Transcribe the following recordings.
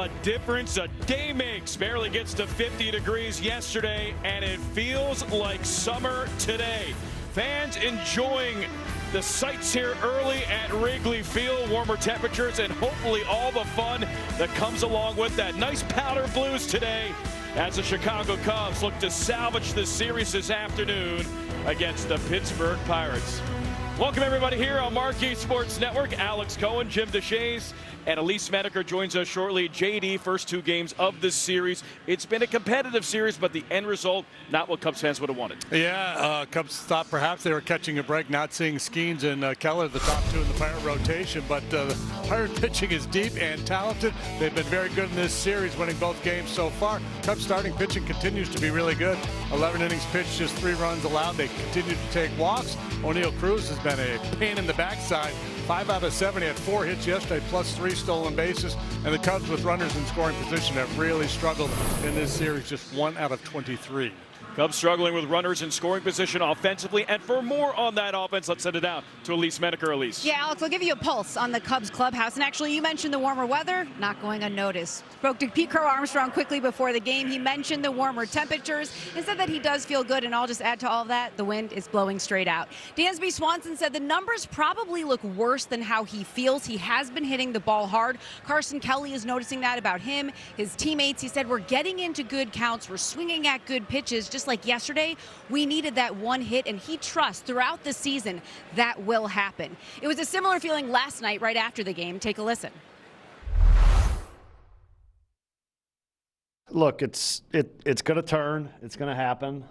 a difference a day makes. Barely gets to 50 degrees yesterday, and it feels like summer today. Fans enjoying the sights here early at Wrigley Field. Warmer temperatures and hopefully all the fun that comes along with that. Nice powder blues today as the Chicago Cubs look to salvage the series this afternoon against the Pittsburgh Pirates. Welcome everybody here on Marquee Sports Network. Alex Cohen, Jim DeShays, and Elise Smedeker joins us shortly. JD, first two games of this series. It's been a competitive series, but the end result, not what Cubs fans would have wanted. Yeah, Cubs thought perhaps they were catching a break, not seeing Skeens and Keller, the top two in the Pirate rotation. But the Pirate pitching is deep and talented. They've been very good in this series, winning both games so far. Cubs starting pitching continues to be really good. 11 innings pitched, just 3 runs allowed. They continue to take walks. O'Neal Cruz has been a pain in the backside. 5 out of 7. He had 4 hits yesterday, plus 3 stolen bases. And the Cubs, with runners in scoring position, have really struggled in this series, just 1 out of 23. Cubs struggling with runners in scoring position offensively. And for more on that offense, let's send it out to Elise Smedeker. Elise. Yeah, Alex, I'll give you a pulse on the Cubs clubhouse. And actually, you mentioned the warmer weather, not going unnoticed. Spoke to Pete Crow Armstrong quickly before the game. He mentioned the warmer temperatures and said that he does feel good. And I'll just add to all of that, the wind is blowing straight out. Dansby Swanson said the numbers probably look worse than how he feels. He has been hitting the ball hard. Carson Kelly is noticing that about him. His teammates, he said, we're getting into good counts. We're swinging at good pitches. Just like yesterday, we needed that one hit, and he trusts throughout the season that will happen. It was a similar feeling last night right after the game. Take a listen. Look, it's going to turn. It's going to happen.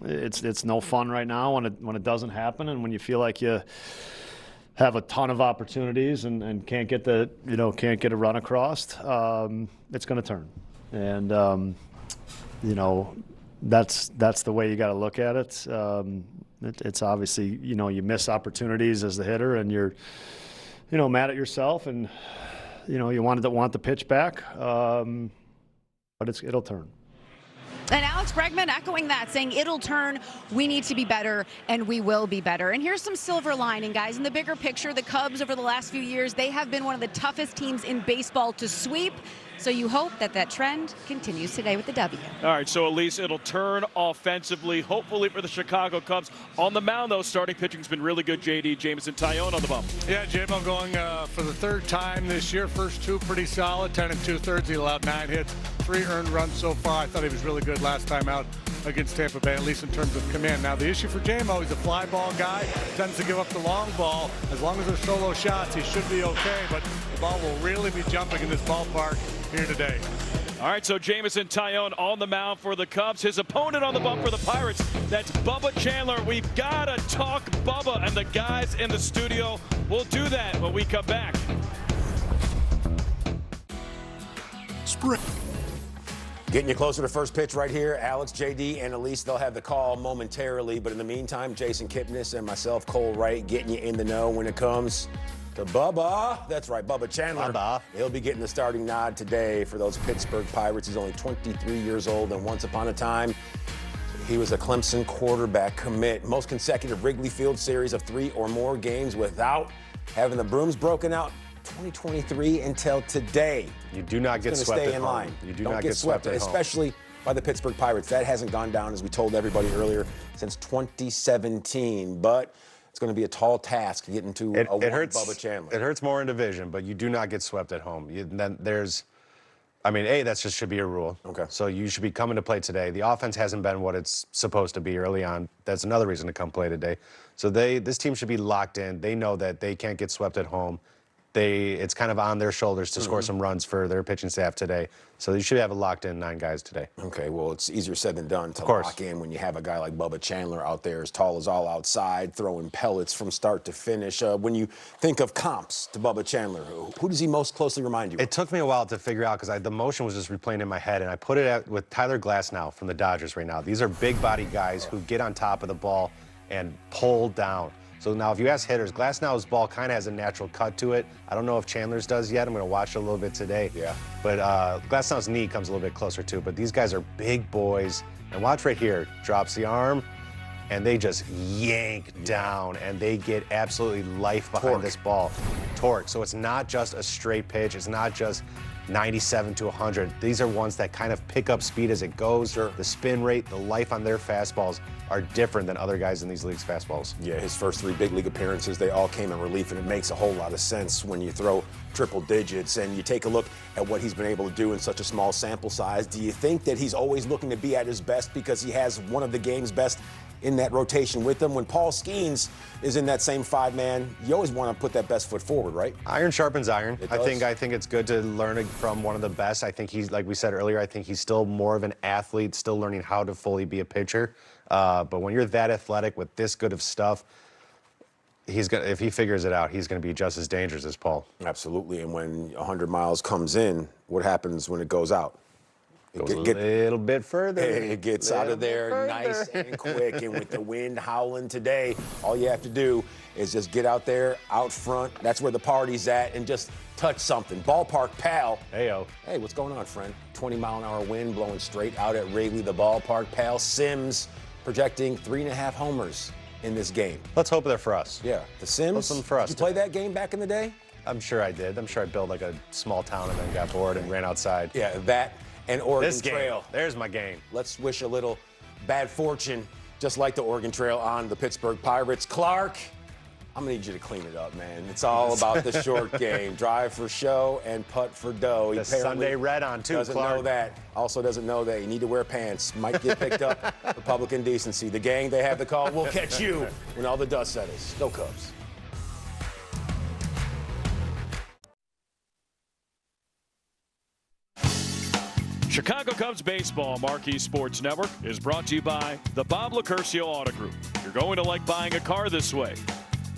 It's no fun right now when it doesn't happen, and when you feel like you have a ton of opportunities and can't get a run across. It's going to turn, and that's the way you got to look at it. It's obviously, you miss opportunities as the hitter, and you're, mad at yourself, and, you want the pitch back, but it'll turn. And Alex Bregman echoing that, saying it'll turn, we need to be better, and we will be better. And here's some silver lining, guys. In the bigger picture, the Cubs over the last few years, they have been one of the toughest teams in baseball to sweep. So you hope that trend continues today with the W. All right, so Elise, it'll turn offensively, hopefully for the Chicago Cubs. On the mound, though, starting pitching's been really good, JD. Jameson Taillon on the bump. Yeah, J-Mo going for the 3rd time this year. First 2 pretty solid, 10 2/3. He allowed 9 hits, 3 earned runs so far. I thought he was really good last time out against Tampa Bay, at least in terms of command. Now, the issue for J-Mo, he's a fly ball guy, tends to give up the long ball. As long as they're solo shots, he should be okay, but the ball will really be jumping in this ballpark here today. All right, so Jameson Taillon on the mound for the Cubs. His opponent on the bump for the Pirates, that's Bubba Chandler. We've got to talk Bubba, and the guys in the studio will do that when we come back. Spring. Getting you closer to first pitch right here. Alex, JD, and Elise, they'll have the call momentarily. But in the meantime, Jason Kipnis and myself, Cole Wright, getting you in the know when it comes to Bubba. That's right, Bubba Chandler. Bubba. He'll be getting the starting nod today for those Pittsburgh Pirates. He's only 23 years old, and once upon a time, he was a Clemson quarterback commit. Most consecutive Wrigley Field series of 3 or more games without having the brooms broken out. 2023 until today. You do not get swept stay at in home. line. You do Don't not get swept at home. Especially by the Pittsburgh Pirates. That hasn't gone down, as we told everybody earlier, since 2017. But it's going to be a tall task getting to Bubba Chandler. It hurts more in division, but you do not get swept at home. That just should be a rule. Okay. So you should be coming to play today. The offense hasn't been what it's supposed to be early on. That's another reason to come play today. So this team should be locked in. They know that they can't get swept at home. It's kind of on their shoulders to score some runs for their pitching staff today. So you should have a locked-in 9 guys today. Okay, well, it's easier said than done to lock in when you have a guy like Bubba Chandler out there, as tall as all outside, throwing pellets from start to finish. When you think of comps to Bubba Chandler, who does he most closely remind you of? It took me a while to figure out because the motion was just replaying in my head, and I put it with Tyler Glasnow from the Dodgers right now. These are big-body guys who get on top of the ball and pull down. So now if you ask hitters, Glasnow's ball kind of has a natural cut to it. I don't know if Chandler's does yet. I'm going to watch it a little bit today. Yeah. But Glasnow's knee comes a little bit closer too. But these guys are big boys. And watch right here. Drops the arm, and they just yank down, and they get absolutely life behind this ball. Torque. So it's not just a straight pitch. It's not just 97 to 100. These are ones that kind of pick up speed as it goes. Sure. The spin rate, the life on their fastballs are different than other guys in these leagues' fastballs. Yeah, his first 3 big league appearances, they all came in relief, and it makes a whole lot of sense when you throw triple digits and you take a look at what he's been able to do in such a small sample size. Do you think that he's always looking to be at his best because he has one of the game's best in that rotation with him? When Paul Skeens is in that same 5-man, you always want to put that best foot forward, right? Iron sharpens iron. It I does. think it's good to learn from one of the best. I think he's, like we said earlier, I think he's still more of an athlete, still learning how to fully be a pitcher. But when you're that athletic with this good of stuff, if he figures it out, he's going to be just as dangerous as Paul. Absolutely. And when 100 miles comes in, what happens when it goes out? Goes a little bit further. It gets out of there nice and quick. And with the wind howling today, all you have to do is just get out there, out front. That's where the party's at, and just touch something. Ballpark pal. Heyo. Hey, what's going on, friend? 20-mile-an-hour wind blowing straight out at Wrigley, the ballpark pal. Sims projecting 3.5 homers in this game. Let's hope they're for us. Yeah, the Sims. Hope for us. Did you play that game back in the day? I'm sure I did. I'm sure I built like a small town and then got bored and ran outside. Yeah, that and Oregon This game, Trail. there's my game. Let's wish a little bad fortune, just like the Oregon Trail, on the Pittsburgh Pirates. Clark, I'm going to need you to clean it up, man. It's all about the short game. Drive for show and putt for dough. The Sunday red on, too, doesn't Clark. know that. Also doesn't know that you need to wear pants. Might get picked up for public indecency. The gang, they have the call. We'll catch you when all the dust settles. Go Cubs. Chicago Cubs Baseball Marquee Sports Network is brought to you by the Bob Lacurcio Auto Group. You're going to like buying a car this way.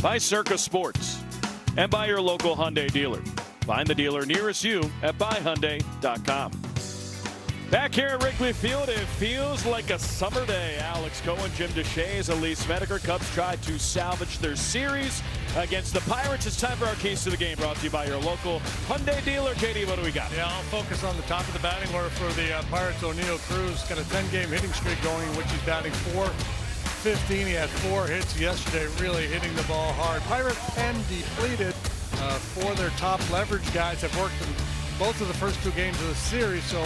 By Circa Sports. And by your local Hyundai dealer. Find the dealer nearest you at buyhyundai.com. Back here at Wrigley Field, it feels like a summer day. Alex Cohen, Jim Deshaies, Elise Smedeker. Cubs tried to salvage their series against the Pirates. It's time for our keys to the game, brought to you by your local Hyundai dealer. JD, what do we got? Yeah, I'll focus on the top of the batting order for the Pirates. O'Neal Cruz got a 10-game hitting streak going, in which he's batting .415. He had 4 hits yesterday, really hitting the ball hard. Pirate pen depleted. 4 of their top leverage guys have worked in both of the first 2 games of the series, so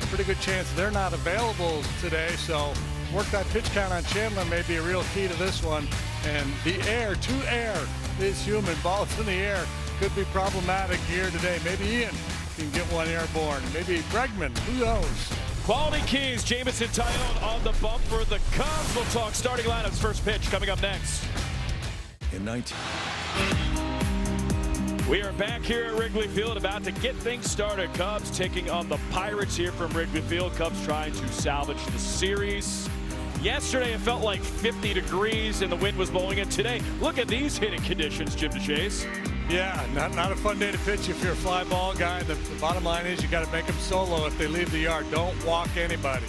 pretty good chance they're not available today. So work that pitch count on Chandler may be a real key to this one. And the air, to air, is human. Balls in the air could be problematic here today. Maybe Ian can get one airborne. Maybe Bregman, who knows? Quality keys, Jamison Tyone on the bump for the Cubs. We'll talk starting lineups, first pitch coming up next. We are back here at Wrigley Field, about to get things started. Cubs taking on the Pirates here from Wrigley Field. Cubs trying to salvage the series. Yesterday it felt like 50 degrees and the wind was blowing in. Today, look at these hitting conditions, Jim Deshaies. Yeah, not a fun day to pitch if you're a fly ball guy. The bottom line is you got to make them solo if they leave the yard. Don't walk anybody.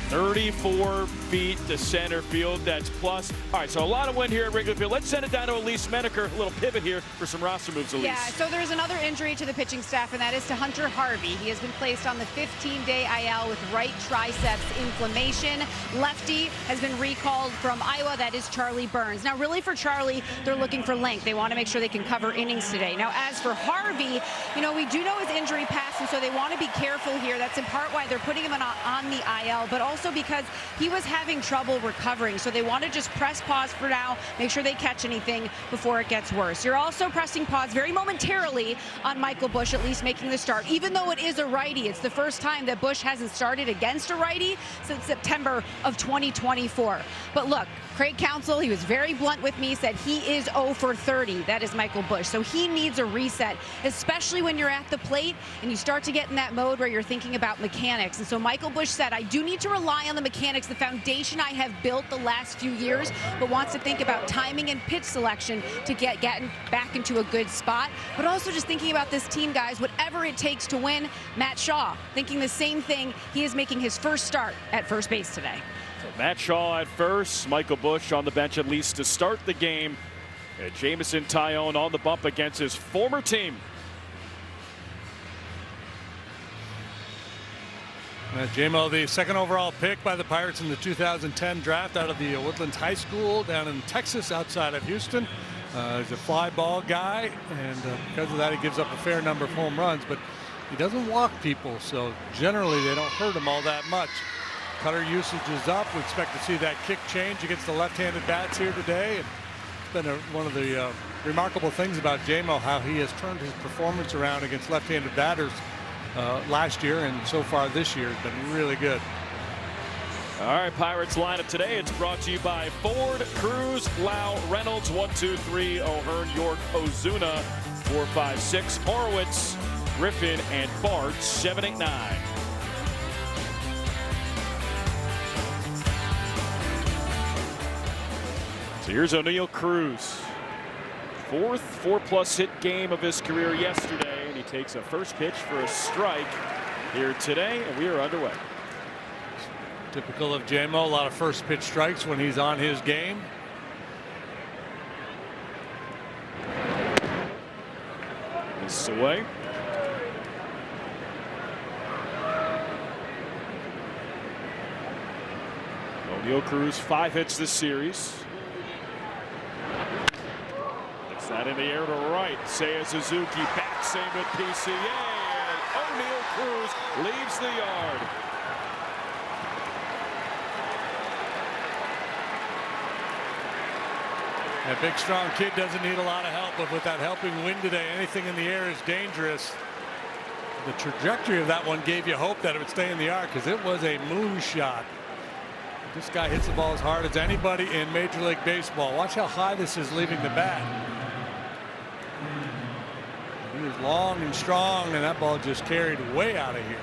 34 feet to center field. That's plus. All right, so a lot of wind here at Wrigley Field. Let's send it down to Elise Smedeker. A little pivot here for some roster moves, Elise. Yeah, so there's another injury to the pitching staff, and that is to Hunter Harvey. He has been placed on the 15-day IL with right triceps inflammation. Lefty has been recalled from Iowa. That is Charlie Burns. Now, really for Charlie, they're looking for length. They want to make sure they can cover innings today. Now, as for Harvey, you know, we do know his injury past, and so they want to be careful here. That's in part why they're putting him on the IL, but also because he was having trouble recovering. So they want to just press pause for now, make sure they catch anything before it gets worse. You're also pressing pause very momentarily on Michael Busch, at least making the start. Even though it is a righty, it's the first time that Busch hasn't started against a righty since September of 2024. But look, Craig Counsell, he was very blunt with me, said he is 0 for 30. That is Michael Busch. So he needs a reset, especially when you're at the plate and you start to get in that mode where you're thinking about mechanics. And so Michael Busch said, I do need to rely on the mechanics, the foundation I have built the last few years, but wants to think about timing and pitch selection to get back into a good spot. But also just thinking about this team, guys, whatever it takes to win. Matt Shaw thinking the same thing. He is making his first start at first base today. Matt Shaw at first, Michael Busch on the bench at least to start the game. And Jamison Tyone on the bump against his former team. J-Mo, the second overall pick by the Pirates in the 2010 draft out of the Woodlands High School down in Texas outside of Houston. He's a fly ball guy, and because of that he gives up a fair number of home runs, but he doesn't walk people, so generally they don't hurt him all that much. Cutter usage is up. We expect to see that kick change against the left-handed bats here today. And it's been one of the remarkable things about J-Mo, how he has turned his performance around against left-handed batters last year, and so far this year has been really good. All right, Pirates lineup today. It's brought to you by Ford, Cruz, Lau, Reynolds, 1, 2, 3, O'Hearn, York, Ozuna, 4, 5, 6, Horowitz, Griffin, and Bart, 7, 8, 9. So here's Oneil Cruz. Fourth 4+ hit game of his career yesterday, and he takes a first pitch for a strike here today, and we are underway. Typical of J-Mo, a lot of first pitch strikes when he's on his game. This is away. Oneil Cruz, 5 hits this series. That in the air to right. Seiya Suzuki backs in with PCA. And Oneil Cruz leaves the yard. That big strong kid doesn't need a lot of help, but with that helping wind today, anything in the air is dangerous. The trajectory of that one gave you hope that it would stay in the yard, because it was a moonshot. This guy hits the ball as hard as anybody in Major League Baseball. Watch how high this is leaving the bat. He was long and strong, and that ball just carried way out of here.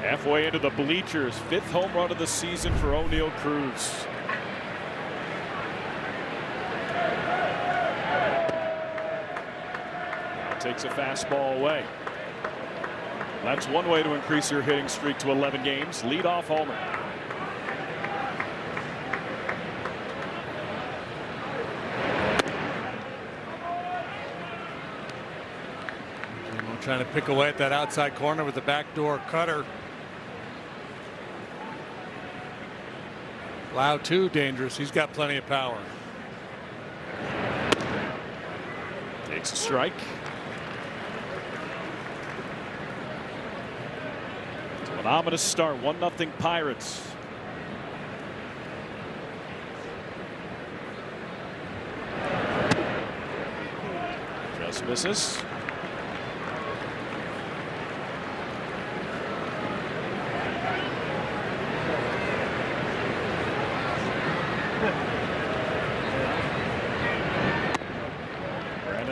Halfway into the bleachers, 5th home run of the season for Oneil Cruz. Now takes a fastball away. That's one way to increase your hitting streak to 11 games. Leadoff homer. Trying to pick away at that outside corner with the backdoor cutter. Lau too dangerous. He's got plenty of power. Takes a strike. So an ominous start. 1-0 Pirates. Just misses.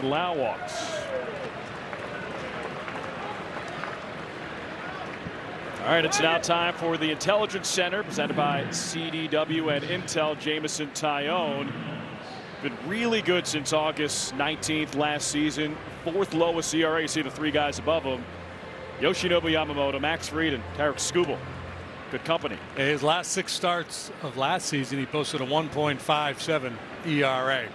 Lau walks. All right, it's now time for the Intelligence Center presented by CDW and Intel. Jameson Tyone. Been really good since August 19th last season. 4th lowest ERA. You see the 3 guys above him. Yoshinobu Yamamoto, Max Fried, and Tarek Skubal. Good company. His last 6 starts of last season, he posted a 1.57 ERA.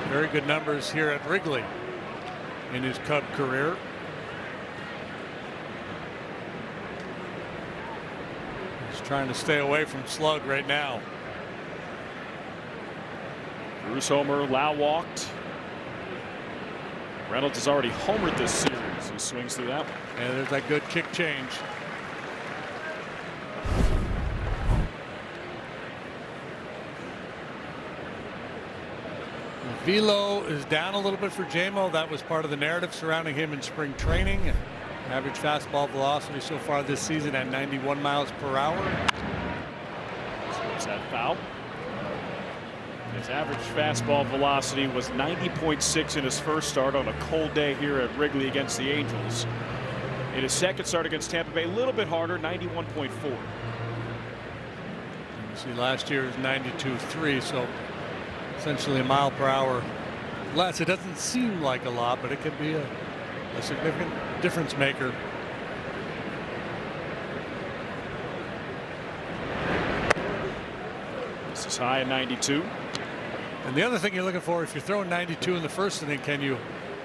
Very good numbers here at Wrigley in his Cub career. He's trying to stay away from slug right now. Bruce homer, Lau walked. Reynolds has already homered this series. He swings through that one. And there's that good kick change. Velo is down a little bit for J-Mo. That was part of the narrative surrounding him in spring training. Average fastball velocity so far this season at 91 miles per hour. Slips that foul. His average fastball velocity was 90.6 in his first start on a cold day here at Wrigley against the Angels. In his second start against Tampa Bay, a little bit harder, 91.4. You see last year was 92.3, so essentially a mile per hour less. It doesn't seem like a lot, but it can be a significant difference maker. This is high at 92. And the other thing you're looking for, if you're throwing 92 in the first inning, can you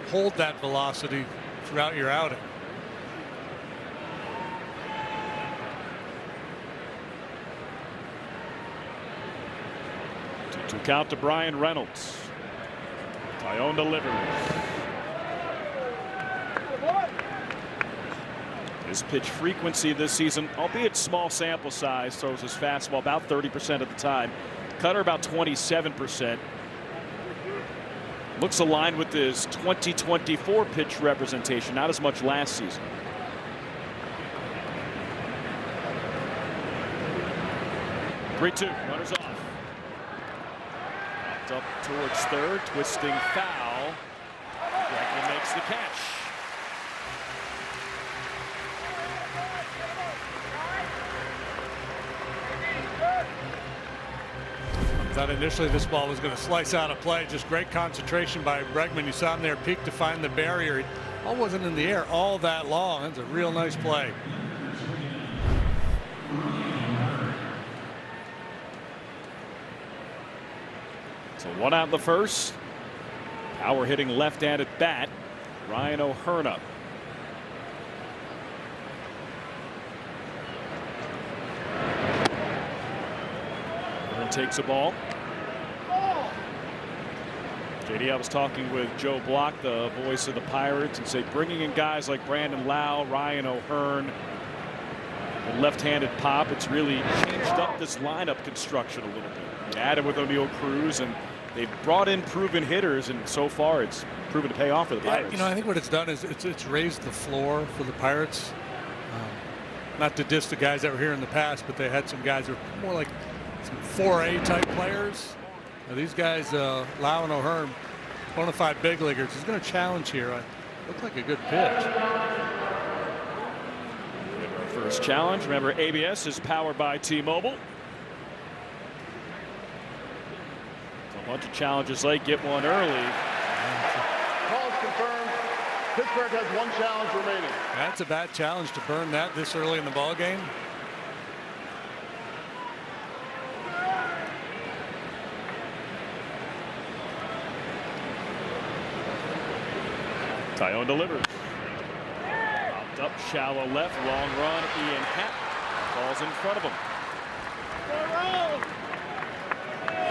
hold that velocity throughout your outing. 2-2 count to Brian Reynolds. Tyone delivers. His pitch frequency this season, albeit small sample size, throws his fastball about 30% of the time. Cutter about 27%. Looks aligned with his 2024 pitch representation, not as much last season. Three-two, runners off. Popped up towards third, twisting foul. Bregman makes the catch. Thought initially this ball was going to slice out of play. Just great concentration by Bregman. You saw him there peek to find the barrier. Ball wasn't in the air all that long. That's a real nice play. So one out in the first. Power hitting left-handed bat. Ryan O'Hearn up. O'Hearn takes a ball. JD, I was talking with Joe Block, the voice of the Pirates, and say bringing in guys like Brandon Lau, Ryan O'Hearn, and left-handed pop, it's really changed up this lineup construction a little bit. They added with O'Neal Cruz, and they've brought in proven hitters, and so far it's proven to pay off for the Pirates. You know, I think what it's done is it's raised the floor for the Pirates. Not to diss the guys that were here in the past, but they had some guys who were more like some 4A type players. Now these guys, Lau and O'Hearn, bona fide big leaguers. He's going to challenge here. Looks like a good pitch. First challenge. Remember, ABS is powered by T-Mobile. So a bunch of challenges late. Get one early. Call is confirmed. Pittsburgh has one challenge remaining. That's a bad challenge to burn that this early in the ball game. Tyone delivers. Popped up shallow left. Long run. Ian Happ falls in front of him.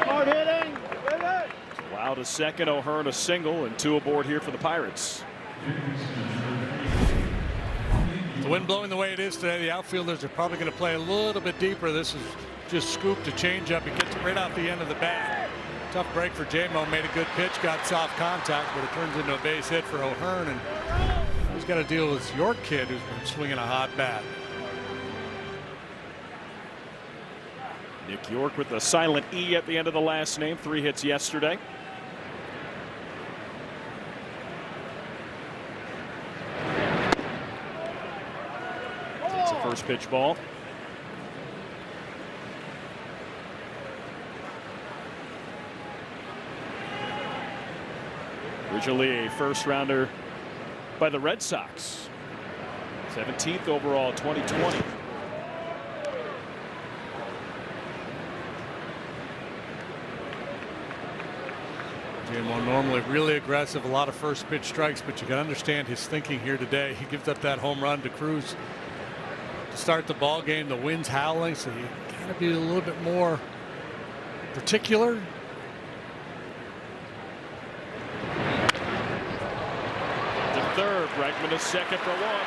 Smart hitting. Wow to second. O'Hearn a single and two aboard here for the Pirates. The wind blowing the way it is today, the outfielders are probably going to play a little bit deeper. This is just scooped a changeup. He gets it right off the end of the bat. Tough break for J-Mo. Made a good pitch, got soft contact, but it turns into a base hit for O'Hearn, and he's got to deal with this York kid who's been swinging a hot bat. Nick York with the silent E at the end of the last name. 3 hits yesterday. Takes the first pitch ball. Originally a first rounder by the Red Sox. 17th overall 2020. J-Mo normally really aggressive, a lot of first pitch strikes, but you can understand his thinking here today. He gives up that home run to Cruz to start the ball game. The wind's howling, so you got to be a little bit more particular. Third, Bregman to second for one.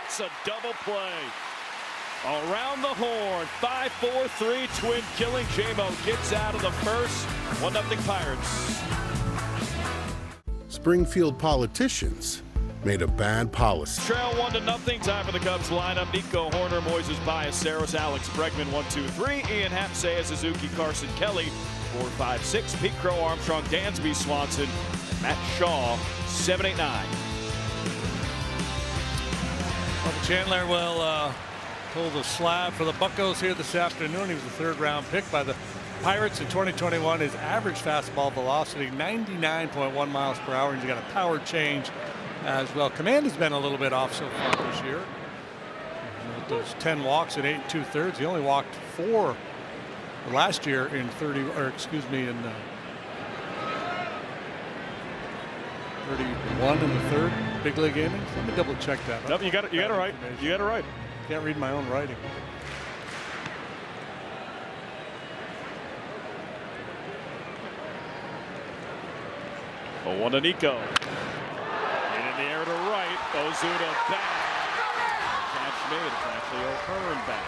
It's a double play. Around the horn, 5-4-3 twin killing. J-Mo gets out of the first. 1-0 Pirates. Springfield politicians made a bad policy. Trail 1-0. Time for the Cubs lineup. Nico Horner, Moises Ballesteros, Alex Bregman, 1-2-3. Ian Happ, Seiya Suzuki, Carson Kelly, 4-5-6. Pete Crow, Armstrong, Dansby, Swanson, Matt Shaw, 7-8-9. Chandler will pull the slab for the Buccos here this afternoon. He was the third-round pick by the Pirates in 2021. His average fastball velocity 99.1 miles per hour. He's got a power change as well. Command has been a little bit off so far this year. With those 10 walks in 8 2/3, he only walked 4 last year in 30, or excuse me, in 31 in the third big league innings. Let me double check that. Nope, you got it right. You got it right. Can't read my own writing. A 1 to Nico. In the air to right. Ozuna back. Catch made. It's actually O'Hearn back.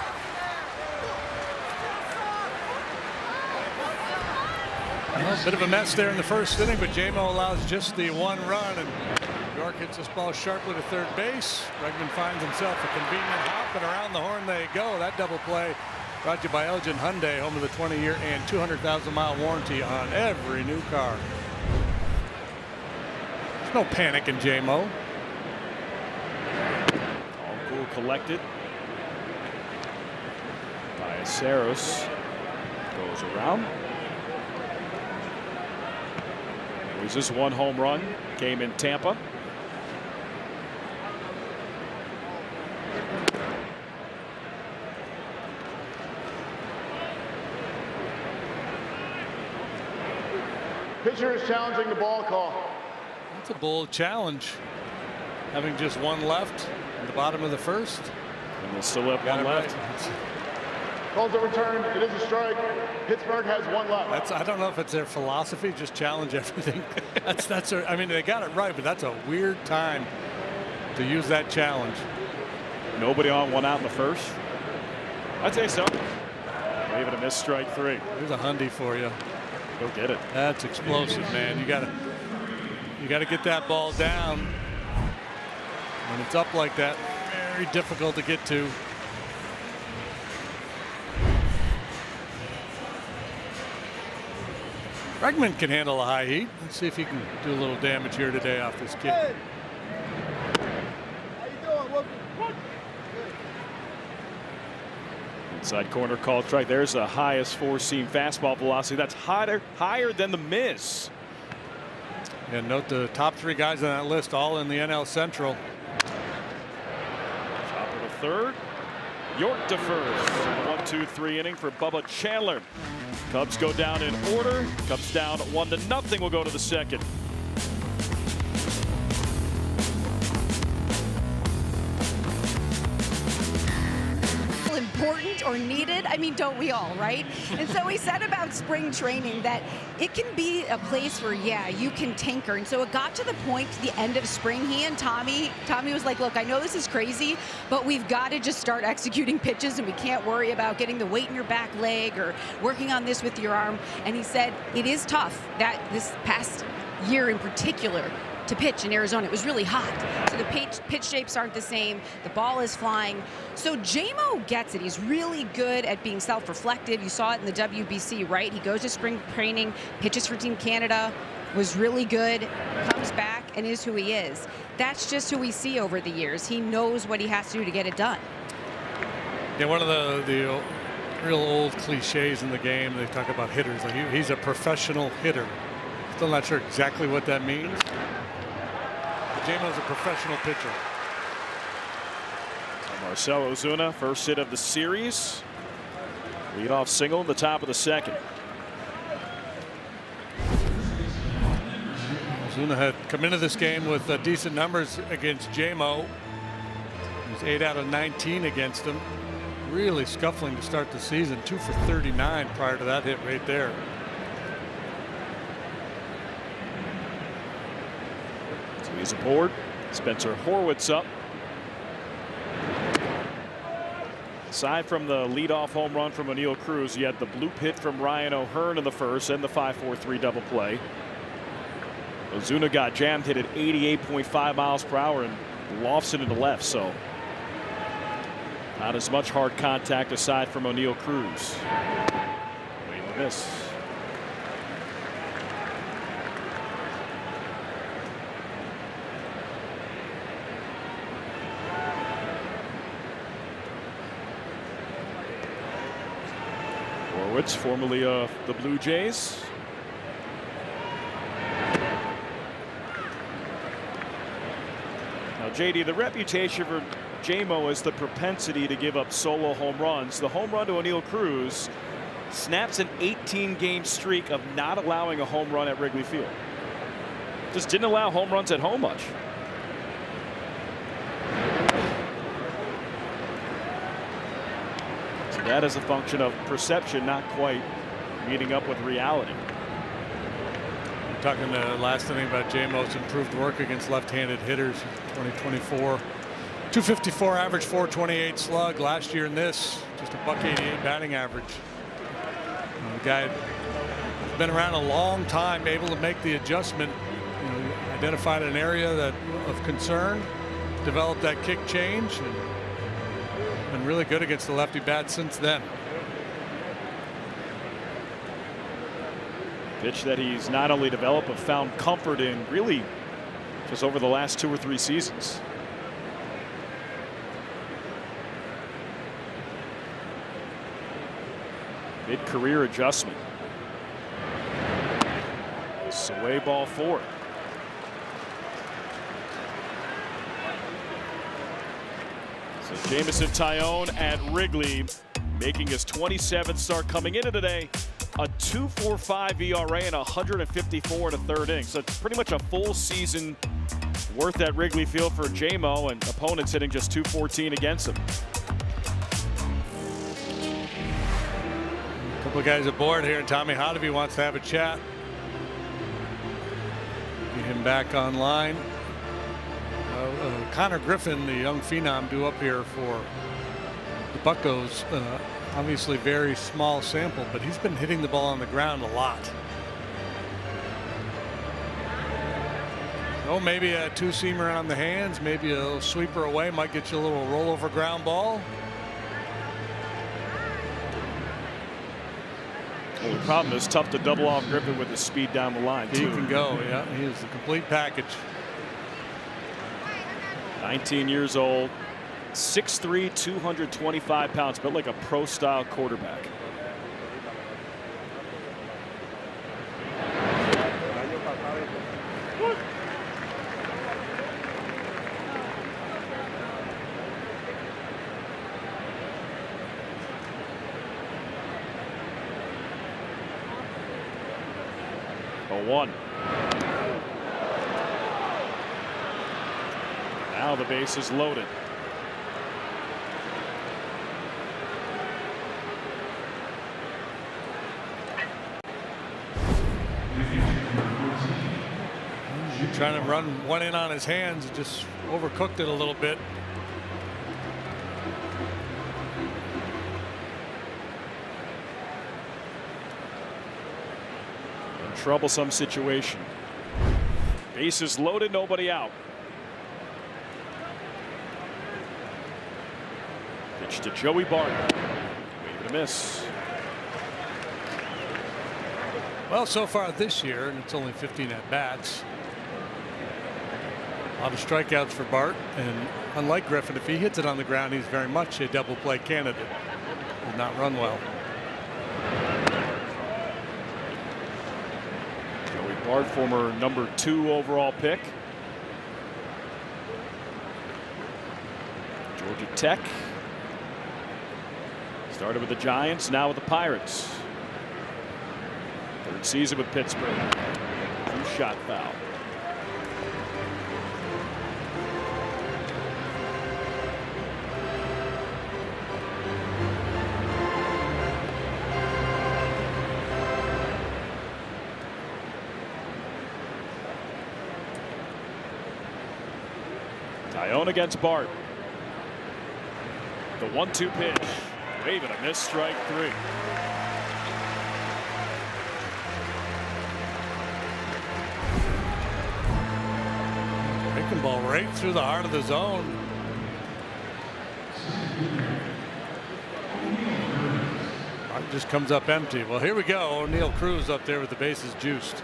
Well, a bit of a mess there in the first inning, but J-Mo allows just the 1 run, and York hits this ball sharply to third base. Bregman finds himself a convenient hop, and around the horn they go. That double play brought to you by Elgin Hyundai, home of the 20-year and 200,000-mile warranty on every new car. There's no panic in J-Mo. All cool collected. Ballesteros goes around. It was just 1 home run. Came in Tampa. Pitcher is challenging the ball call. That's a bold challenge. Having just 1 left in the bottom of the first. And we'll still have 1 left. Calls a return. It is a strike. Pittsburgh has 1 left. I don't know if it's their philosophy. Just challenge everything. I mean, they got it right, but that's a weird time to use that challenge. Nobody on, 1 out in the first. I'd say so. Maybe a missed strike 3. There's a Hyundai for you. Go get it. That's explosive, man. You gotta get that ball down. When it's up like that, very difficult to get to. Bregman can handle a high heat. Let's see if he can do a little damage here today off this kid. Hey. How you doing? Inside corner called strike. There's the highest 4-seam fastball velocity. That's higher than the miss. And note the top 3 guys on that list all in the NL Central. Top of the third. York to first. 1-2-3 inning for Bubba Chandler. Cubs go down in order. Cubs down 1-0. We'll go to the second. Important or needed? I mean, don't we all, right? And so we said about spring training that it can be a place where, yeah, you can tinker. And so it got to the point, the end of spring, he and Tommy was like, look, I know this is crazy, but we've got to just start executing pitches, and we can't worry about getting the weight in your back leg or working on this with your arm. And he said it is tough that this past year in particular to pitch in Arizona. It was really hot. So the pitch shapes aren't the same. The ball is flying. So J-Mo gets it. He's really good at being self-reflective. You saw it in the WBC, right? He goes to spring training, pitches for Team Canada, was really good, comes back, and is who he is. That's just who we see over the years. He knows what he has to do to get it done. Yeah, one of the real old cliches in the game, they talk about hitters. Like he's a professional hitter. Still not sure exactly what that means. J-Mo's a professional pitcher. Marcell Ozuna, first hit of the series. Leadoff single in the top of the second. Ozuna had come into this game with decent numbers against J-Mo. He was 8 out of 19 against him. Really scuffling to start the season. 2 for 39 prior to that hit right there. So he's aboard. Spencer Horwitz up. Aside from the leadoff home run from O'Neill Cruz, you had the bloop hit from Ryan O'Hearn in the first and the 5-4-3 double play. Ozuna got jammed, hit at 88.5 miles per hour and lofts it into left, so not as much hard contact aside from O'Neill Cruz. Waiting to miss. Horwitz, formerly of the Blue Jays. Now, JD, the reputation for J-Mo is the propensity to give up solo home runs. The home run to O'Neill Cruz snaps an 18-game streak of not allowing a home run at Wrigley Field. Just didn't allow home runs at home much. So that is a function of perception, not quite meeting up with reality. Talking last inning about J-Mo's improved work against left-handed hitters. 2024, 254 average, 428 slug. Last year in this, just a .188 batting average. The guy has been around a long time, able to make the adjustment. Identified an area of concern, developed that kick change, and been really good against the lefty bat since then. Pitch that he's not only developed but found comfort in really just over the last 2 or 3 seasons. Mid-career adjustment. So away ball 4. So Jameson Taillon at Wrigley, making his 27th start, coming into today. A 2.45 ERA and 154 1/3 innings. So it's pretty much a full season worth at Wrigley Field for J-Mo, and opponents hitting just 214 against him. A couple of guys aboard here, and Tommy Hotovy wants to have a chat. Get him back online. Connor Griffin, the young phenom, due up here for the Buccos. Obviously very small sample, but he's been hitting the ball on the ground a lot. Oh, maybe a two-seamer on the hands, maybe a little sweeper away, might get you a little rollover ground ball. Well, the problem is tough to double off Griffin with his speed down the line, too. He can go, yeah. He is the complete package. 19 years old, 6'3", 225 pounds, but like a pro-style quarterback. A 1. Now the base is loaded. Trying to run one in on his hands, just overcooked it a little bit. A troublesome situation. Bases loaded, nobody out. Pitch to Joey Barton. Wave and a miss. Well, so far this year, and it's only 15 at bats. A lot of strikeouts for Bart, and unlike Griffin, if he hits it on the ground, he's very much a double play candidate. Did not run well. Joey Bart, former number 2 overall pick. Georgia Tech. Started with the Giants, now with the Pirates. 3rd season with Pittsburgh. 2-shot foul. Taillon against Bart. The 1-2 pitch. Wave and a miss, strike 3. Breaking ball right through the heart of the zone. Bart just comes up empty. Well, here we go. O'Neal Cruz up there with the bases juiced.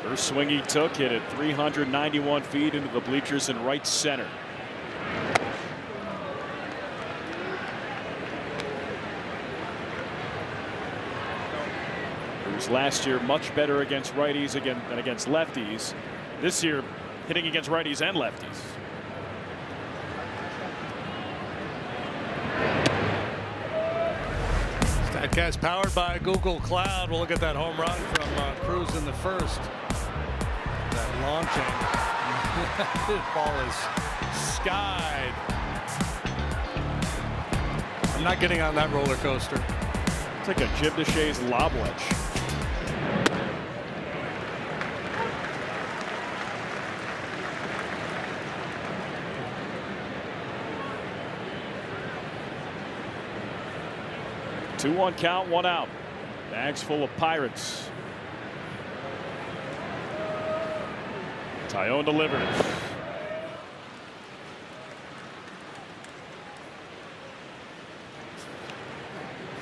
First swing he took, hit it 391 feet into the bleachers in right center. Cruz last year much better against righties than against lefties. This year hitting against righties and lefties. Broadcast powered by Google Cloud. We'll look at that home run from Cruz in the first. That launching. This ball is skied. I'm not getting on that roller coaster. It's like a Jim Deshaies lob wedge. Two-one count, one out. Bags full of Pirates. Tyone delivers.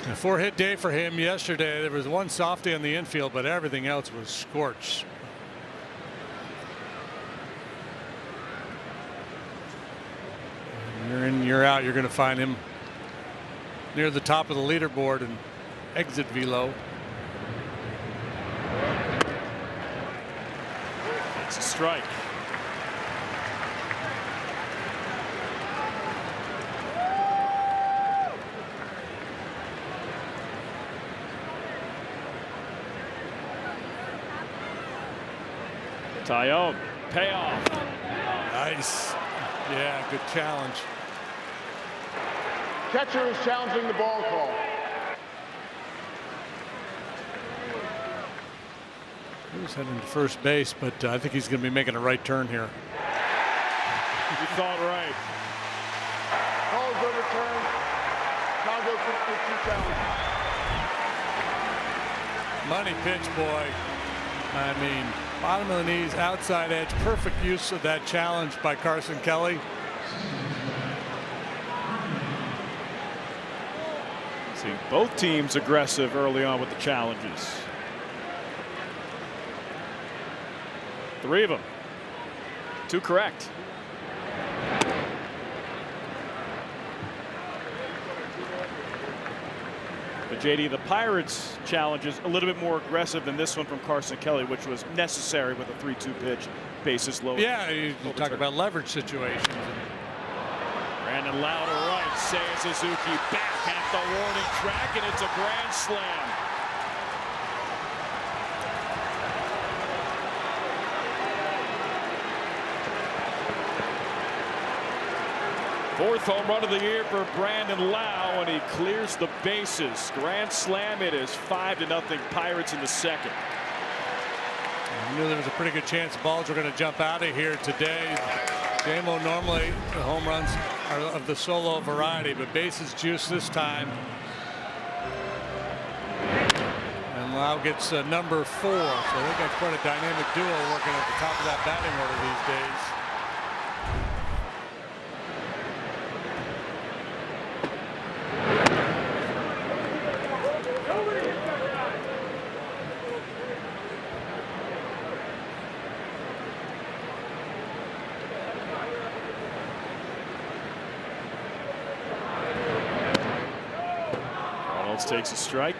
A 4-hit day for him yesterday. There was one softy on the infield, but everything else was scorched. Year in, year out, you're going to find him near the top of the leaderboard and exit velo. It's a strike. Tyone, payoff. Nice. Yeah, good challenge. Catcher is challenging the ball call. He was heading to first base, but I think he's going to be making a right turn here. You thought right. Call is overturned. Congo 6-2 challenge. Money pitch, boy. I mean, bottom of the knees, outside edge. Perfect use of that challenge by Carson Kelly. See, both teams aggressive early on with the challenges. Three of them. Two correct. But JD, the Pirates challenges a little bit more aggressive than this one from Carson Kelly, which was necessary with a 3-2 pitch, bases low. Yeah, you talk about leverage situations. Brandon Lau to right. Seiya Suzuki back at the warning track, and it's a grand slam. Fourth home run of the year for Brandon Lau, and he clears the bases. Grand slam. It is 5-0 Pirates in the second. I knew there was a pretty good chance the balls were going to jump out of here today. JMO, normally the home runs are of the solo variety, but bases juice this time. And Lau gets number 4, so they've got quite a dynamic duo working at the top of that batting order these days. Takes a strike.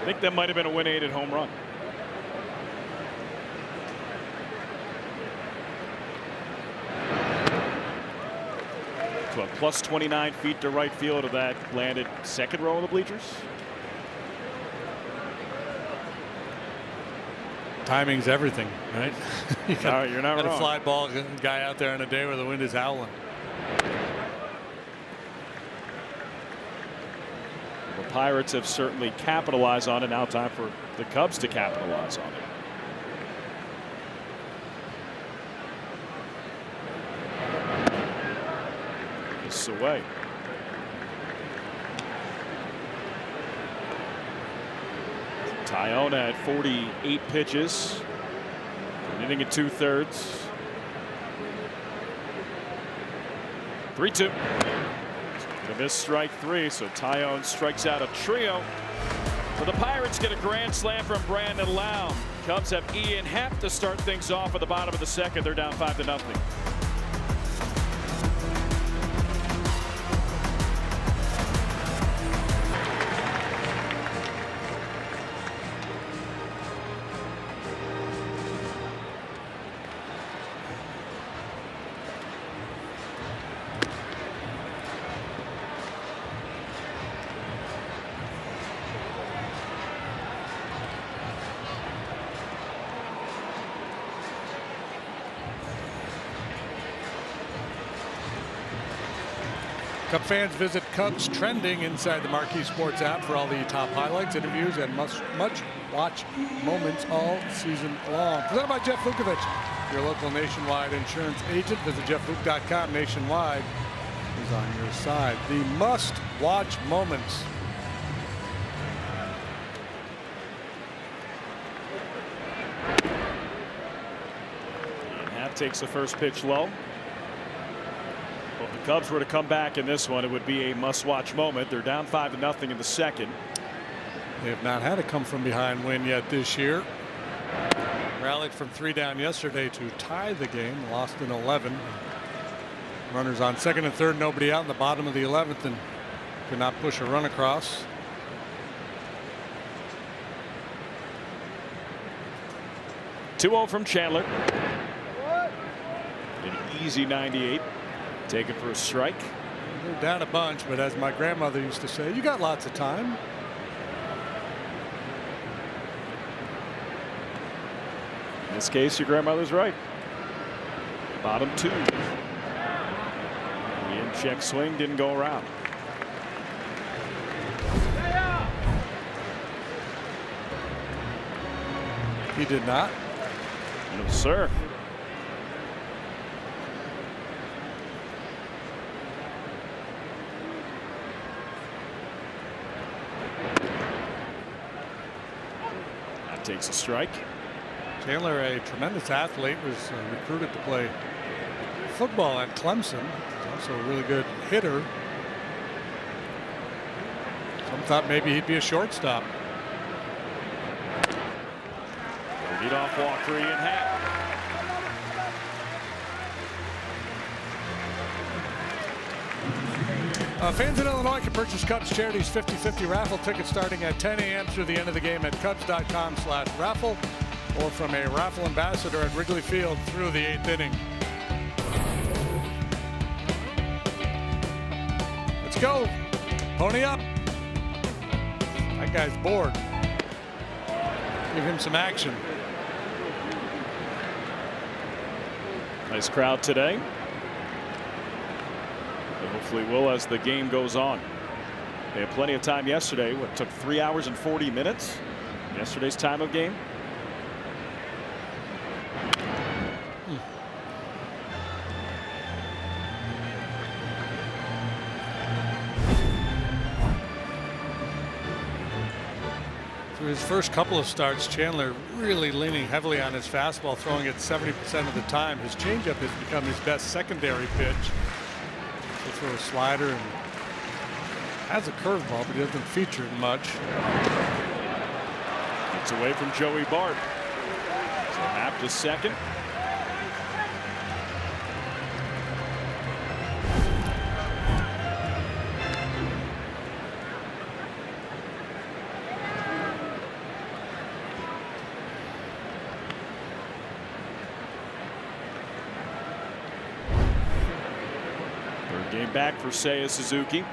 I think that might have been a win-aided home run. So a plus 29 feet to right field of that landed second row of the bleachers. Timing's everything, right? You're not wrong. A fly ball guy out there on a day where the wind is howling. The Pirates have certainly capitalized on it. Now time for the Cubs to capitalize on it. This is away. Tyone had 48 pitches. An inning and 2/3. 3-2. Gonna miss strike 3, so Tyone strikes out a trio. So the Pirates get a grand slam from Brandon Lau. Cubs have Ian Happ to start things off at the bottom of the second. They're down 5-0. Cub fans, visit Cubs Trending inside the Marquee Sports app for all the top highlights, interviews, and must-watch moments all season long. Presented by Jeff Vukovich, your local nationwide insurance agent. Visit jeffvuk.com. Nationwide is on your side. The must-watch moments. Takes the first pitch low. Well, if the Cubs were to come back in this one, it would be a must-watch moment. They're down 5-0 in the second. They have not had a come-from-behind win yet this year. Rallied from 3 down yesterday to tie the game. Lost in 11. Runners on second and third, nobody out in the bottom of the 11th, and could not push a run across. Two-0 from Chandler. An easy 98. Taken for a strike. They're down a bunch, but as my grandmother used to say, you got lots of time. In this case, your grandmother's right. Bottom 2. The in-check swing didn't go around. He did not. No, sir. Takes a strike. Chandler, a tremendous athlete, was recruited to play football at Clemson. He's also a really good hitter. Some thought maybe he'd be a shortstop. Leadoff walk, 3 and half. Fans in Illinois can purchase Cubs Charities 50/50 raffle tickets starting at 10 a.m. through the end of the game at Cubs.com/raffle or from a raffle ambassador at Wrigley Field through the 8th inning. Let's go. Pony up. That guy's bored. Give him some action. Nice crowd today. Hopefully will as the game goes on. They had plenty of time yesterday. What took 3 hours and 40 minutes? Yesterday's time of game. Through his first couple of starts, Chandler really leaning heavily on his fastball, throwing it 70% of the time. His changeup has become his best secondary pitch. He'll throw a slider and has a curveball, but he doesn't feature it much. It's away from Joey Bart. So Happ to second. Game back for Seiya Suzuki.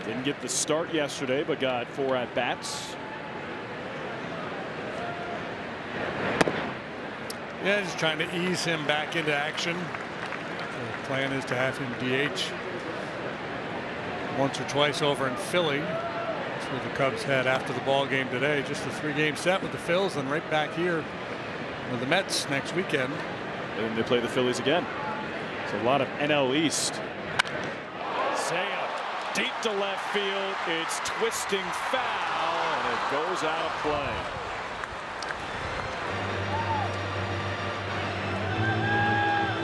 Didn't get the start yesterday, but got 4 at-bats. Yeah, just trying to ease him back into action. The plan is to have him DH once or twice over in Philly. That's where the Cubs had after the ball game today. Just a 3-game set with the Phils, and right back here with the Mets next weekend. And then they play the Phillies again. So a lot of NL East. Seiya deep to left field. It's twisting foul, and it goes out of play.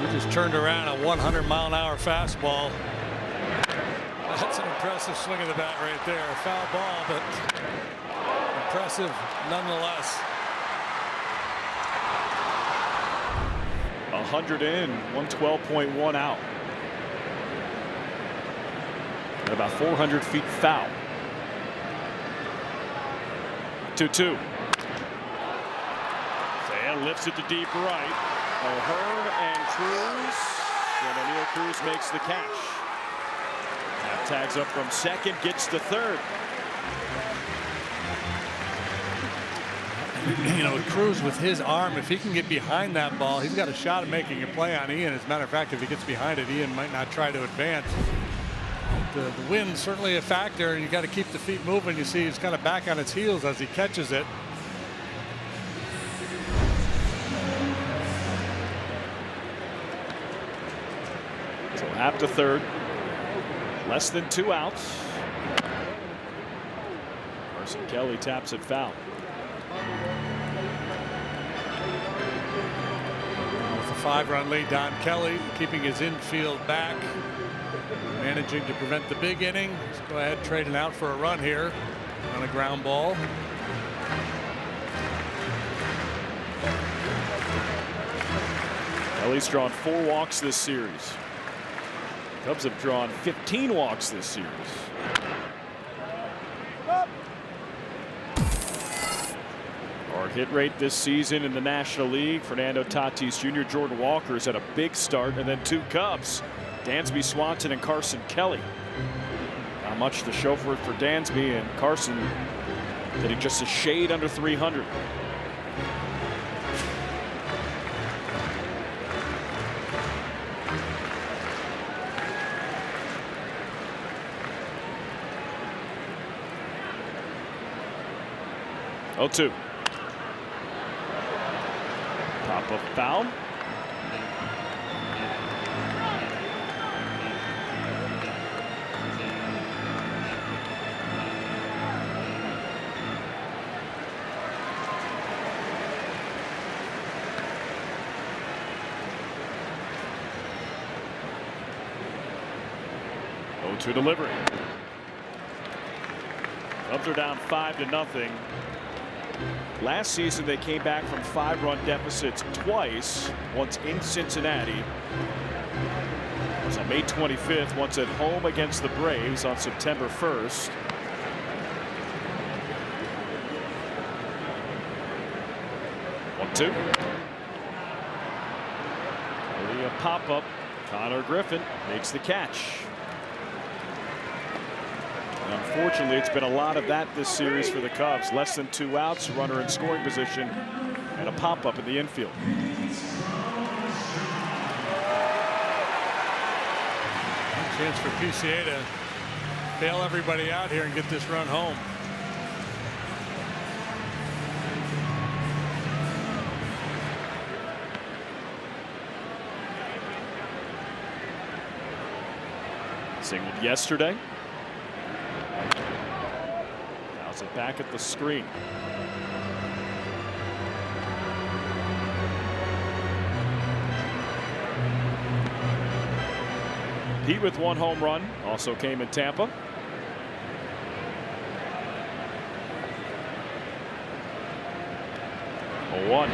He just turned around a 100-mile-an-hour fastball. That's an impressive swing of the bat right there. A foul ball, but impressive nonetheless. 100 in, 112.1 out. At about 400 feet foul. 2-2. Seiya lifts it to deep right. O'Hearn and Cruz. And O'Neill Cruz makes the catch. That tags up from second, gets to third. You know, Cruz with his arm, if he can get behind that ball, he's got a shot at making a play on Ian. As a matter of fact, if he gets behind it, Ian might not try to advance. The wind's certainly a factor, and you got to keep the feet moving. You see he's kind of back on its heels as he catches it. So after third, less than 2 outs. Carson Kelly taps it foul. With a 5-run lead, Don Kelly keeping his infield back, managing to prevent the big inning. Let's go ahead, trading out for a run here on a ground ball. Kelly's drawn 4 walks this series. Cubs have drawn 15 walks this series. Our hit rate this season in the National League, Fernando Tatis Jr., Jordan Walker's had a big start, and then 2 Cubs, Dansby Swanson and Carson Kelly. Not much to show for it for Dansby, and Carson hitting just a shade under 300. Oh, 2. Pop up foul. To delivery. Cubs are down 5-0. Last season they came back from 5-run deficits twice, once in Cincinnati. It was on May 25th, once at home against the Braves on September 1st. One-two. A pop-up. Connor Griffin makes the catch. Unfortunately, it's been a lot of that this series for the Cubs. Less than 2 outs, runner in scoring position, and a pop-up in the infield. Chance for PCA to bail everybody out here and get this run home. Singled yesterday. Fouls it back at the screen. Pete with 1 home run also came in Tampa. A 1.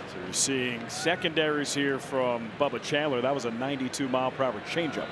So you're seeing secondaries here from Bubba Chandler. That was a 92-mile-per-hour changeup.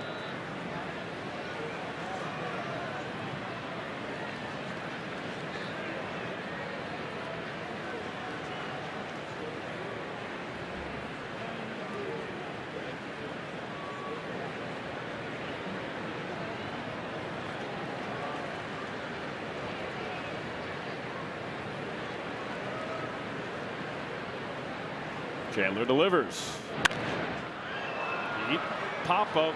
Chandler delivers. Deep pop-up,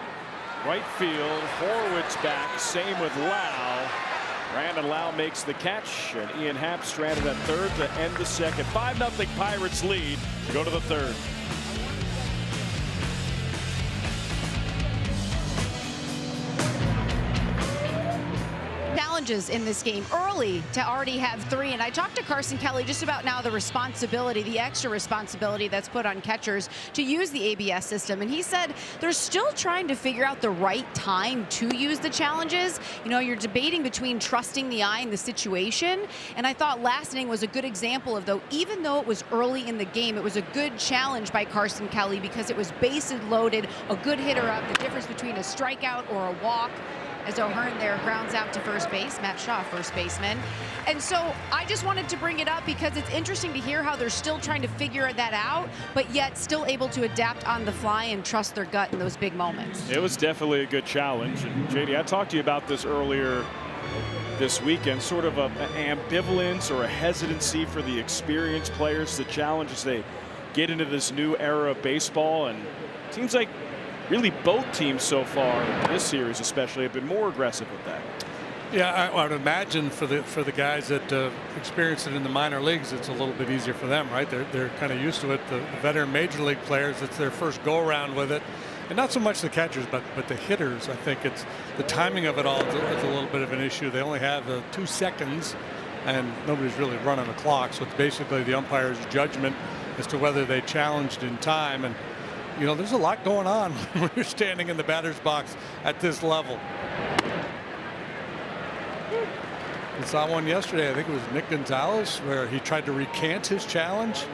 right field. Horwitz back. Same with Lau. Brandon Lau makes the catch, and Ian Happ stranded at third to end the second. 5-0 Pirates lead. Go to the third. Challenges in this game early to already have 3, and I talked to Carson Kelly just about now the responsibility, the extra responsibility that's put on catchers to use the ABS system, and he said they're still trying to figure out the right time to use the challenges. You know, you're debating between trusting the eye and the situation, and I thought last inning was a good example of, though, even though it was early in the game, it was a good challenge by Carson Kelly because it was bases loaded, a good hitter up, the difference between a strikeout or a walk. as O'Hearn there grounds out to first base. Matt Shaw, first baseman. And so I just wanted to bring it up because it's interesting to hear how they're still trying to figure that out, but yet still able to adapt on the fly and trust their gut in those big moments. It was definitely a good challenge. And JD, I talked to you about this earlier this weekend, sort of an ambivalence or a hesitancy for the experienced players to challenge as they get into this new era of baseball. And it seems like really both teams so far in this series especially have been more aggressive with that. Yeah, I would imagine for the guys that experience it in the minor leagues, it's a little bit easier for them, right? They're kind of used to it. The veteran major league players, it's their first go around with it. And not so much the catchers, but the hitters. I think it's the timing of it all. It's a little bit of an issue. They only have 2 seconds, and nobody's really running the clock. So it's basically the umpire's judgment as to whether they challenged in time. And you know, there's a lot going on when you're standing in the batter's box at this level. We saw one yesterday. I think it was Nick Gonzalez, where he tried to recant his challenge,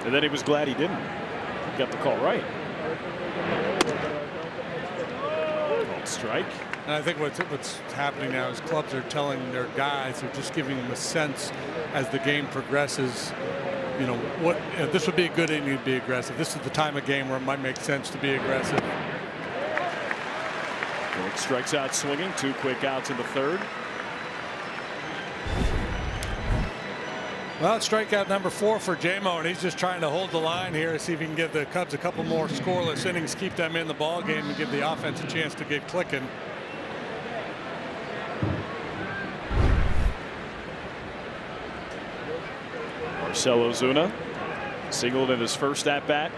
and then he was glad he didn't. Got the call right. Called strike. And I think what's happening now is clubs are telling their guys, they're just giving them a sense as the game progresses. You know, this would be a good inning to be aggressive. This is the time of game where it might make sense to be aggressive. Wilk strikes out swinging. 2 quick outs in the 3rd. Well, it's strikeout number 4 for J-Mo, and he's just trying to hold the line here, see if he can give the Cubs a couple more scoreless innings, keep them in the ball game, and give the offense a chance to get clicking. Marcell Ozuna singled in his first at bat.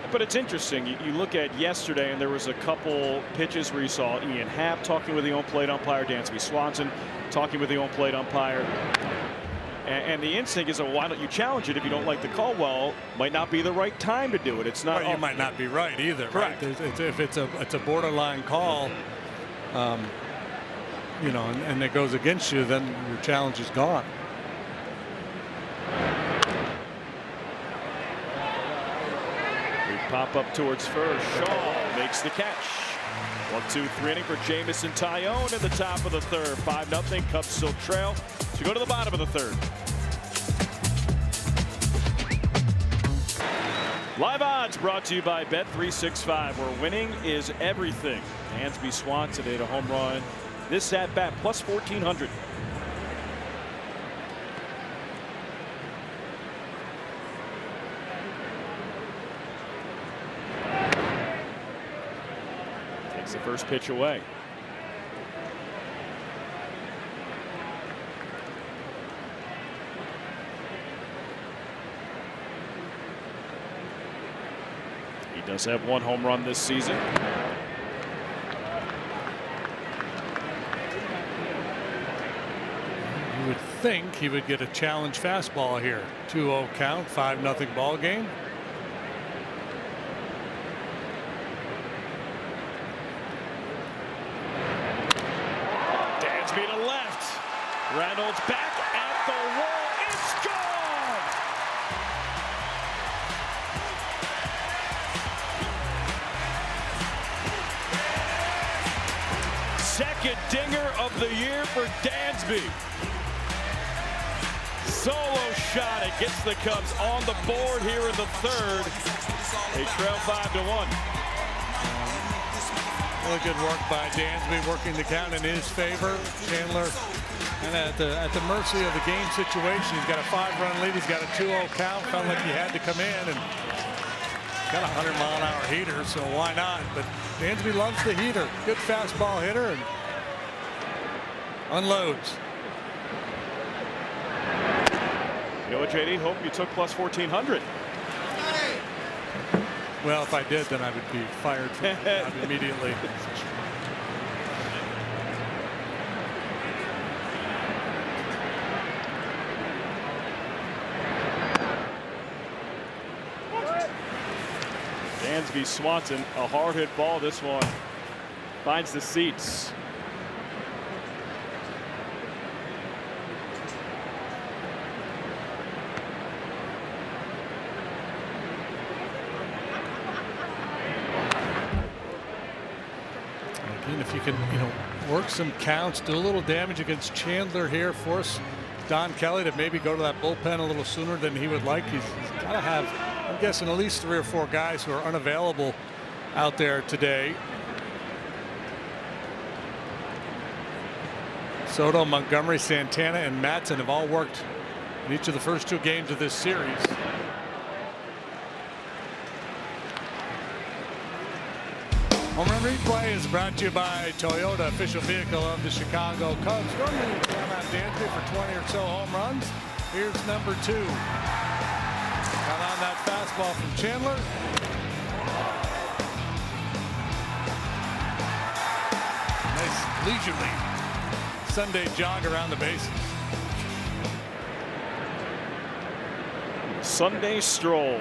But it's interesting. You look at yesterday, and there was a couple pitches where you saw Ian Happ talking with the on-plate umpire, Dansby Swanson talking with the on-plate umpire. And the instinct is, well, why don't you challenge it if you don't like the call? Well, might not be the right time to do it. It's not. Well, you might not be right either. Correct. Right? If it's a borderline call, you know, and it goes against you, then your challenge is gone. Pop up towards first. Shaw makes the catch. 1-2-3 inning for Jamison Tyone in the top of the 3rd. 5-0. Cubs still trail to go to the bottom of the 3rd. Live odds brought to you by Bet365, where winning is everything. Dansby Swanson hit a home run this at bat, plus 1,400. The first pitch away. He does have 1 home run this season. You would think he would get a challenge fastball here. 2-0 count, 5-0 ball game. Reynolds back at the wall. It's gone. Second dinger of the year for Dansby. Solo shot. It gets the Cubs on the board here in the 3rd. They trail 5-1. Really good work by Dansby, working the count in his favor. Chandler, and at the mercy of the game situation, he's got a 5-run lead. He's got a 2-0 count. Felt like he had to come in, and got a 100-mile-an-hour heater, so why not? But Dansby loves the heater. Good fastball hitter, and unloads. You know what, JD? Hope you took plus 1,400. Well, if I did, then I would be fired from the job immediately. Dansby Swanson, a hard hit ball. This one finds the seats. can, work some counts, do a little damage against Chandler here, force Don Kelly to maybe go to that bullpen a little sooner than he would like. He's got to have, I'm guessing, at least 3 or 4 guys who are unavailable out there today. Soto, Montgomery, Santana, and Matson have all worked in each of the first 2 games of this series. Home Run Replay is brought to you by Toyota, official vehicle of the Chicago Cubs. Normally we count on Dansby for 20 or so home runs. Here's number 2. Got on that fastball from Chandler. Nice leisurely Sunday jog around the bases. Sunday stroll.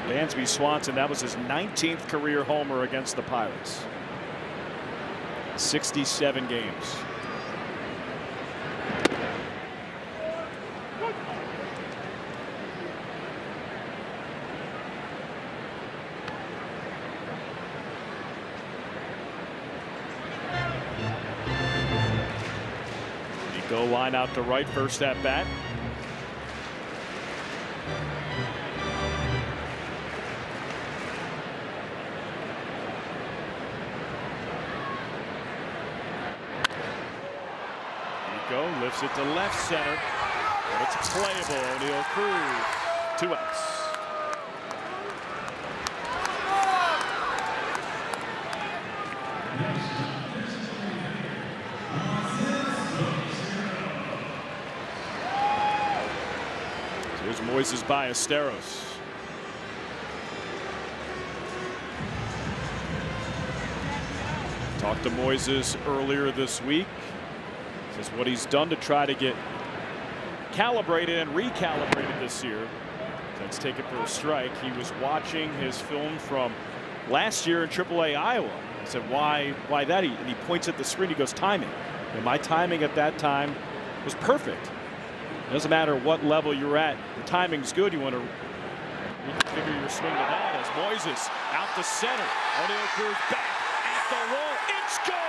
Dansby Swanson, that was his 19th career homer against the Pirates. 67 games. Go line out to right, first at bat. Go, lifts it to left center. But it's playable. O'Neill Cruz, 2 outs. Here's Moises Ballesteros. Talked to Moises earlier this week. Says what he's done to try to get calibrated and recalibrated this year. Let's take it for a strike. He was watching his film from last year in AAA Iowa. I said, why that? And he points at the screen. He goes, timing. And my timing at that time was perfect. It doesn't matter what level you're at. The timing's good. You want to reconfigure your swing to that. As Moises out to center. O'Neill Cruz back at the wall. It's gone.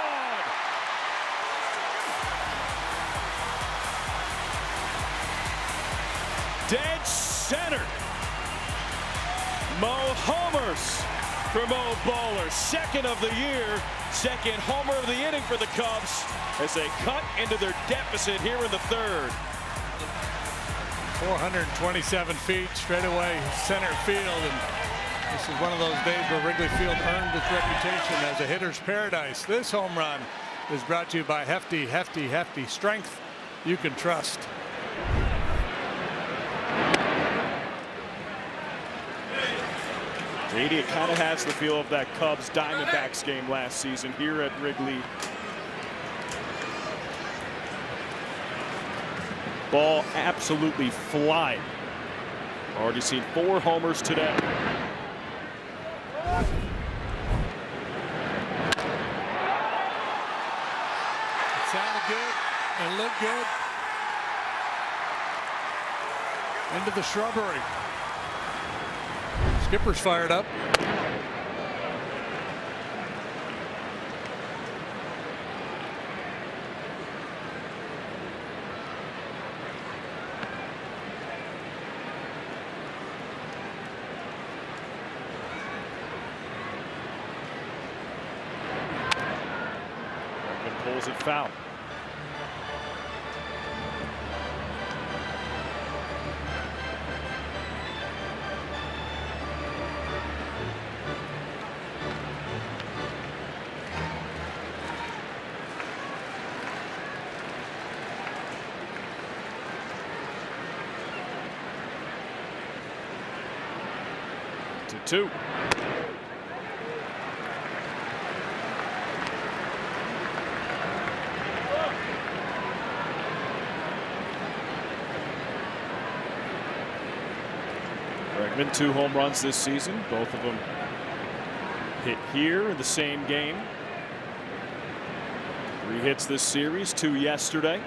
Dead center. Mo homers for Mo Bowler. Second of the year. Second homer of the inning for the Cubs as they cut into their deficit here in the 3rd. 427 feet straight away center field, and this is one of those days where Wrigley Field earned its reputation as a hitter's paradise. This home run is brought to you by Hefty strength you can trust. JD, it kind of has the feel of that Cubs Diamondbacks game last season here at Wrigley. Ball absolutely flying. Already seen 4 homers today. It sounded good and looked good. Into the shrubbery. Skipper's fired up. Pulls it foul. To 2. Bregman, 2 home runs this season. Both of them hit here in the same game. 3 hits this series, 2 yesterday.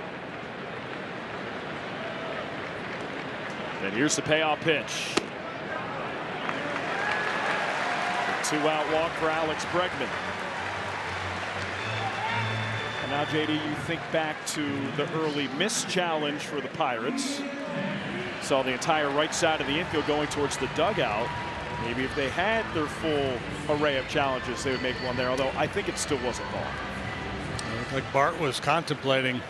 And here's the payoff pitch. A 2-out walk for Alex Bregman. And now, JD, you think back to the early missed challenge for the Pirates. Saw the entire right side of the infield going towards the dugout. Maybe if they had their full array of challenges, they would make one there, although I think it still wasn't ball. It looked like Bart was contemplating.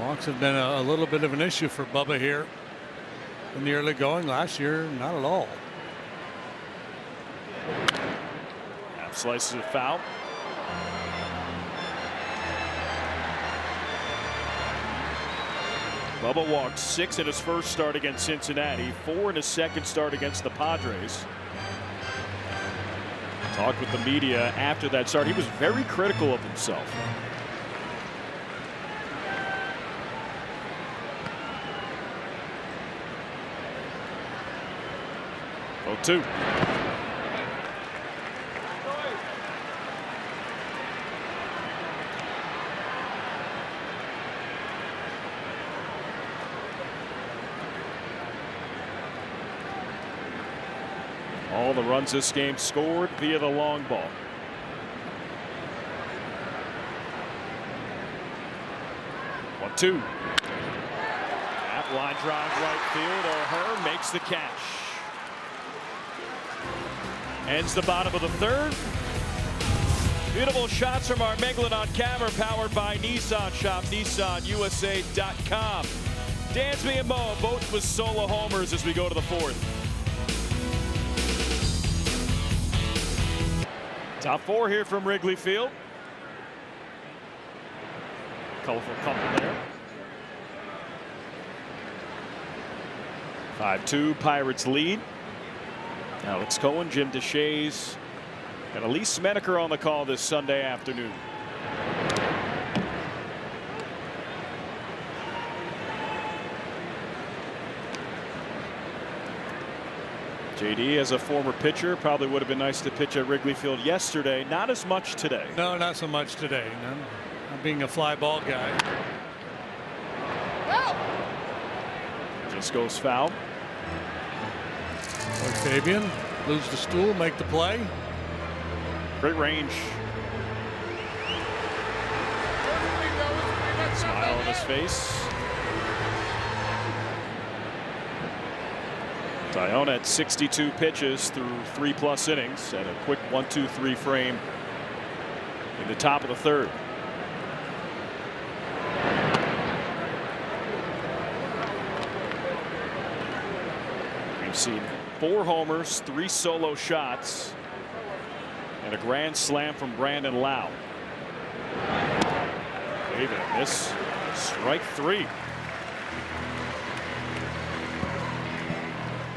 Walks have been a little bit of an issue for Bubba here in the early going. Last year, not at all. Slices it foul. Bubba walked 6 in his first start against Cincinnati, 4 in his second start against the Padres. Talked with the media after that start. He was very critical of himself. Oh, 2. All the runs this game scored via the long ball. One, 2. That line drive right field. O'Hearn makes the catch. Ends the bottom of the third. Beautiful shots from our Megalon on camera, powered by Nissan. Shop NissanUSA.com. Dansby and Mo both with solo homers as we go to the fourth. Top 4 here from Wrigley Field. Colorful couple there. 5-2 Pirates lead. Alex Cohen, Jim DeShays, and Elise Smeneker on the call this Sunday afternoon. JD, as a former pitcher, probably would have been nice to pitch at Wrigley Field yesterday. Not as much today. No, not so much today. No, I'm being a fly ball guy. Just goes foul. Fabian lose the stool, make the play. Great range. Smile on his face. Tyone at 62 pitches through 3+ innings and a quick 1-2-3 frame in the top of the third. We've seen 4 homers, 3 solo shots, and a grand slam from Brandon Lau. Wave and a miss. Strike 3.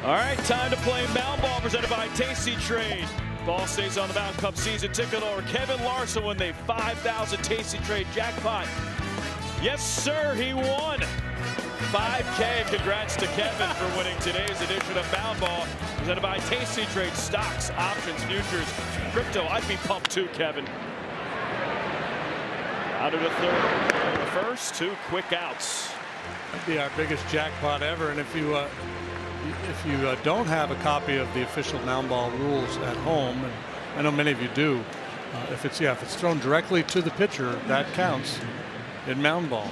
All right, time to play mound ball, presented by Tasty Trade. Ball stays on the mound. Cup season ticket holder Kevin Larson won the 5,000 Tasty Trade jackpot. Yes, sir, he won. 5K. Congrats to Kevin for winning today's edition of Mound Ball, presented by Tasty Trade. Stocks, options, futures, crypto. I'd be pumped too, Kevin. Out of the third. The first 2 quick outs. That'd be our biggest jackpot ever. And if you don't have a copy of the official mound ball rules at home, and I know many of you do, if it's thrown directly to the pitcher, that counts in mound ball.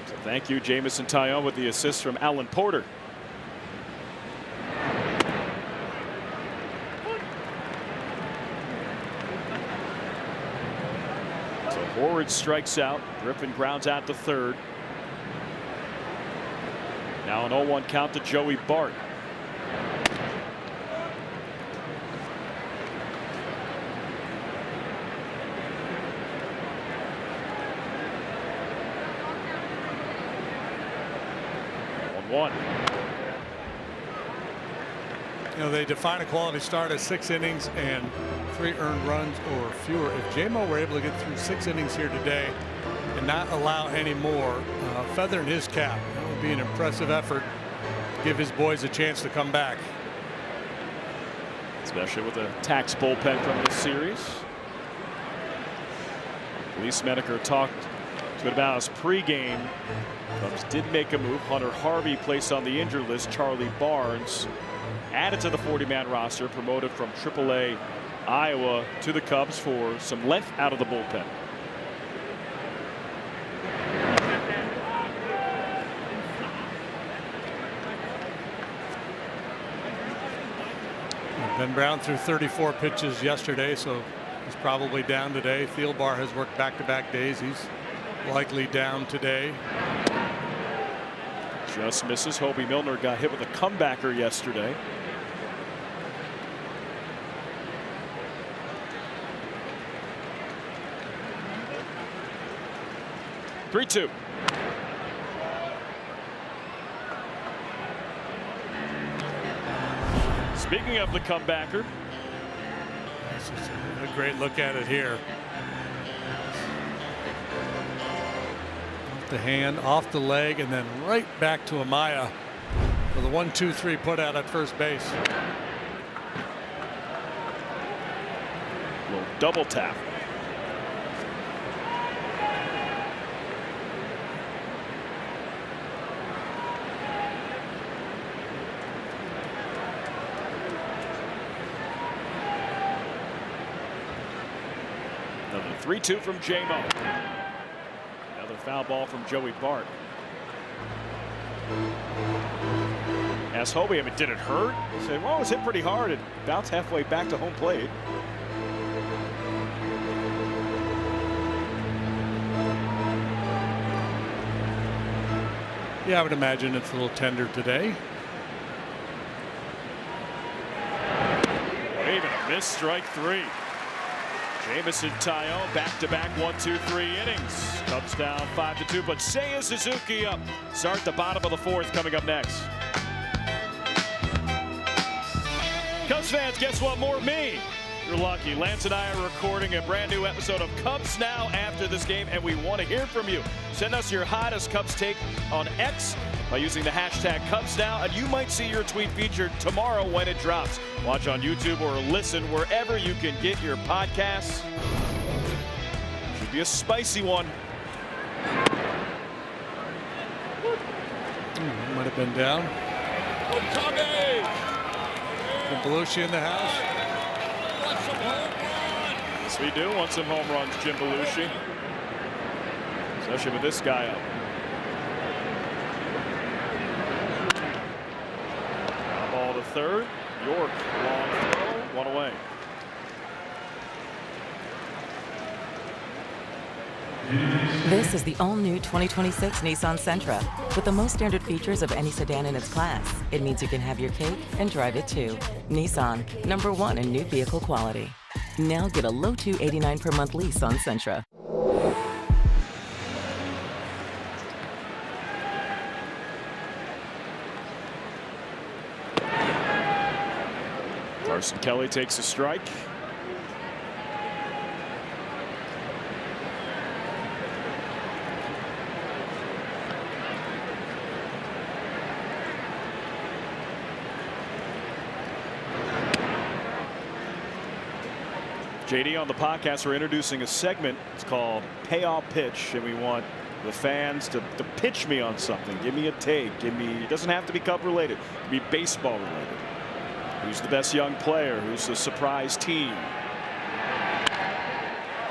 So thank you, Jamison Tyone, with the assist from Alan Porter. Horwitz strikes out. Griffin grounds out to third. Now an 0-1 count to Joey Bart. You know, they define a quality start as 6 innings and 3 earned runs or fewer. If J-Mo were able to get through 6 innings here today and not allow any more, feather in his cap, that would be an impressive effort to give his boys a chance to come back. Especially with a tax bullpen from this series. Lee Smedeker talked to it about his pregame. Cubs did make a move. Hunter Harvey placed on the injured list. Charlie Barnes added to the 40-man roster, promoted from AAA Iowa to the Cubs for some length out of the bullpen. Ben Brown threw 34 pitches yesterday, so he's probably down today. Thielbar has worked back-to-back days. He's likely down today. Just misses. Hobie Milner got hit with a comebacker yesterday. Three-two. Speaking of the comebacker, this is a great look at it here. Off the hand, off the leg, and then right back to Amaya for the 1-2-3 put out at first base. little double tap. Another 3-2 from J-Mo. Another foul ball from Joey Bart. Asked Hobie, I mean, did it hurt? He said, well, it was hit pretty hard. It bounced halfway back to home plate. Yeah, I would imagine it's a little tender today. Even a missed strike three. Jamison Taillon back-to-back 1-2-3 innings. Cubs down 5-2, but Seiya Suzuki up. Start the bottom of the fourth coming up next. Cubs fans, guess what? More me. You're lucky. Lance and I are recording a brand new episode of Cubs Now after this game, and we want to hear from you. Send us your hottest Cubs take on X by using the hashtag Cubs Now, and you might see your tweet featured tomorrow when it drops. Watch on YouTube or listen wherever you can get your podcasts. Should be a spicy one. Might have been down. Belushi in the house. Yes, we do want some home runs, Jim Belushi. Especially with this guy up. Foul ball to third. York, long throw, one away. This is the all-new 2026 Nissan Sentra. With the most standard features of any sedan in its class, it means you can have your cake and drive it too. Nissan, #1 in new vehicle quality. Now get a low $289 per month lease on Sentra. Carson Kelly takes a strike. JD, on the podcast, we're introducing a segment. It's called Payoff Pitch, and we want the fans to pitch me on something. Give me a take. Give me. It doesn't have to be Cub related. It can be baseball related. Who's the best young player? Who's the surprise team?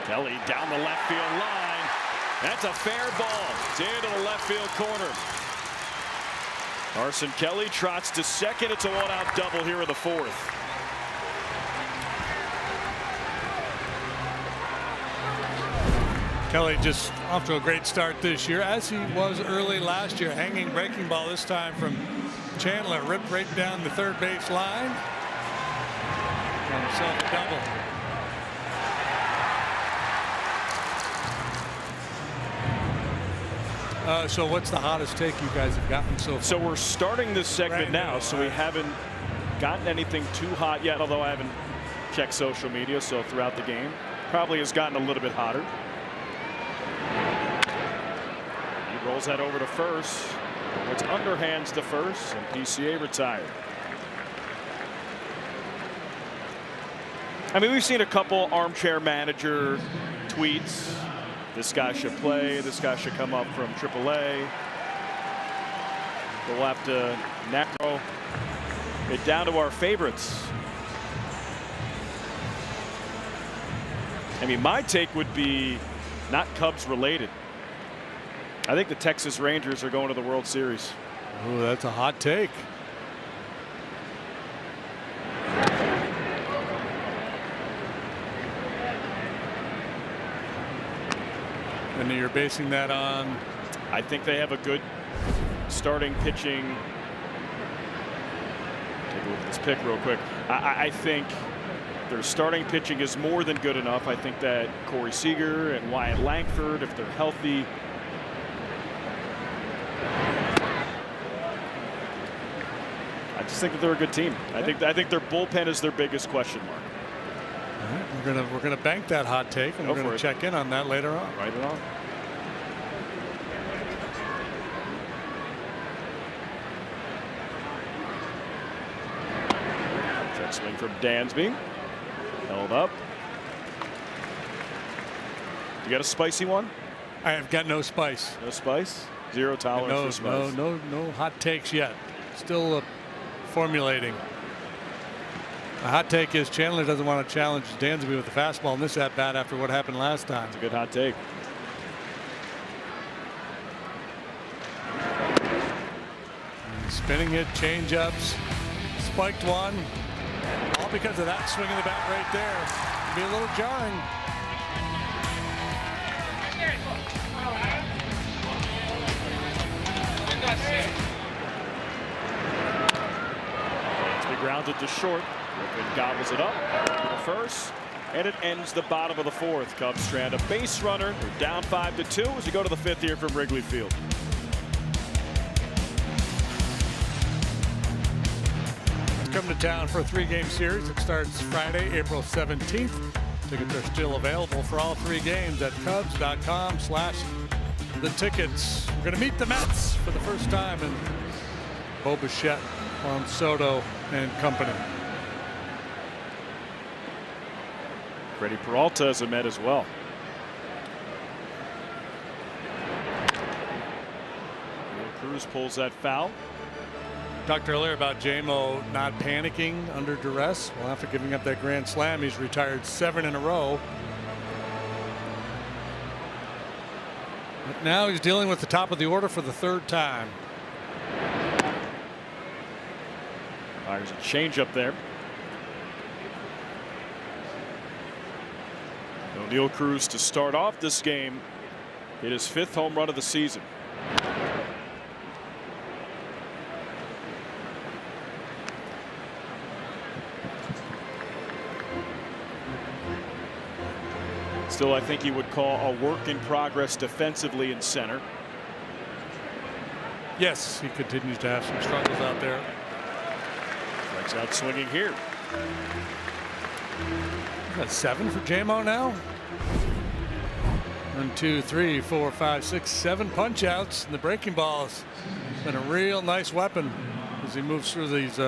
Kelly down the left field line. That's a fair ball. It's into the left field corner. Carson Kelly trots to second. It's a one-out double here in the fourth. Kelly just off to a great start this year, as he was early last year. Hanging breaking ball this time from Chandler, ripped right down the third base line. Got himself a double. So what's the hottest take you guys have gotten so far? So we're starting this segment now, so we haven't gotten anything too hot yet, although I haven't checked social media, so throughout the game probably has gotten a little bit hotter. He rolls that over to first. It's underhands to first, and PCA retired. I mean, we've seen a couple armchair manager tweets. This guy should play. This guy should come up from AAA. We'll have to narrow it down to our favorites. I mean, my take would be not Cubs related. I think the Texas Rangers are going to the World Series. Oh, that's a hot take. And you're basing that on? I think they have a good starting pitching. Take a look at this pick real quick. I think their starting pitching is more than good enough. I think that Corey Seager and Wyatt Langford, if they're healthy, I just think that they're a good team. I think their bullpen is their biggest question mark. All right, we're gonna bank that hot take, and we're gonna check in on that later on. Right on. Check swing from Dansby. Held up. You got a spicy one? I have got no spice. No spice? Zero tolerance for spice. No hot takes yet. Still formulating. A hot take is Chandler doesn't want to challenge Dansby with the fastball in this at bat after what happened last time. It's a good hot take. Spinning hit, change ups, spiked one. All because of that swing of the bat right there. Be a little jarring. Dansby grounded to short. Griffin gobbles it up to the first, and it ends the bottom of the fourth. Cubs strand a base runner. They're down 5-2 as we go to the fifth here from Wrigley Field. Come to town for a 3-game series. It starts Friday, April 17th. Tickets are still available for all 3 games at Cubs.com/thetickets. We're going to meet the Mets for the first time in Bo Bichette, Juan Soto, and company. Freddie Peralta is a Met as well. Cruz pulls that foul. Talked earlier about J-Mo not panicking under duress. Well, after giving up that grand slam, he's retired 7 in a row. But now he's dealing with the top of the order for the 3rd time. There's a changeup there. O'Neal Cruz to start off this game. Hit his 5th home run of the season. Still, I think he would call a work in progress defensively in center. Yes, he continues to have some struggles out there. Strikes out swinging here. That's 7 for J-Mo now. 1, 2, 3, 4, 5, 6, 7 punch outs, and the breaking ball has been a real nice weapon as he moves through these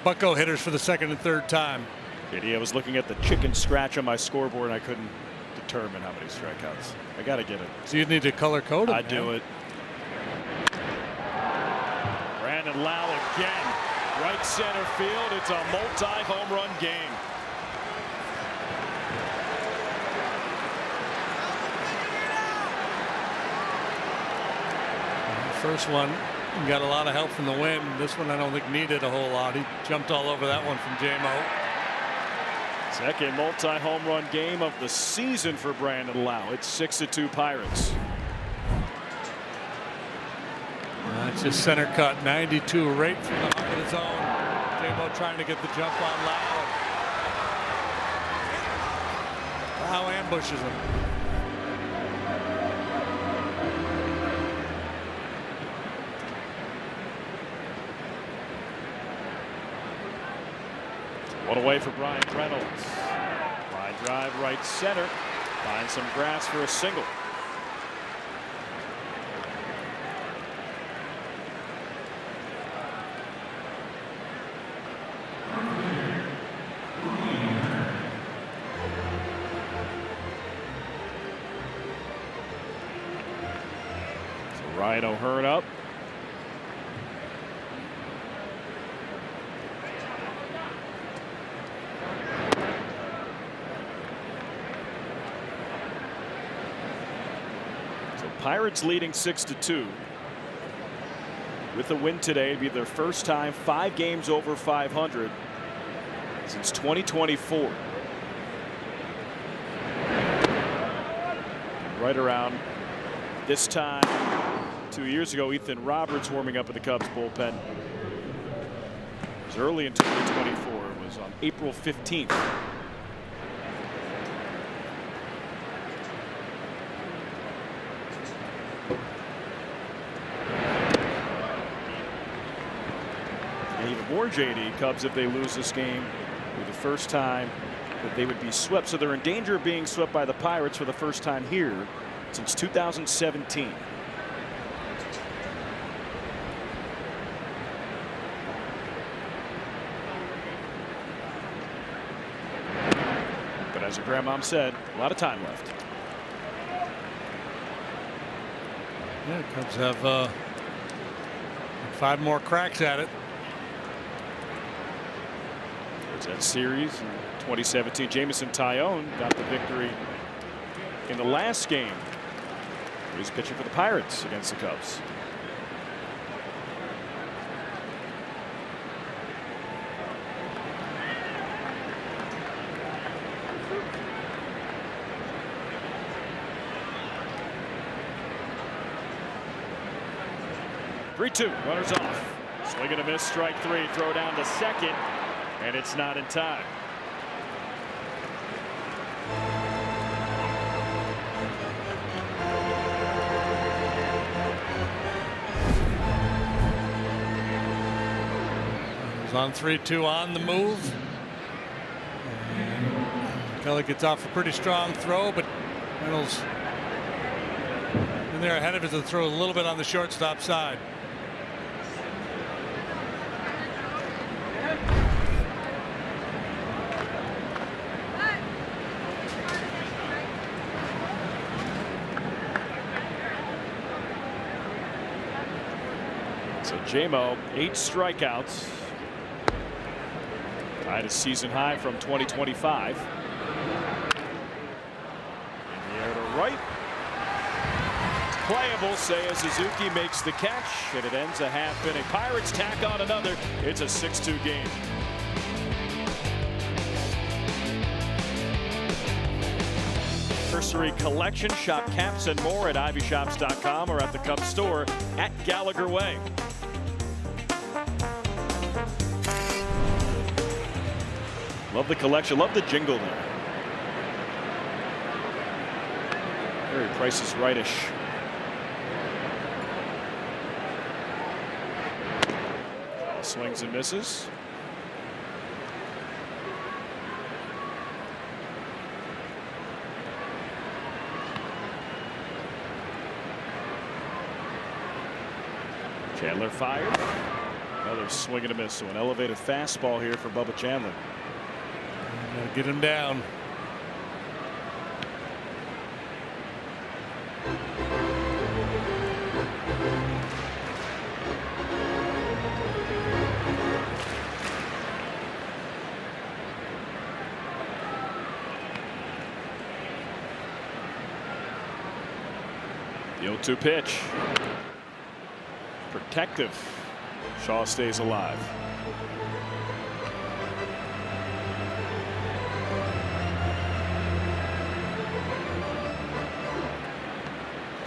bucko hitters for the 2nd and 3rd time. I was looking at the chicken scratch on my scoreboard and I couldn't determine how many strikeouts. I got to get it. So you need to color code it. I do it. Brandon Lau again. Right center field. It's a multi-home run game. First one got a lot of help from the wind. This one I don't think needed a whole lot. He jumped all over that one from J-Mo. Second multi-home run game of the season for Brandon Lau. It's 6-2 Pirates. That's just center cut. 92 right through the heart of the zone. J-Mo trying to get the jump on Lau. Lau ambushes him. One away for Brian Reynolds. Line drive right center. Finds some grass for a single. So Ryan O'Hearn up. Pirates leading 6-2. With a win today, it'd be their first time 5 games over 500 since 2024. Right around this time 2 years ago, Ethan Roberts warming up in the Cubs bullpen. It was early in 2024. It was on April 15th. More JD, Cubs, if they lose this game, will be the first time that they would be swept. So they're in danger of being swept by the Pirates for the first time here since 2017. But as your grandmom said, a lot of time left. Yeah, Cubs have 5 more cracks at it. That series in 2017, Jameson Taillon got the victory in the last game. He was pitching for the Pirates against the Cubs. Three-two, runners off. Swing and a miss, strike 3. Throw down to second. And it's not in time. He's on 3-2 on the move. Kelly gets off a pretty strong throw, but Reynolds in there ahead of it to throw a little bit on the shortstop side. So J-Mo, 8 strikeouts. Tied a season high from 2025. In the air to right. Playable. Seiya Suzuki makes the catch, and it ends a half inning. Pirates tack on another. It's a 6-2 game. Anniversary collection. Shop caps and more at ivyshops.com or at the Cubs store at Gallagher Way. Love the collection. Love the jingle there. Very Price is Right-ish. Swings and misses. Chandler fired. Another swing and a miss. So an elevated fastball here for Bubba Chandler. Gotta get him down. The 0-2 pitch. Protective. Shaw stays alive.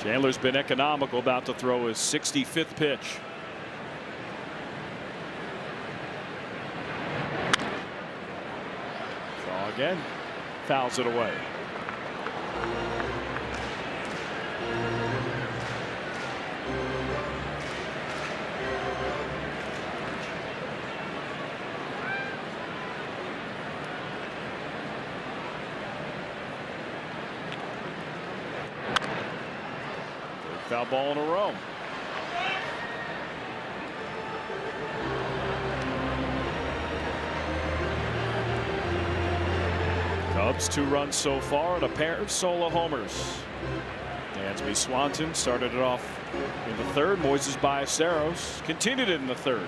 Chandler's been economical, about to throw his 65th pitch. Shaw again fouls it away. foul ball in a row. Cubs 2 runs so far and a pair of solo homers. Dansby Swanson started it off in the third. Moises Ballesteros continued it in the third.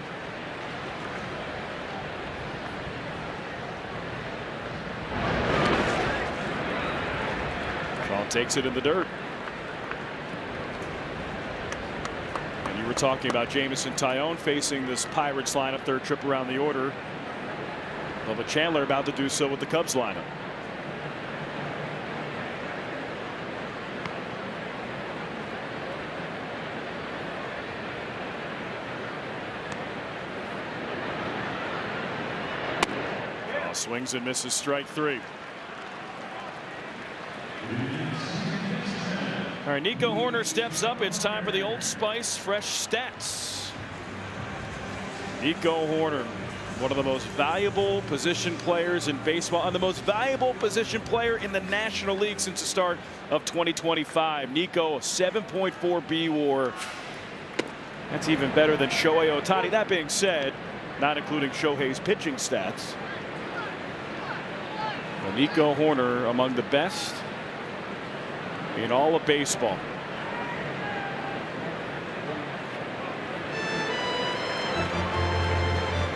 Shaw takes it in the dirt. And you were talking about Jamison Tyone facing this Pirates lineup, third trip around the order. Bubba Chandler about to do so with the Cubs lineup. Swings and misses, strike 3. All right, Nico Hoerner steps up. It's time for the Old Spice Fresh Stats. Nico Hoerner, one of the most valuable position players in baseball, and the most valuable position player in the National League since the start of 2025. Nico, a 7.4 B WAR. That's even better than Shohei Ohtani. That being said, not including Shohei's pitching stats. Nico Hoerner among the best in all of baseball.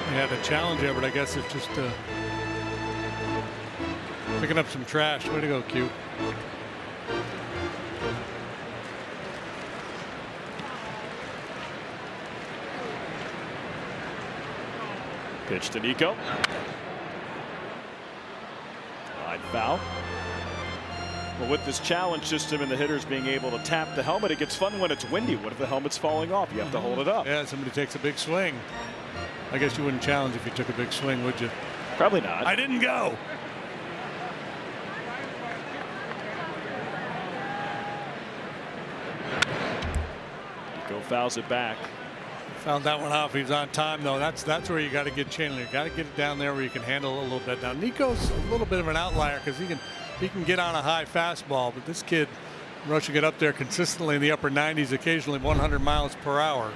He had a challenge there, but I guess it's just picking up some trash. Way to go, Q. Pitch to Nico. Foul. Well, with this challenge system and the hitters being able to tap the helmet, it gets fun when it's windy. What if the helmet's falling off? You have to hold it up. Yeah, somebody takes a big swing. I guess you wouldn't challenge if you took a big swing, would you? Probably not. I didn't go. Nico fouls it back. Found that one off. He's on time, though. That's where you got to get Chandler. You got to get it down there where you can handle it a little bit. Now Nico's a little bit of an outlier because he can get on a high fastball, but this kid rushing it up there consistently in the upper 90s, occasionally 100 miles per hour.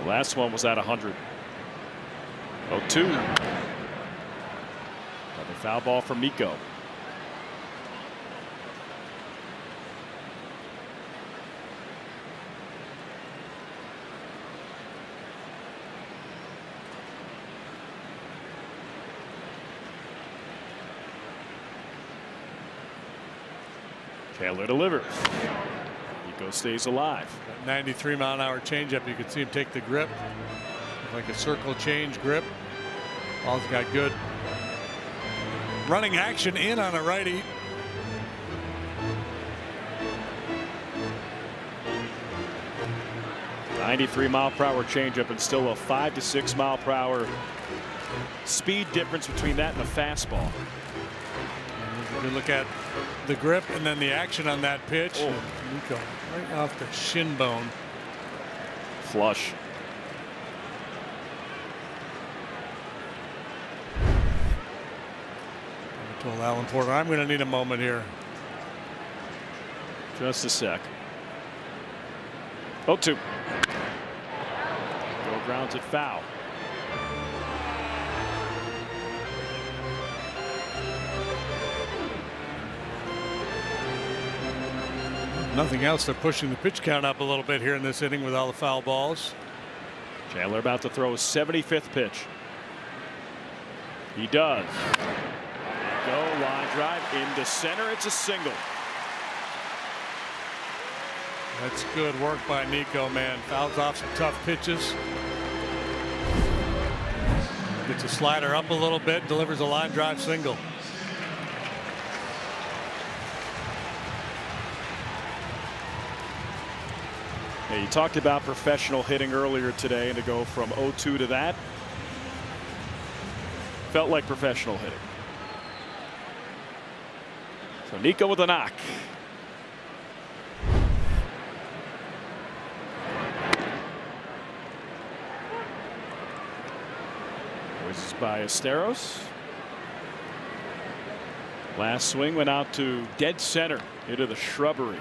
The last one was at 100. 0-2. Another foul ball from Nico. Chandler delivers. Nico stays alive. That 93-mile-an-hour changeup, you could see him take the grip, like a circle change grip. Ball's got good running action in on a righty. .93-mile-per-hour changeup and still a 5 to 6 mile-per-hour speed difference between that and a fastball. You look at the grip and then the action on that pitch. Oh. Nico right off the shin bone. Flush. I told Alan Porter, I'm going to need a moment here. Just a sec. 0-2. Go grounds it foul. Nothing else, they're pushing the pitch count up a little bit here in this inning with all the foul balls. Chandler about to throw his 75th pitch. He does. Go line drive into center. It's a single. That's good work by Nico, man. Fouls off some tough pitches. Gets a slider up a little bit, delivers a line drive single. Yeah, you talked about professional hitting earlier today, and to go from 0-2 to that felt like professional hitting. So Nico with a knock. Moises Ballesteros. Last swing went out to dead center into the shrubbery.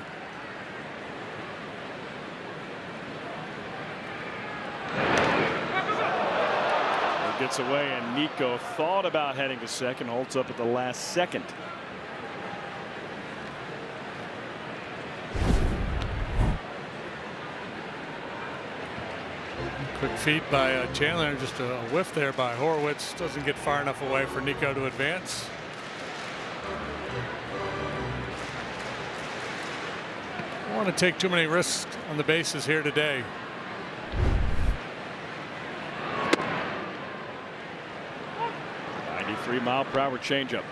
gets away, and Nico thought about heading to second, holds up at the last second. Quick feed by Chandler, just a whiff there by Horowitz. Doesn't get far enough away for Nico to advance. Don't want to take too many risks on the bases here today. Mile-per-hour changeup.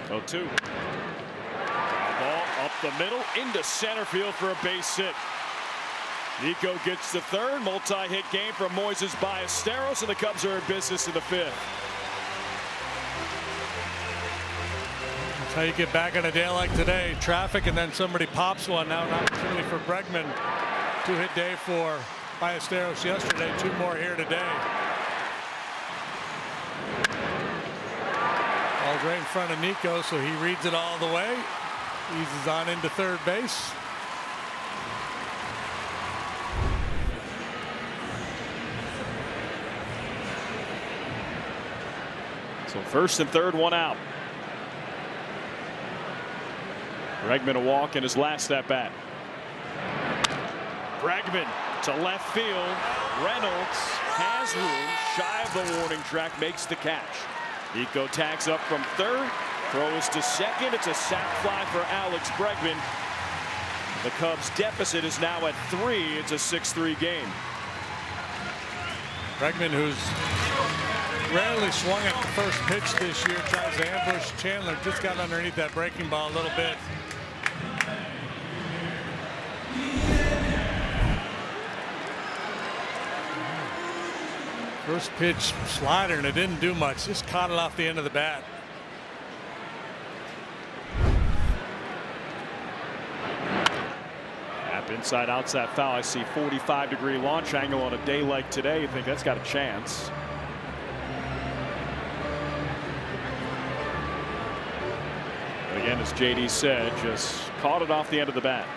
Oh, 2. Ball up the middle into center field for a base hit. Nico gets the third. Multi-hit game from Moises Ballesteros, and the Cubs are in business in the 5th. That's how you get back on a day like today. Traffic, and then somebody pops one. Now an opportunity for Bregman. 2-hit day for Ballesteros yesterday. 2 more here today. Ball's right in front of Nico, so he reads it all the way. Eases on into third base. So first and third, 1 out. Bregman a walk in his last at bat. Bregman to left field. Reynolds has room, shy of the warning track, makes the catch. Nico tags up from third, throws to second. It's a sac fly for Alex Bregman. The Cubs deficit is now at 3. It's a 6-3 game. Bregman, who's rarely swung at the first pitch this year, tries to ambush Chandler. Just got underneath that breaking ball a little bit. First pitch slider, and it didn't do much. Just caught it off the end of the bat. Up inside, outside foul. I see 45-degree launch angle on a day like today. You think that's got a chance. But again, as JD said, just caught it off the end of the bat.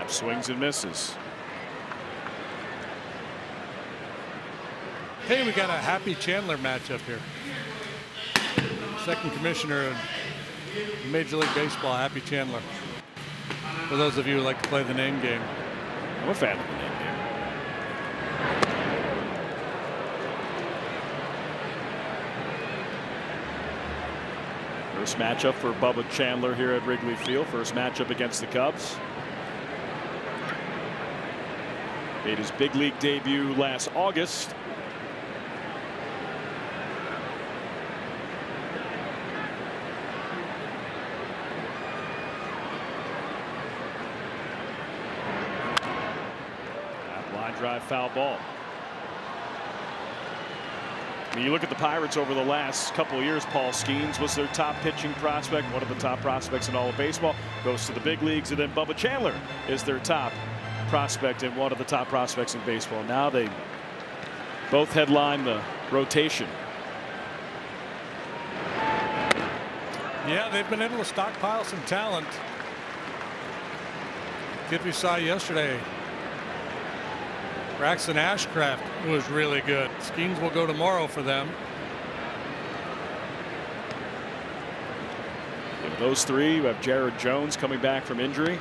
Swings and misses. Hey, we got a Happy Chandler matchup here. Second commissioner in Major League Baseball, Happy Chandler. For those of you who like to play the name game. I'm a fan of the name game. First matchup for Bubba Chandler here at Wrigley Field. First matchup against the Cubs. Made his big league debut last August. Line drive, foul ball. I mean, you look at the Pirates over the last couple of years. Paul Skeens was their top pitching prospect, one of the top prospects in all of baseball. Goes to the big leagues, and then Bubba Chandler is their top prospect and one of the top prospects in baseball. Now they both headline the rotation. Yeah, they've been able to stockpile some talent. Kid we saw yesterday, Braxton Ashcraft, was really good. Skeens will go tomorrow for them. Of those three, you have Jared Jones coming back from injury.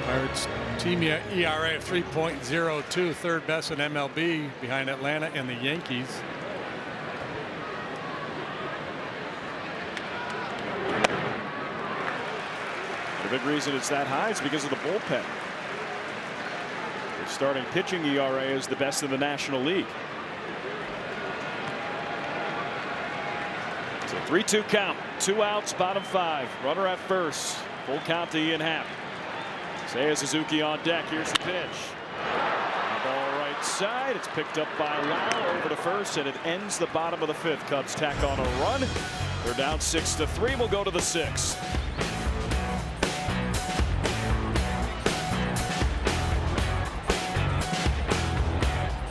Pirates team ERA of 3.02, third best in MLB behind Atlanta and the Yankees. The big reason it's that high is because of the bullpen. Their starting pitching ERA is the best in the National League. So 3-2 count 2 outs, bottom 5. Runner at first. Full count to Ian Happ. Seiya Suzuki on deck. Here's the pitch. Ball right side. It's picked up by Lau over to first, and it ends the bottom of the 5th. Cubs tack on a run. They're down 6-3. We'll go to the 6th.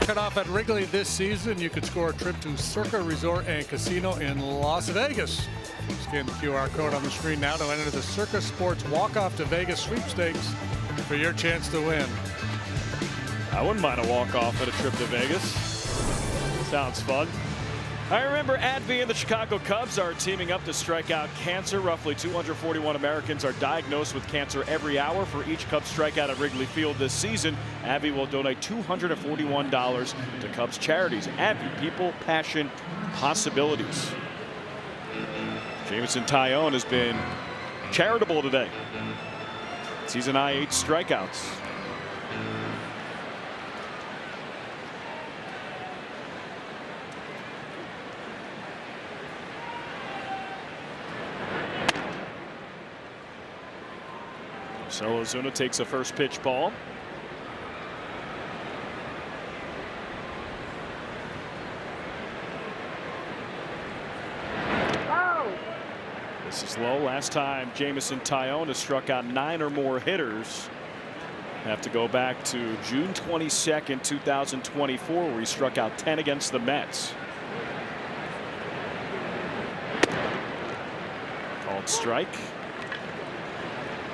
Cut off at Wrigley this season, you could score a trip to Circa Resort and Casino in Las Vegas. Scan the QR code on the screen now to enter the Circa Sports Walk-Off to Vegas sweepstakes for your chance to win. I wouldn't mind a walk-off at a trip to Vegas. Sounds fun. I remember AbbVie and the Chicago Cubs are teaming up to strike out cancer. Roughly 241 Americans are diagnosed with cancer every hour. For each Cubs strikeout at Wrigley Field this season, AbbVie will donate $241 to Cubs charities. AbbVie, people, passion, possibilities. Jameson Taillon has been charitable today. Season high 8 strikeouts. So Ozuna takes a first pitch ball. This is low. Last time Jameson Taillon has struck out 9 or more hitters. Have to go back to June 22nd, 2024, where he struck out 10 against the Mets. Called strike.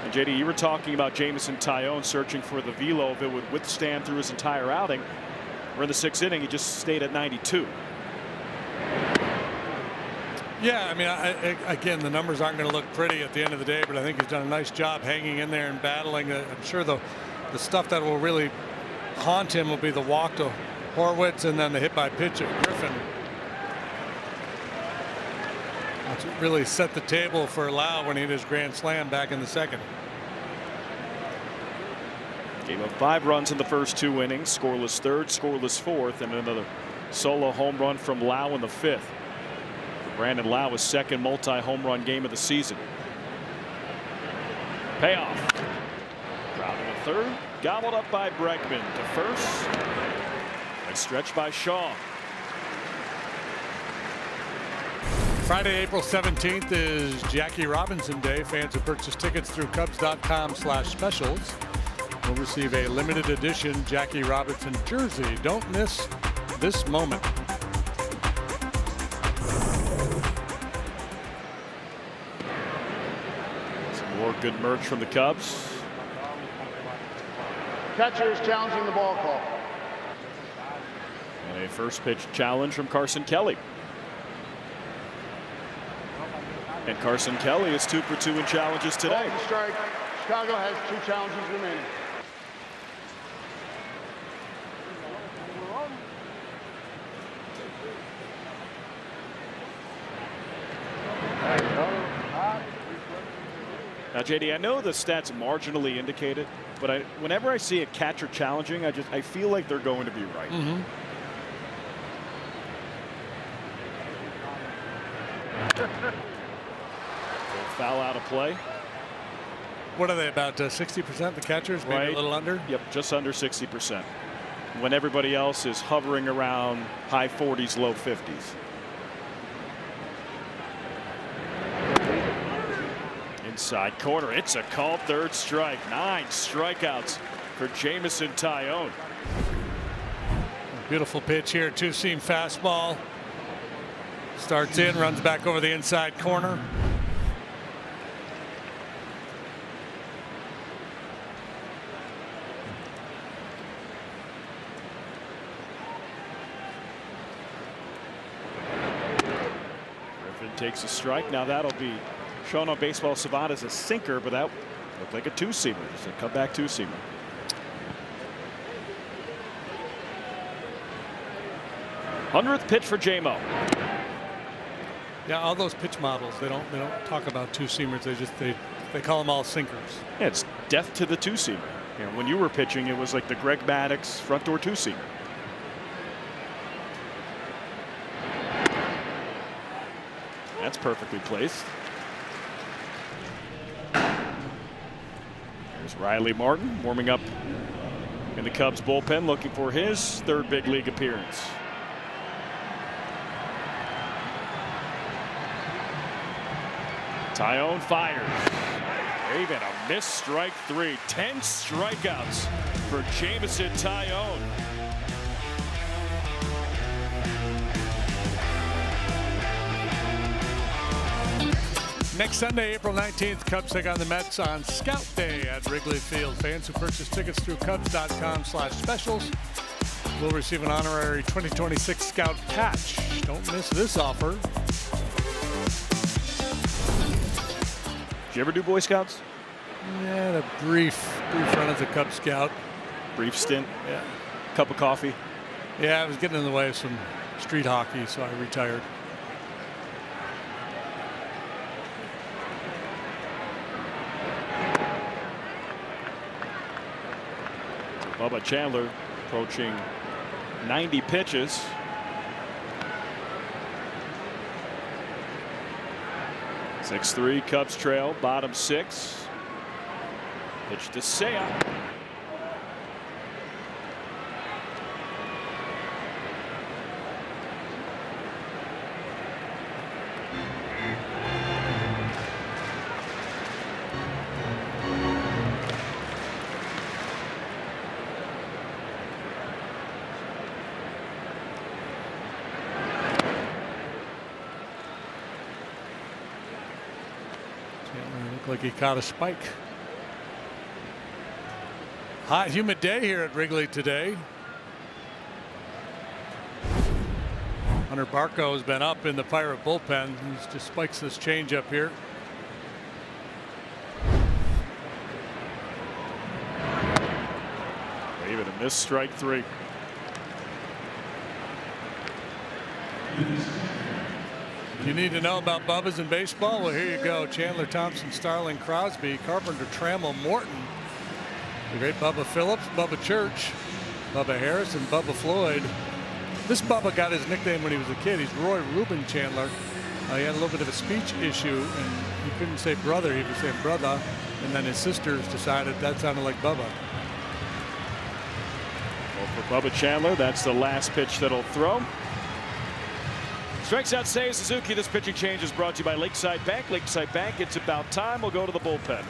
And JD, you were talking about Jameson Taillon searching for the velo if it would withstand through his entire outing. We're in the 6th inning. He just stayed at 92. Yeah, I mean, again, the numbers aren't going to look pretty at the end of the day, but I think he's done a nice job hanging in there and battling. I'm sure the stuff that will really haunt him will be the walk to Horwitz and then the hit by pitch of Griffin. Which really set the table for Lau when he hit his grand slam back in the 2nd. Gave up 5 runs in the first 2 innings. Scoreless 3rd, scoreless 4th, and another solo home run from Lau in the 5th. Brandon Lau, his 2nd multi-home run game of the season. Payoff. Grounded to 3rd. Gobbled up by Bregman to 1st. And stretched by Shaw. Friday, April 17th is Jackie Robinson Day. Fans who purchase tickets through Cubs.com/specials will receive a limited edition Jackie Robinson jersey. Don't miss this moment. More good merch from the Cubs. Catcher is challenging the ball call. And a first pitch challenge from Carson Kelly. And Carson Kelly is 2 for 2 in challenges today. Ball strike. Chicago has 2 challenges remaining. Now, JD, I know the stats marginally indicate it, but whenever I see a catcher challenging, I feel like they're going to be right. Mm-hmm. Foul out of play. What are they, about 60%? The catchers, maybe Right. a little under? Yep, just under 60%. When everybody else is hovering around high 40s, low 50s. Inside corner, it's a called 3rd strike. 9 strikeouts for Jameson Taillon. Beautiful pitch here, 2-seam fastball. Starts in, runs back over the inside corner. Griffin takes a strike. Now that'll be shown on Baseball Savant as a sinker, but that looked like a 2-seamer. Just a comeback 2-seamer. Hundredth pitch for J-Mo. Yeah, all those pitch models, they don't talk about 2-seamers. They call them all sinkers. Yeah, it's death to the 2-seamer. You know, when you were pitching, it was like the Greg Maddux front door 2-seamer. That's perfectly placed. Here's Riley Martin warming up in the Cubs bullpen, looking for his third big league appearance. Tyone fires. Even a missed strike 3. 10 strikeouts for Jameson Tyone. Next Sunday, April 19th, Cubs take on the Mets on Scout Day at Wrigley Field. Fans who purchase tickets through Cubs.com/specials will receive an honorary 2026 Scout patch. Don't miss this offer. Did you ever do Boy Scouts? Yeah, a brief run as a Cub Scout. Brief stint? Yeah. Cup of coffee? Yeah, I was getting in the way of some street hockey, so I retired. Bubba Chandler approaching 90 pitches. Six-3 Cubs trail, bottom 6. Pitch to Seiya. Looked like he caught a spike. Hot, humid day here at Wrigley today. Hunter Barco has been up in the Pirate bullpen. He just spikes this change up here. Even a missed strike 3. You need to know about Bubba's in baseball? Well, here you go. Chandler, Thompson, Starling, Crosby, Carpenter, Trammell, Morton. The great Bubba Phillips, Bubba Church, Bubba Harris, and Bubba Floyd. This Bubba got his nickname when he was a kid. He's Roy Reuben Chandler. He had a little bit of a speech issue, and he couldn't say brother. He was saying brother. And then his sisters decided that sounded like Bubba. Well, for Bubba Chandler, that's the last pitch that'll throw. Strikes out Seiya Suzuki. This pitching change is brought to you by Lakeside Bank. Lakeside Bank, it's about time. We'll go to the bullpen.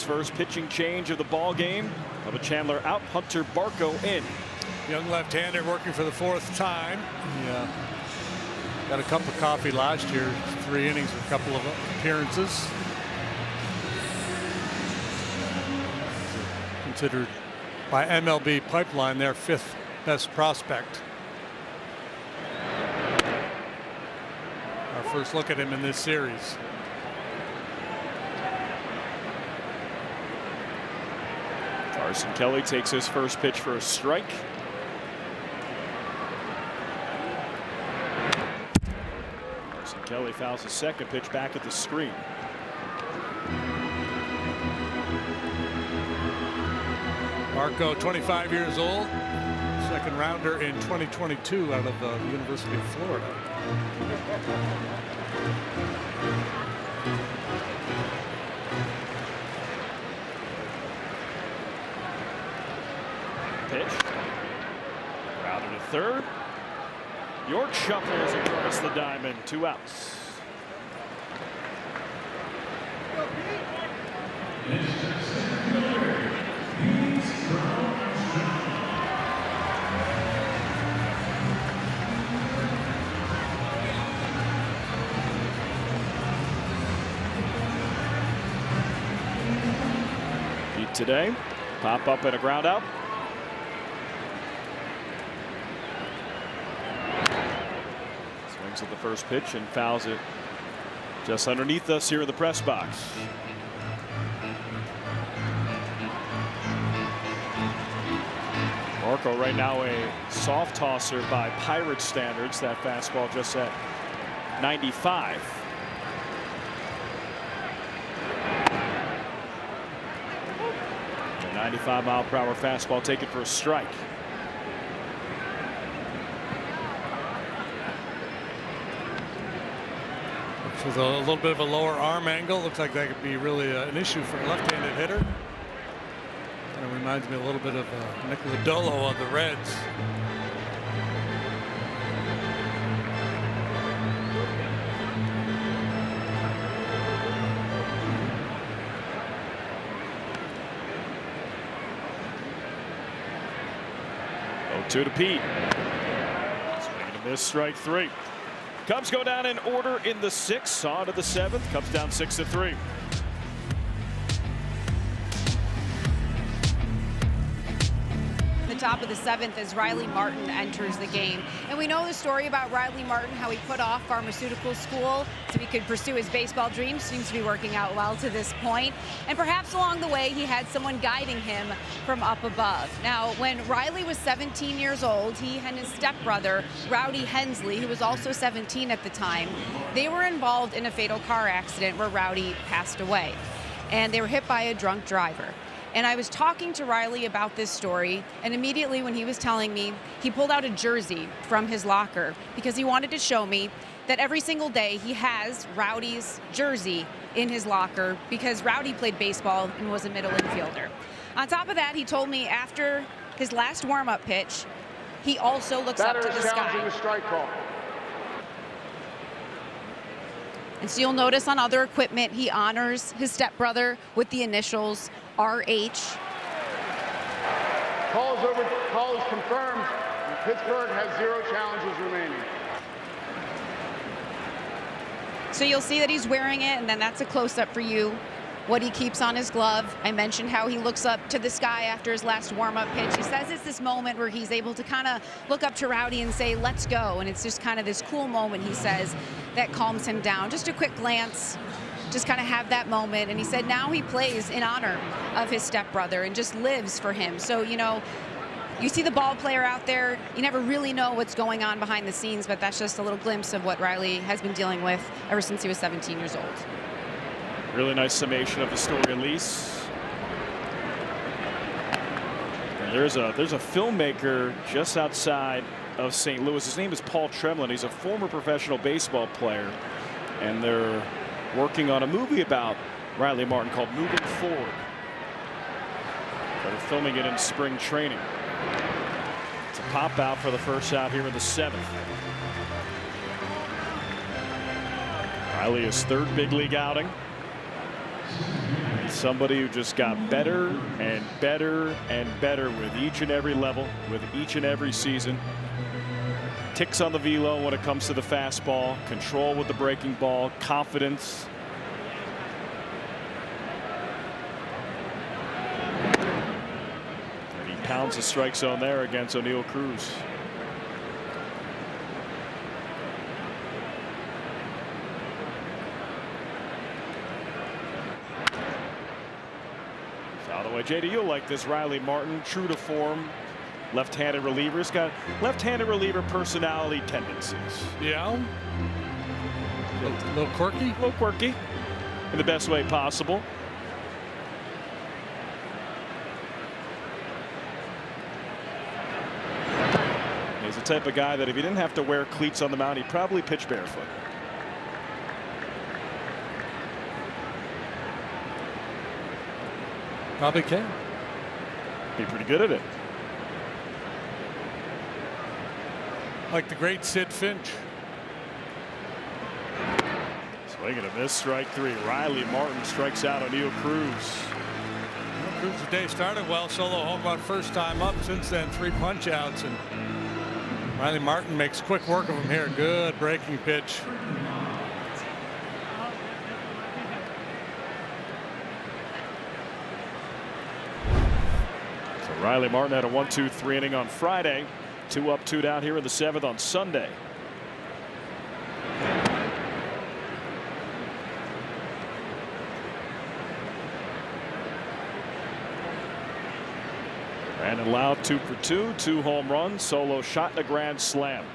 First pitching change of the ball game. Bubba Chandler out, Hunter Barco in. Young left-hander working for the 4th time. He got a cup of coffee last year. 3 innings, a couple of appearances. Considered by MLB Pipeline their 5th best prospect. Our first look at him in this series. Carson Kelly takes his first pitch for a strike. Carson Kelly fouls his second pitch back at the screen. Barco, 25 years old, second rounder in 2022 out of the University of Florida. Pitch. Grounded to third. York shuffles across the diamond. 2 outs. Pete today. Pop up and a ground out. Swings at the first pitch and fouls it just underneath us here in the press box. Barco right now a soft tosser by Pirate standards. That fastball just at 95. A 95-mile-per-hour fastball taken for a strike. Pitch with a little bit of a lower arm angle. Looks like that could be really an issue for a left-handed hitter. Kind of reminds me a little bit of Nick Lodolo of the Reds. Two to Pete. Swing and a miss, strike three. Cubs go down in order in the 6th. On to the 7th. Cubs down 6-3. Top of the 7th as Riley Martin enters the game. And we know the story about Riley Martin, how he put off pharmaceutical school so he could pursue his baseball dreams. Seems to be working out well to this point. And perhaps along the way, he had someone guiding him from up above. Now, when Riley was 17 years old, he and his stepbrother, Rowdy Hensley, who was also 17 at the time, they were involved in a fatal car accident where Rowdy passed away. And they were hit by a drunk driver. And I was talking to Riley about this story, and immediately when he was telling me, he pulled out a jersey from his locker because he wanted to show me that every single day he has Rowdy's jersey in his locker because Rowdy played baseball and was a middle infielder. On top of that, he told me after his last warm-up pitch, he also looks up to the sky. The strike call. And so you'll notice on other equipment, he honors his stepbrother with the initials RH. Call is over. Call is confirmed. Pittsburgh has 0 challenges remaining. So you'll see that he's wearing it, and then that's a close-up for you. What he keeps on his glove. I mentioned how he looks up to the sky after his last warm-up pitch. He says it's this moment where he's able to kind of look up to Rowdy and say, let's go. And it's just kind of this cool moment, he says, that calms him down. Just a quick glance, just kind of have that moment. And he said now he plays in honor of his stepbrother and just lives for him. So, you know, you see the ball player out there, you never really know what's going on behind the scenes, but that's just a little glimpse of what Riley has been dealing with ever since he was 17 years old. Really nice summation of the story, Elise. And there's a filmmaker just outside of St. Louis. His name is Paul Tremlin. He's a former professional baseball player, and they're working on a movie about Riley Martin called Moving Forward. They're filming it in spring training. It's a pop out for the first out here in the 7th. Riley is 3rd big league outing. Somebody who just got better and better and better with each and every level, with each and every season. Ticks on the velo when it comes to the fastball, control with the breaking ball, confidence. And he pounds the strike zone there against O'Neal Cruz. JD, you'll like this. Riley Martin, true to form, left-handed reliever. He's got left-handed reliever personality tendencies. Yeah. A little quirky. A little quirky in the best way possible. He's the type of guy that if he didn't have to wear cleats on the mound, he'd probably pitch barefoot. Probably can. Be pretty good at it. Like the great Sid Finch. Swing and a miss, strike 3. Riley Martin strikes out O'Neal Cruz. Cruz's day started well. Solo home run first time up. Since then, 3 punch outs. And Riley Martin makes quick work of him here. Good breaking pitch. Riley Martin had a 1-2-3 inning on Friday. 2 up, 2 down here in the 7th on Sunday. Brandon Loud 2 for 2, 2 home runs, solo shot and a grand slam.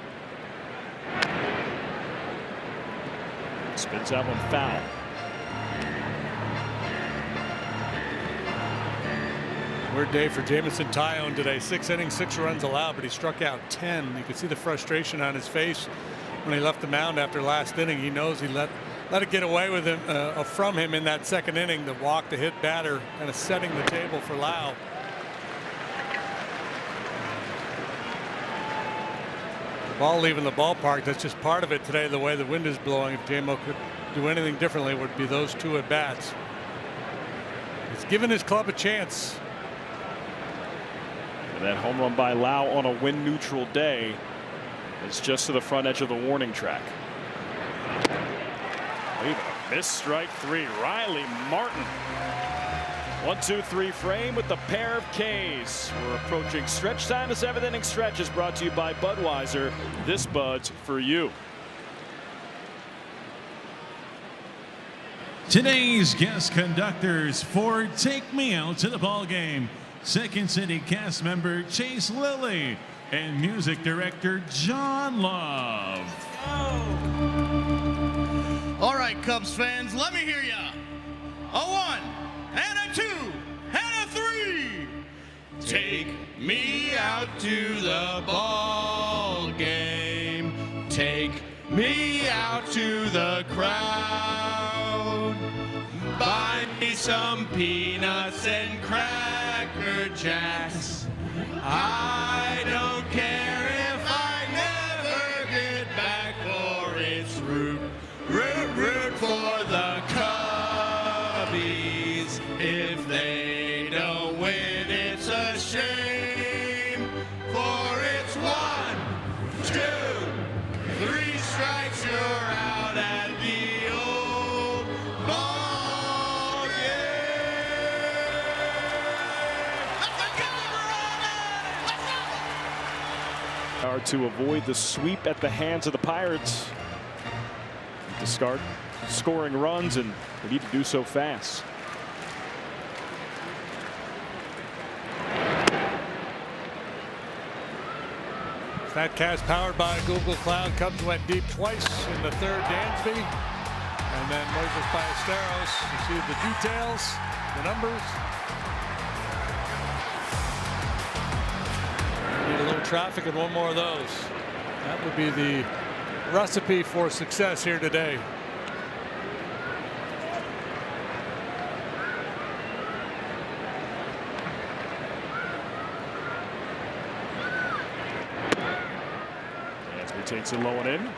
Spins that one foul. Weird day for Jamison Tyone today. 6 innings, 6 runs allowed, but he struck out 10. You could see the frustration on his face when he left the mound after last inning. He knows he let let it get away with him from him in that second inning. The walk, the hit batter, kind of setting the table for Lau. Ball leaving the ballpark, that's just part of it today, the way the wind is blowing. If JMO could do anything differently, it would be those 2 at bats. It's given his club a chance. And that home run by Lau on a wind neutral day is just to the front edge of the warning track. Missed strike 3. Riley Martin. 1-2-3 frame with the pair of Ks. We're approaching stretch time. The 7th inning stretch is brought to you by Budweiser. This Bud's for you. Today's guest conductors for Take Me Out to the Ball Game, Second City cast member Chase Lilly and music director John Love. All right, Cubs fans, let me hear ya. A 1 and a 2 and a 3. Take me out to the ball game. Take me out to the crowd. Buy me some peanuts and Cracker Jacks. I don't care if I never get back, for it's root for the Cubbies. If they don't win, it's a shame, for it's 1, 2, 3 strikes, you're out at the old ball game. Are to avoid the sweep at the hands of the Pirates. To start scoring runs, and they need to do so fast. Statcast powered by Google Cloud. Cubs went deep twice in the 3rd. Dansby and then Moises Ballesteros. You see the details, the numbers. Need a little traffic and 1 more of those. That would be the recipe for success here today. Dansby takes it low and in.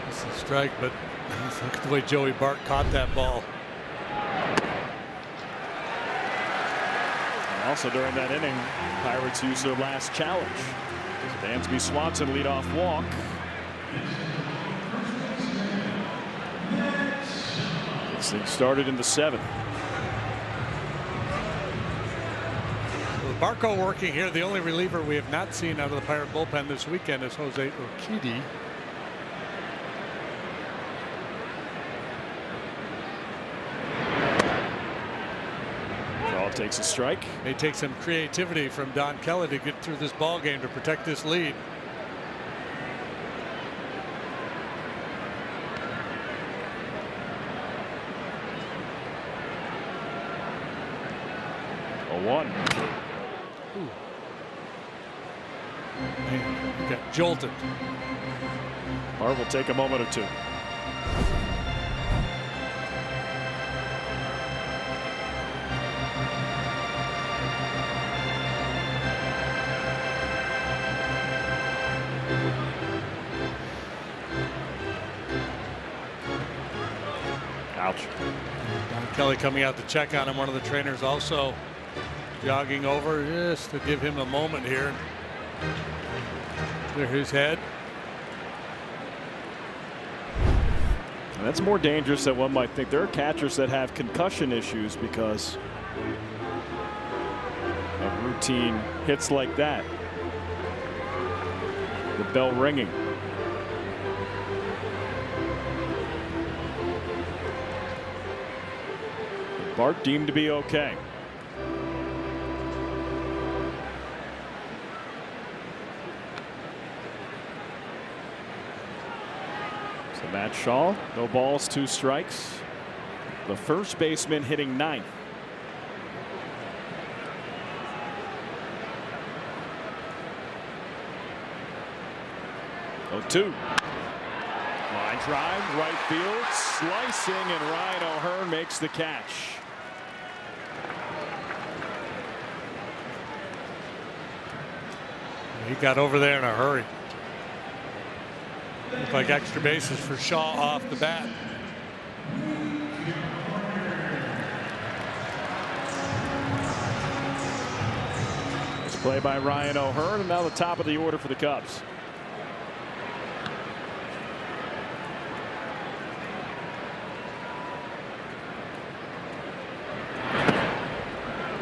It's a strike, but look at the way Joey Bart caught that ball. Also during that inning, Pirates used their last challenge. Dansby Swanson leadoff walk. This thing started in the 7th. With Barco working here, the only reliever we have not seen out of the Pirate bullpen this weekend is Jose Urquidy. Takes a strike. May take some creativity from Don Kelly to get through this ball game to protect this lead. A 1. Man, he got jolted. Bart will take a moment or 2. Ouch. Don Kelly coming out to check on him. One of the trainers also jogging over just to give him a moment here. Clear his head. And that's more dangerous than one might think. There are catchers that have concussion issues because of routine hits like that. The bell ringing. Bart deemed to be okay. So Matt Shaw, no balls, 2 strikes. The first baseman hitting 9th. 0-2. Line drive, right field, slicing, and Ryan O'Hearn makes the catch. He got over there in a hurry. Looked like extra bases for Shaw off the bat. Nice play by Ryan O'Hearn, and now the top of the order for the Cubs.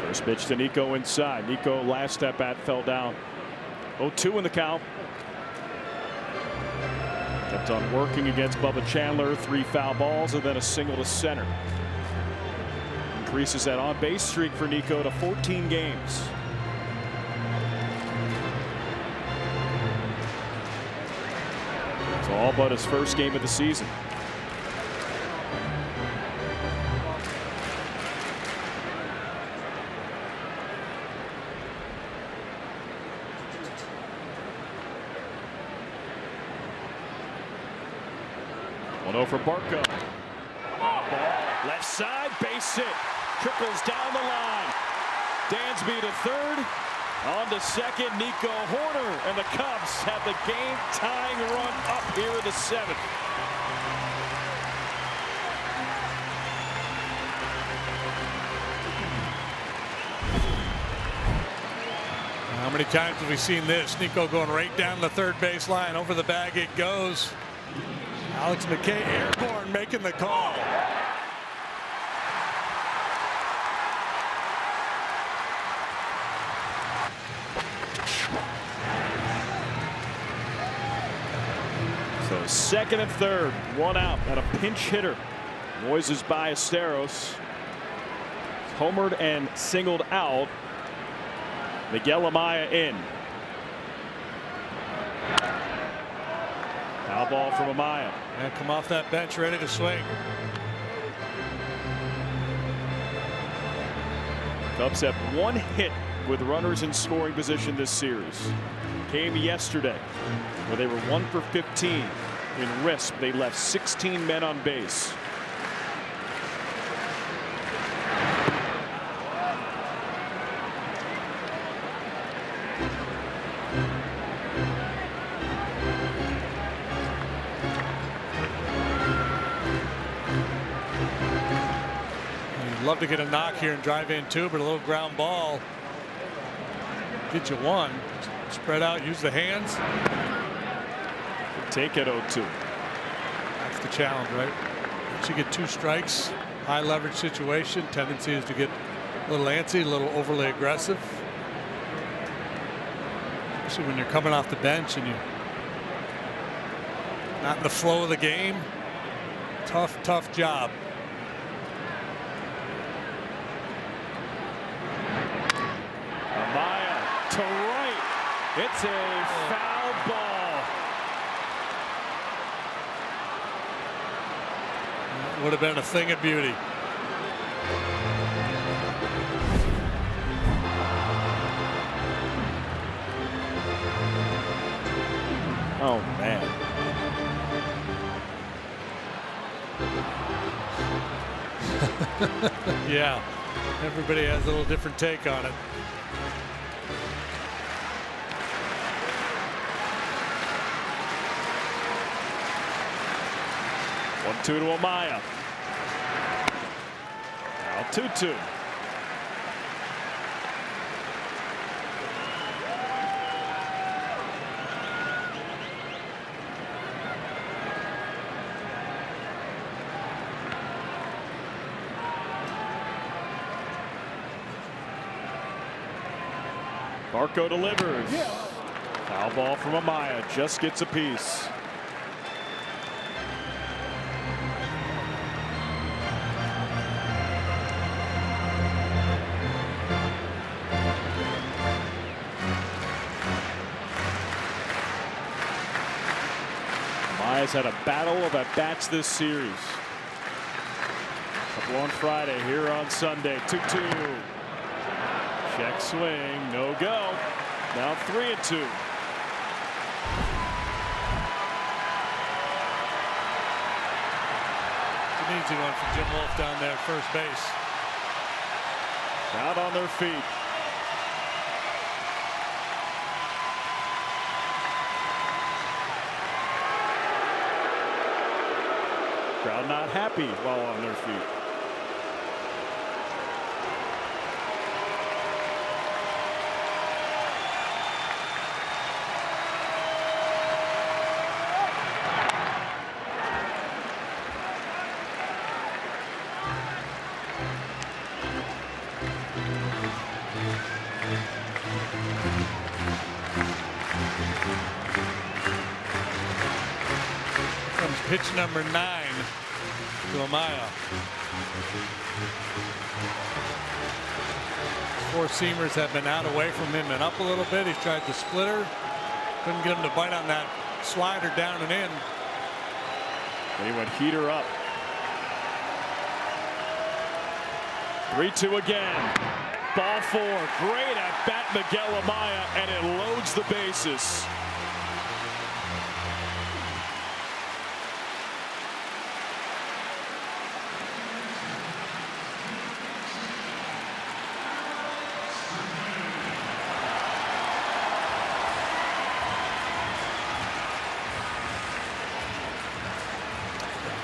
First pitch to Nico inside. Nico last step at fell down. 0-2 in the count. Kept on working against Bubba Chandler. 3 foul balls and then a single to center. Increases that on base streak for Nico to 14 games. It's all but his first game of the season. For Barco. Ball left side, base hit. Trickles down the line. Dansby to third. On to second, Nico Horner. And the Cubs have the game-tying run up here in the 7th. How many times have we seen this? Nico going right down the third base line. Over the bag it goes. Alex McKay airborne making the call. So second and third, 1 out and a pinch hitter. Moises by Esteros. Homered and singled out. Miguel Amaya in. Foul ball from Amaya. And come off that bench ready to swing. Cubs have 1 hit with runners in scoring position this series. Came yesterday where they were 1 for 15 in RISP. They left 16 men on base. Love to get a knock here and drive in 2, but a little ground ball get you 1. Spread out, use the hands. Take it 0-2. That's the challenge, right? Once you get 2 strikes, high leverage situation, tendency is to get a little antsy, a little overly aggressive. Especially when you're coming off the bench and you're not in the flow of the game. Tough job. To right. It's a foul ball. That would have been a thing of beauty. Oh, man. Yeah, everybody has a little different take on it. To Amaya. Now 2-2. Barco delivers. Foul ball from Amaya. Just gets a piece. Has had a battle of at-bats this series. Couple on Friday, here on Sunday. 2-2. Check swing, no go. Now 3-2. an easy one for Jim Wolf down there at first base. Out on their feet. Crowd not happy while on their feet. Comes pitch number 9 to Amaya. Four seamers have been out away from him and up a little bit. He's tried the splitter. Couldn't get him to bite on that slider down and in. He went heater up. 3-2 again. Ball 4. Great at bat, Miguel Amaya, and it loads the bases.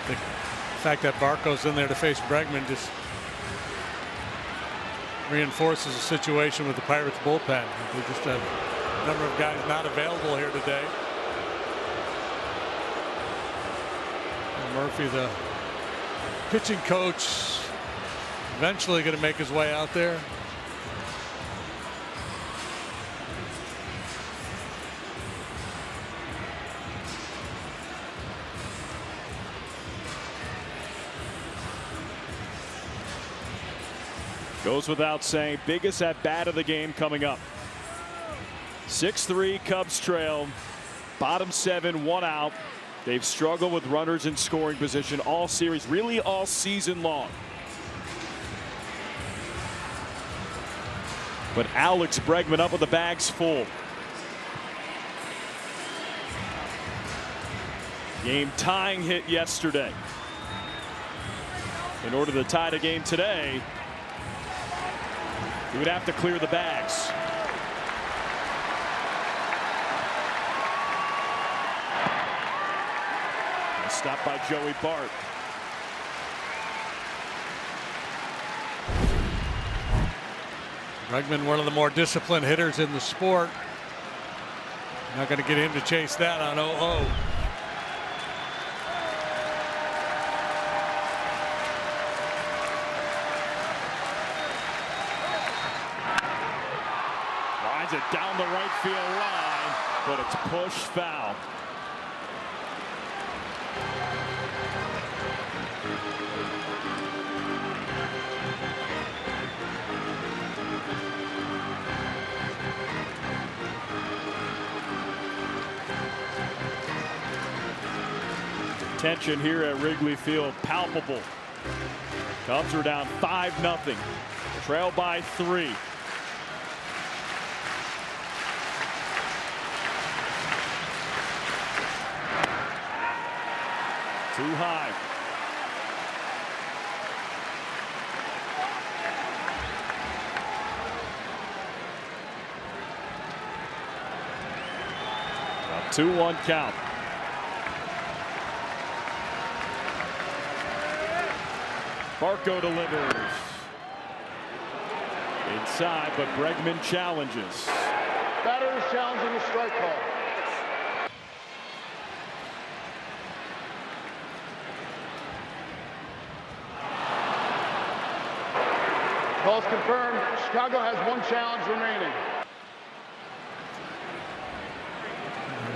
The fact that Barco's in there to face Bregman just reinforces the situation with the Pirates bullpen. They just have a number of guys not available here today. And Murphy, the pitching coach, eventually going to make his way out there. Goes without saying, biggest at bat of the game coming up. 6-3 Cubs trail. Bottom 7, 1 out. They've struggled with runners in scoring position all series, really all season long. But Alex Bregman up with the bags full. Game tying hit yesterday. In order to tie the game today, he would have to clear the bags. Stopped by Joey Bart. Bregman, one of the more disciplined hitters in the sport. Not going to get him to chase that on 0-0. It down the right field line, but it's pushed foul. Tension here at Wrigley Field palpable. Cubs are down 5-0, trail by 3. Too high. A 2-1 count. Barco delivers. Inside, but Bregman challenges. Batter is challenging the strike call. Call's confirmed. Chicago has 1 challenge remaining.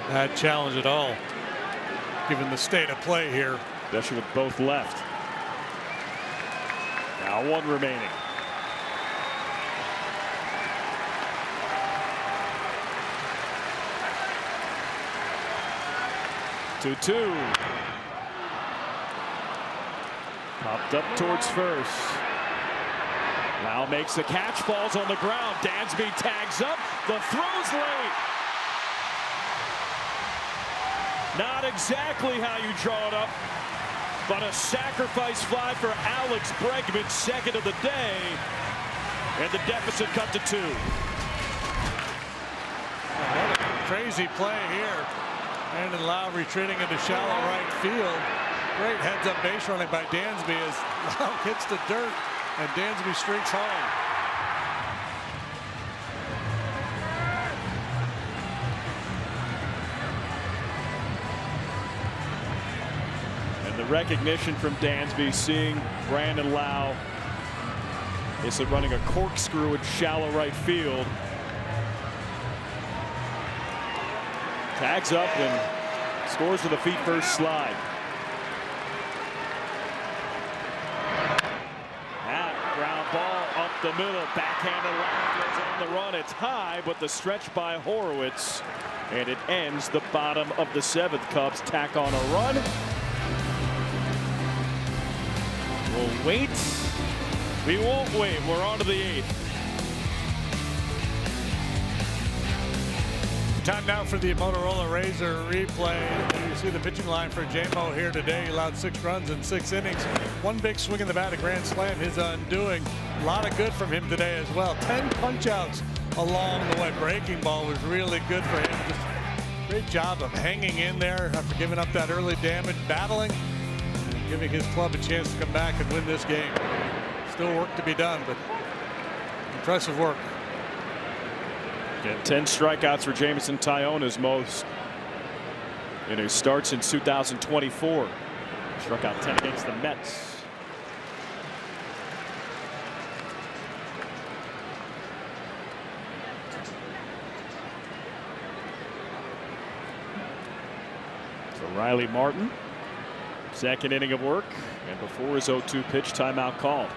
Bad challenge at all, given the state of play here. Especially with both left. Now 1 remaining. Two. Popped up towards first. Now makes the catch, falls on the ground. Dansby tags up. The throw's late. Not exactly how you draw it up. But a sacrifice fly for Alex Bregman, second of the day. And the deficit cut to 2. What a crazy play here. Brandon Lau retreating into shallow right field. Great heads-up base running by Dansby as Lau hits the dirt and Dansby streaks home. And the recognition from Dansby, seeing Brandon Lau is running a corkscrew in shallow right field. Tags up and scores with a feet first slide. That ground ball up the middle, backhanded left, goes on the run. It's high, but the stretch by Horowitz, and it ends the bottom of the 7th. Cubs tack on a run. We'll wait. We won't wait. We're on to the 8th. Time now for the Motorola Razor replay. You see the pitching line for J-Mo here today. He allowed 6 runs in 6 innings. One big swing in the bat, a grand slam, his undoing. A lot of good from him today as well. 10 punch-outs along the way. Breaking ball was really good for him. Just great job of hanging in there after giving up that early damage, battling, and giving his club a chance to come back and win this game. Still work to be done, but impressive work. 10 strikeouts for Jameson Taillon, his most in his starts in 2024. Struck out 10 against the Mets. So Riley Martin, second inning of work, and before his 0-2 pitch, timeout called.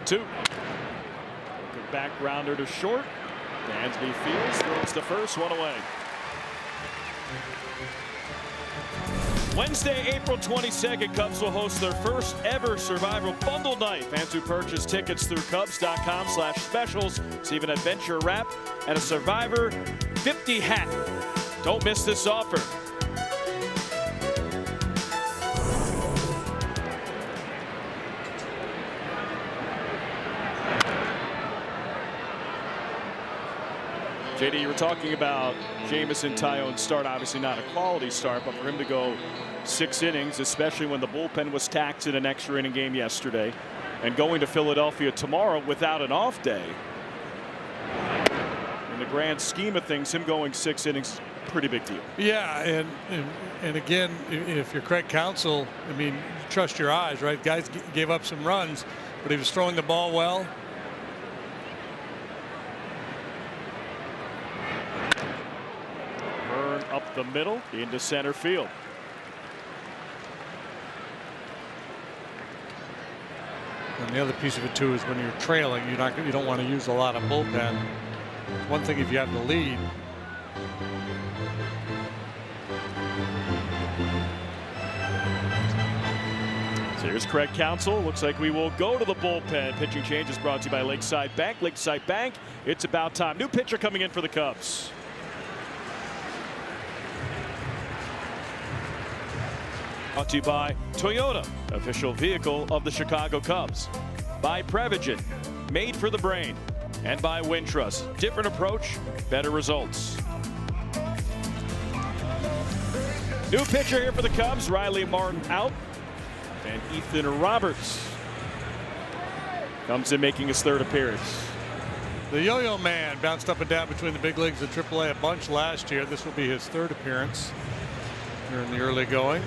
Good back grounder to short. Dansby fields, throws to first, 1 away. Wednesday, April 22nd, Cubs will host their first ever Survivor Bundle Night. Fans who purchase tickets through Cubs.com/specials receive an adventure wrap and a Survivor 50 hat. Don't miss this offer. JD, you were talking about Jameson Taillon's start, obviously not a quality start, but for him to go 6 innings, especially when the bullpen was taxed in an extra inning game yesterday, and going to Philadelphia tomorrow without an off day. In the grand scheme of things, him going 6 innings, pretty big deal. Yeah, and again, if you're Craig Counsell, I mean, trust your eyes, right? Guys gave up some runs, but he was throwing the ball well. Up the middle into center field. And the other piece of it too is when you're trailing, you don't want to use a lot of bullpen. One thing if you have the lead. So here's Craig Counsell. Looks like we will go to the bullpen. Pitching change is brought to you by Lakeside Bank. Lakeside Bank, it's about time. New pitcher coming in for the Cubs. Brought to you by Toyota, official vehicle of the Chicago Cubs. By Prevagen, made for the brain. And by Wintrust, different approach, better results. New pitcher here for the Cubs, Riley Martin out. And Ethan Roberts comes in making his 3rd appearance. The Yo-Yo Man bounced up and down between the big leagues and AAA a bunch last year. This will be his 3rd appearance here in the early going.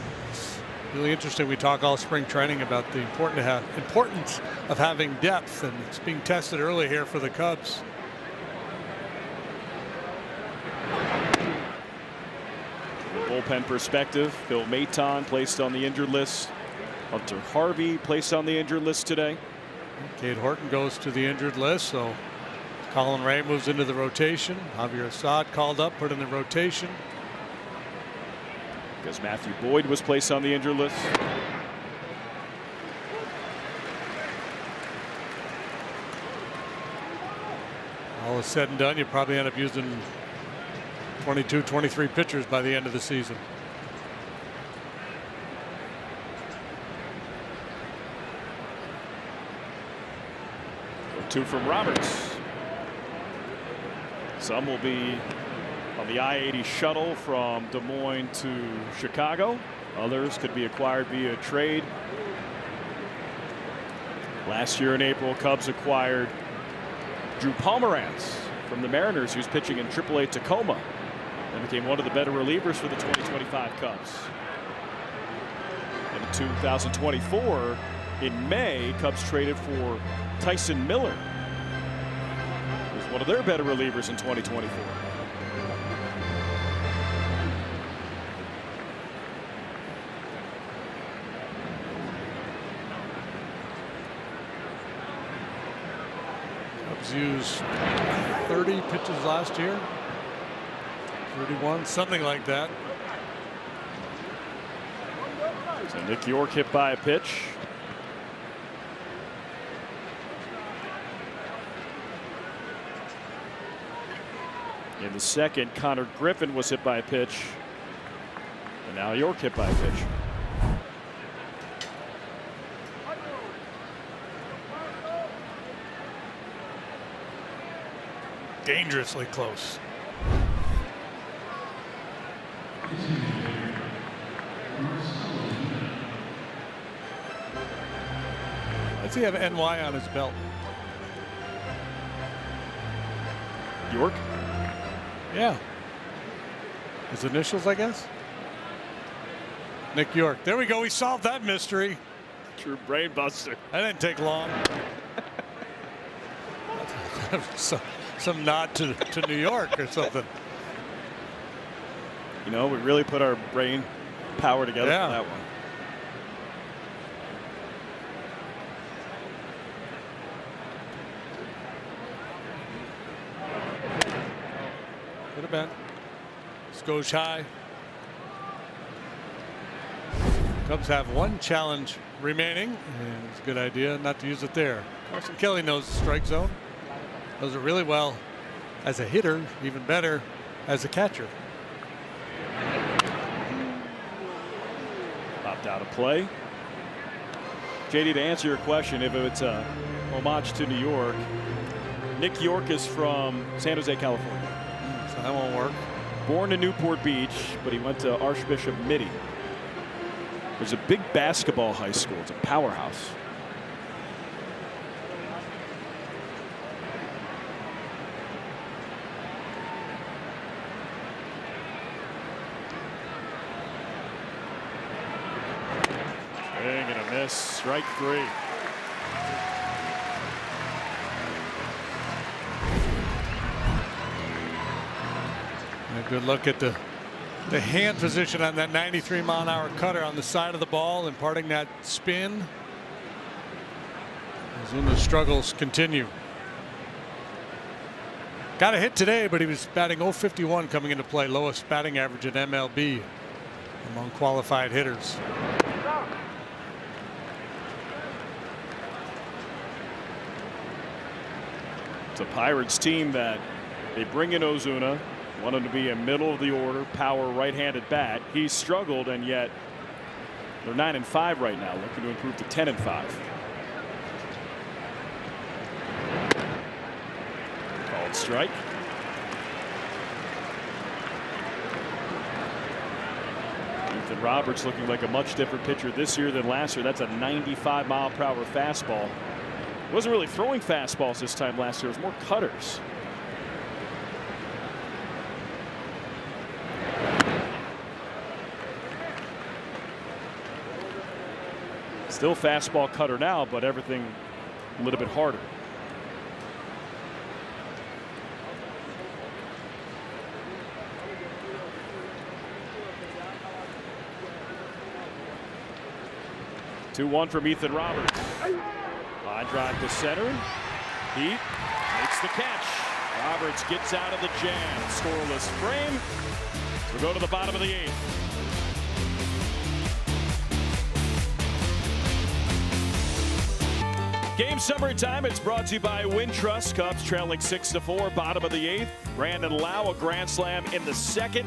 Really interesting. We talk all spring training about the importance of having depth, and it's being tested early here for the Cubs. From a bullpen perspective, Phil Maton placed on the injured list. Hunter Harvey placed on the injured list today. Cade Horton goes to the injured list, so Colin Ray moves into the rotation. Javier Assad called up, put in the rotation. because Matthew Boyd was placed on the injured list. All is said and done, you probably end up using 22, 23 pitchers by the end of the season. Two from Roberts. Some will be on the I-80 shuttle from Des Moines to Chicago. Others could be acquired via trade. Last year in April, Cubs acquired Drew Pomeranz from the Mariners, who's pitching in AAA Tacoma, and became one of the better relievers for the 2025 Cubs. In 2024, in May, Cubs traded for Tyson Miller, who's one of their better relievers in 2024. Cubs used 30 pitches last year. 31, something like that. So Nick York hit by a pitch. In the second, Connor Griffin was hit by a pitch. And now York hit by a pitch. Dangerously close. Does he have NY on his belt? York? Yeah. His initials, I guess. Nick York. There we go. We solved that mystery. True brain buster. That didn't take long. Some nod to New York or something. You know, we really put our brain power together for that one. Could have been. This goes high. Cubs have one challenge remaining, and it's a good idea not to use it there. Carson Kelly knows the strike zone. Knows it really well as a hitter, even better as a catcher. Popped out of play. JD, to answer your question, if it's a homage to New York, Nick York is from San Jose, California. So that won't work. Born in Newport Beach, but he went to Archbishop Mitty. There's a big basketball high school. It's a powerhouse. Swing and a miss. Strike three. A good look at the hand position on that 93-mile-an-hour cutter on the side of the ball, imparting that spin. Ozuna's struggles continue. Got a hit today, but he was batting .051 coming into play, lowest batting average in MLB among qualified hitters. It's a Pirates team that they bring in Ozuna, want him to be a middle of the order, power right-handed bat. He's struggled, and yet they're 9-5 right now, looking to improve to 10-5. Called strike. Ethan Roberts looking like a much different pitcher this year than last year. That's a 95-mile-per-hour fastball. Wasn't really throwing fastballs this time last year. It was more cutters. Still fastball cutter now, but everything a little bit harder. Two-one from Ethan Roberts. Line drive to center. Heat makes the catch. Roberts gets out of the jam. Scoreless frame. We'll go to the bottom of the eighth. Game summary time. It's brought to you by Wintrust. Cubs trailing 6-4, bottom of the 8th. Brandon Lau, a grand slam in the 2nd.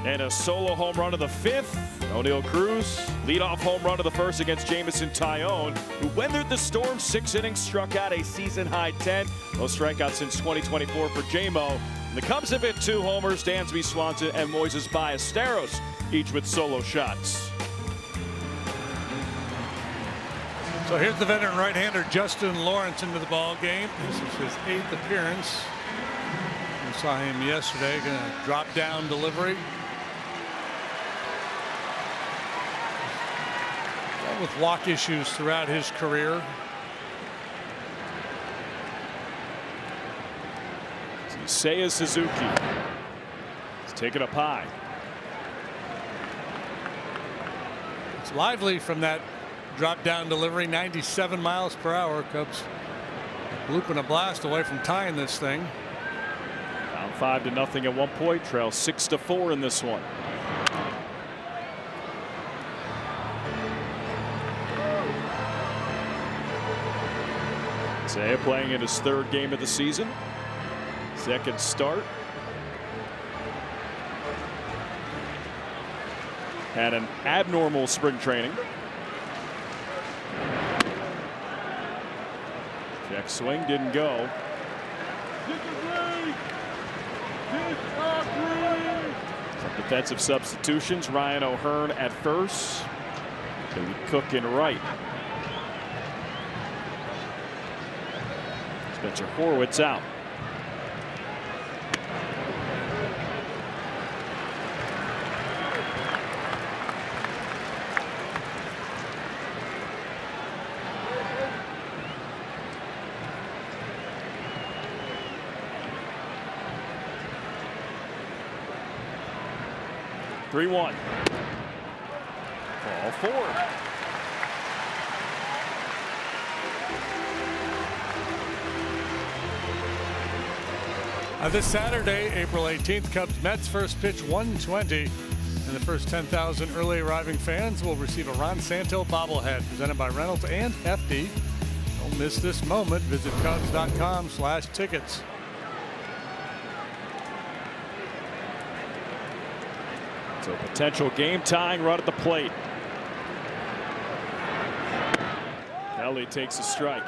And a solo home run of the 5th. O'Neill Cruz, leadoff home run of the 1st against Jamison Tyone, who weathered the storm. 6 innings, struck out a season-high 10. Most strikeouts since 2024 for J-Mo. And the Cubs have hit 2 homers. Dansby Swanson and Moises Ballesteros, each with solo shots. So here's the veteran right-hander Justin Lawrence into the ball game. This is his 8th appearance. We saw him yesterday. Going to drop down delivery. Dealt with walk issues throughout his career. Seiya Suzuki. He's taken up high. It's lively from that drop down delivery. 97 miles per hour. Cubs blooping a blast away from tying this thing. Down 5-0 at one point. Trail 6-4 in this one. Seiya playing in his 3rd game of the season. 2nd start. Had an abnormal spring training. Check swing, didn't go. Some defensive substitutions. Ryan O'Hearn at first. Billy Cook in right. Spencer Horwitz out. Three-one. Ball 4. This Saturday, April 18th, Cubs Mets first pitch 1:20, and the first 10,000 early arriving fans will receive a Ron Santo bobblehead presented by Reynolds and Hefty. Don't miss this moment. Visit Cubs.com/tickets. So potential game tying run at the plate. Kelly takes a strike.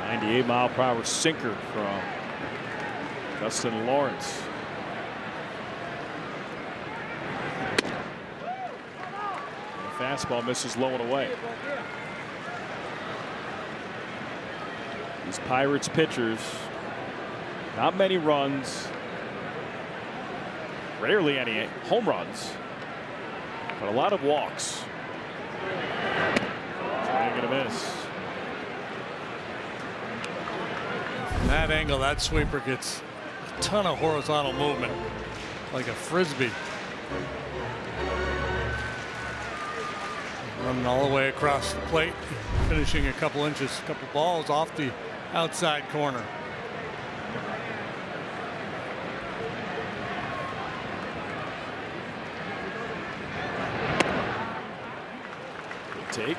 .98-mile-per-hour sinker from Justin Lawrence. And the fastball misses low and away. These Pirates pitchers, not many runs, rarely any home runs, but a lot of walks. Swing and a miss. From that angle, that sweeper gets a ton of horizontal movement, like a frisbee. Running all the way across the plate, finishing a couple inches, a couple balls off the outside corner. Good take.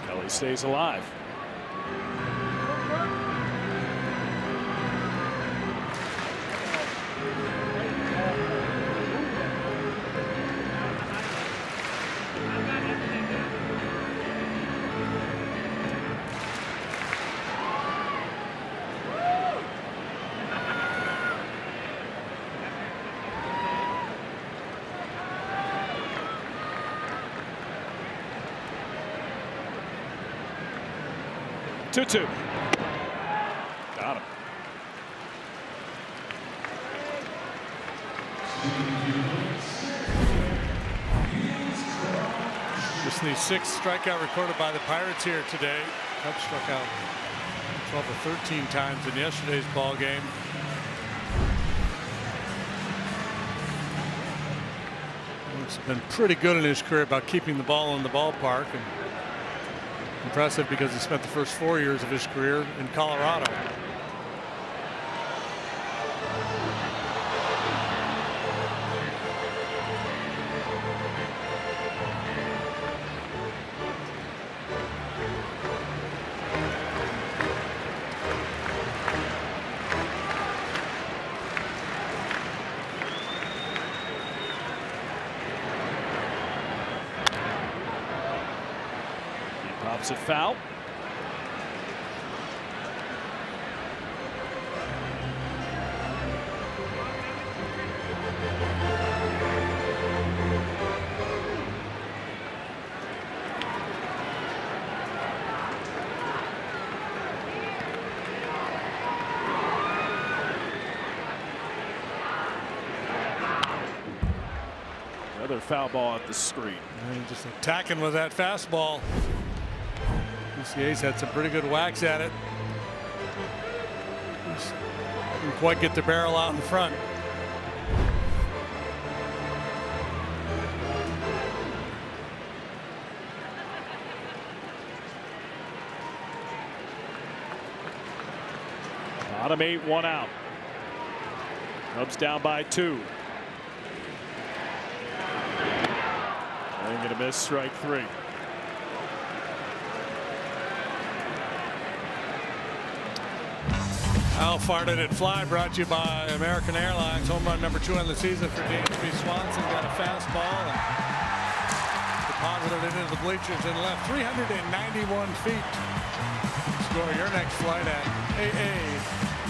Kelly stays alive. Two-two. Got him. Just the 6th strikeout recorded by the Pirates here today. Cubs struck out 12 or 13 times in yesterday's ball game. He's been pretty good in his career about keeping the ball in the ballpark, and impressive because he spent the first 4 years of his career in Colorado. Pops it foul. Another foul ball at the screen. And just attacking with that fastball. PCA's had some pretty good whacks at it. Just didn't quite get the barrel out in front. Bottom 8, 1 out. Cubs down by 2. They're going to miss strike 3. How far did it fly? Brought to you by American Airlines. Home run number 2 on the season for Dansby Swanson. Got a fastball and deposited it into the bleachers and left 391 feet. Score your next flight at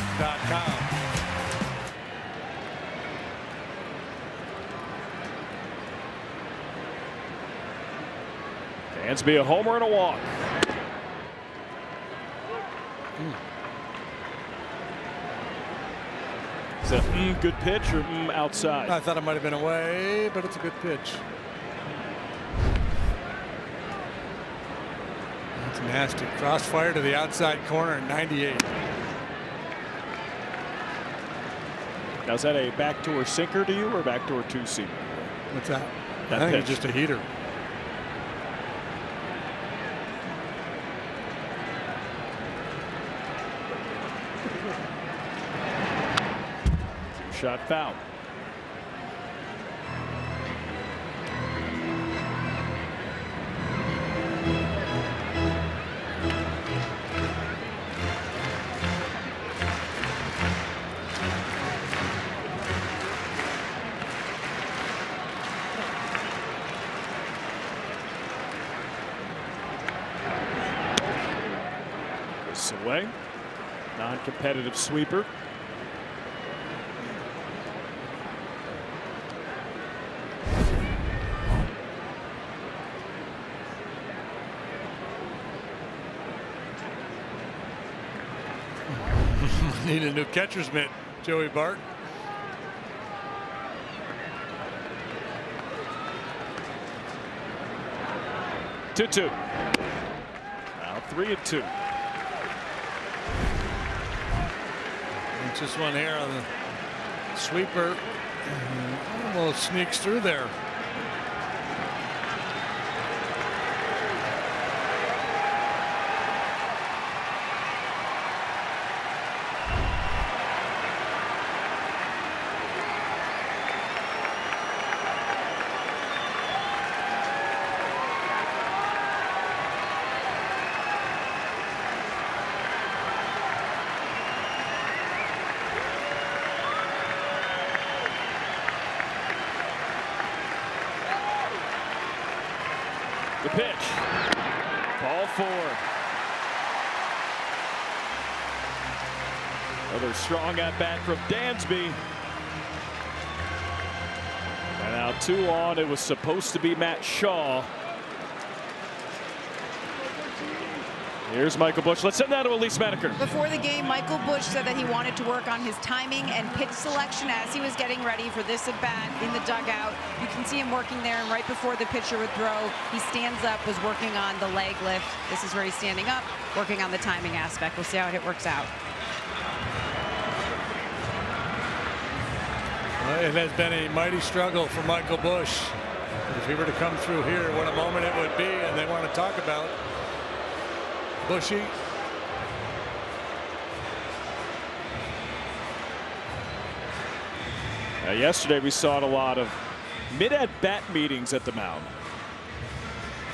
AA.com. Dansby a homer and a walk. Is that good pitch or outside? I thought it might have been away, but it's a good pitch. That's nasty. Crossfire to the outside corner at 98. Now, is that a backdoor sinker to you or a backdoor two-seamer? What's that? That I think pitch. it's just a heater. Shot foul. This away. Non-competitive sweeper. Need a new catcher's mitt, Joey Bart. Two. Now 3-2. And just one here on the sweeper. Almost sneaks through there. The pitch. Ball 4. Another strong at bat from Dansby. And now 2 on. It was supposed to be Matt Shaw. Here's Michael Busch. Let's send that to Elise Maneker. Before the game, Michael Busch said that he wanted to work on his timing and pitch selection as he was getting ready for this at-bat in the dugout. You can see him working there, and right before the pitcher would throw, he stands up, was working on the leg lift. This is where he's standing up, working on the timing aspect. We'll see how it works out. Well, it has been a mighty struggle for Michael Busch. If he were to come through here, what a moment it would be, and they want to talk about Bushy. Yesterday we saw a lot of mid-at-bat meetings at the mound.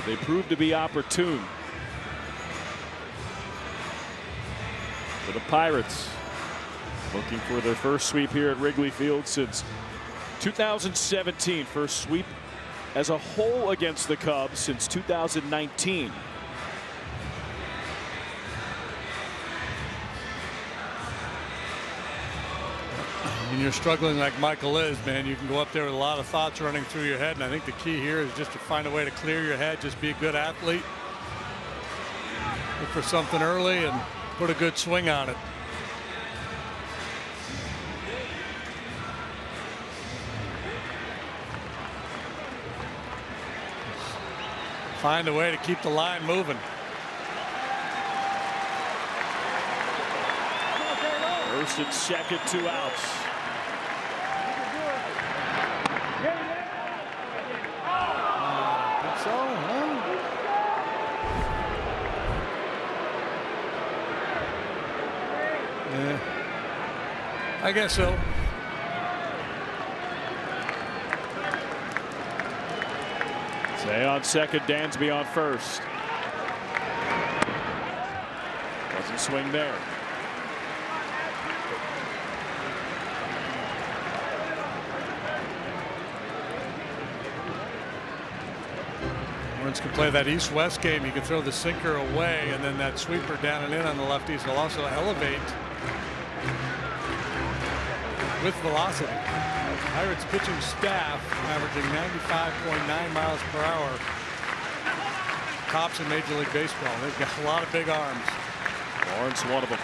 They proved to be opportune for the Pirates, looking for their first sweep here at Wrigley Field since 2017. First sweep as a whole against the Cubs since 2019. When you're struggling like Michael is, man, you can go up there with a lot of thoughts running through your head, and I think the key here is just to find a way to clear your head, just be a good athlete, look for something early and put a good swing on it. Find a way to keep the line moving. First and second, 2 outs. So, huh? Yeah, I guess so. Say on second, Dansby on first. Doesn't swing there. Can play that east-west game. You can throw the sinker away, and then that sweeper down and in on the lefties will also elevate with velocity. Pirates pitching staff averaging 95.9 miles per hour. Tops in Major League Baseball. They've got a lot of big arms. Lawrence, one of them.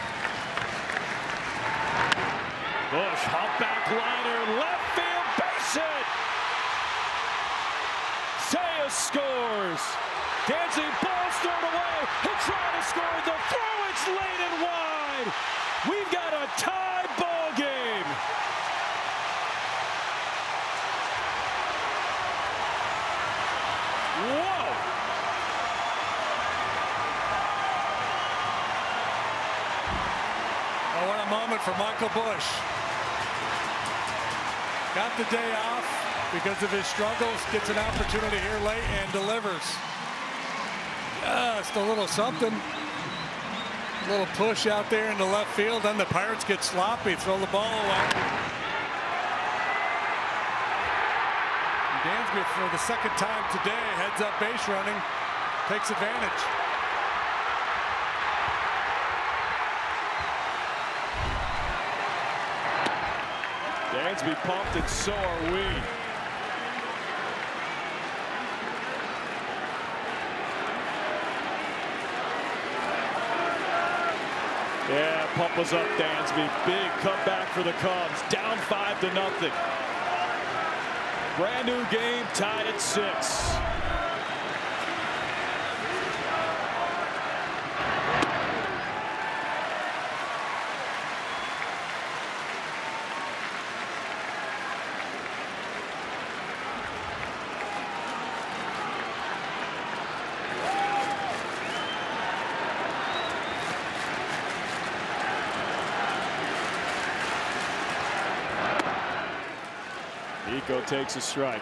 Busch, hop-back liner, left field, base hit. Seiya scores. Dansby, ball's thrown away. He'll try to score the throw. It's late and wide. We've got a tie ball game. Whoa. Oh, what a moment for Michael Busch. Got the day off because of his struggles, gets an opportunity here late and delivers. Just a little something. A little push out there into left field. Then the Pirates get sloppy, throw the ball away. Dansby, for the second time today, heads up base running, takes advantage. Dansby pumped, and so are we. Yeah, pump was up, Dansby. Big comeback for the Cubs. Down 5-0. Brand new game, tied at 6. Nico takes a strike.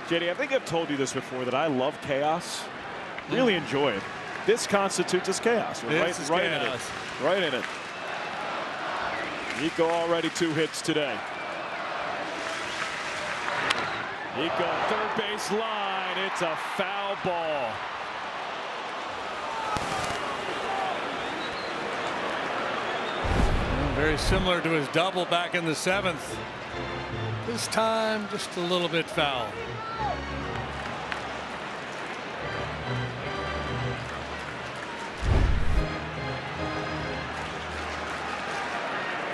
JD, I think I've told you this before, that I love chaos. Really enjoy it. This constitutes as chaos. We're right in it. Right in it. Nico already 2 hits today. Nico, third base line. It's a foul ball. Very similar to his double back in the 7th. This time, just a little bit foul.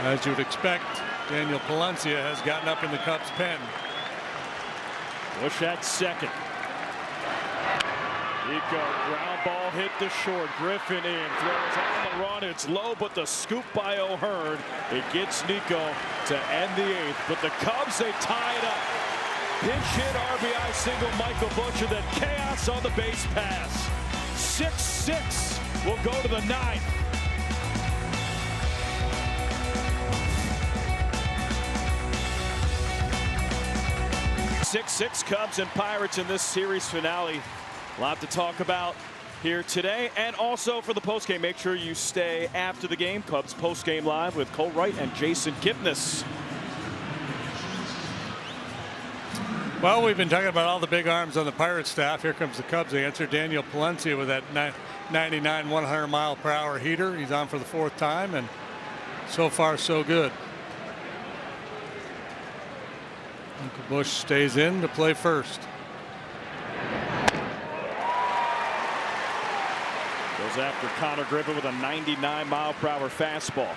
As you would expect, Daniel Palencia has gotten up in the Cubs pen. Bush at second. Nico, ground ball hit to short. Griffin in, throws on the run. It's low, but the scoop by O'Hearn. It gets Nico to end the 8th. But the Cubs, they tie it up. Pinch hit RBI single Michael Butcher, then chaos on the base pass. 6-6 will go to the 9th. 6-6 Cubs and Pirates in this series finale. A lot to talk about here today, and also for the postgame, make sure you stay after the game. Cubs postgame live with Cole Wright and Jason Kipnis. Well, we've been talking about all the big arms on the Pirates staff. Here comes the Cubs answer. Daniel Palencia with that 99 100-mile-per-hour heater. He's on for the 4th time, and so far so good. Michael Bush stays in to play first. Goes after Connor Griffin with a 99-mile-per-hour fastball.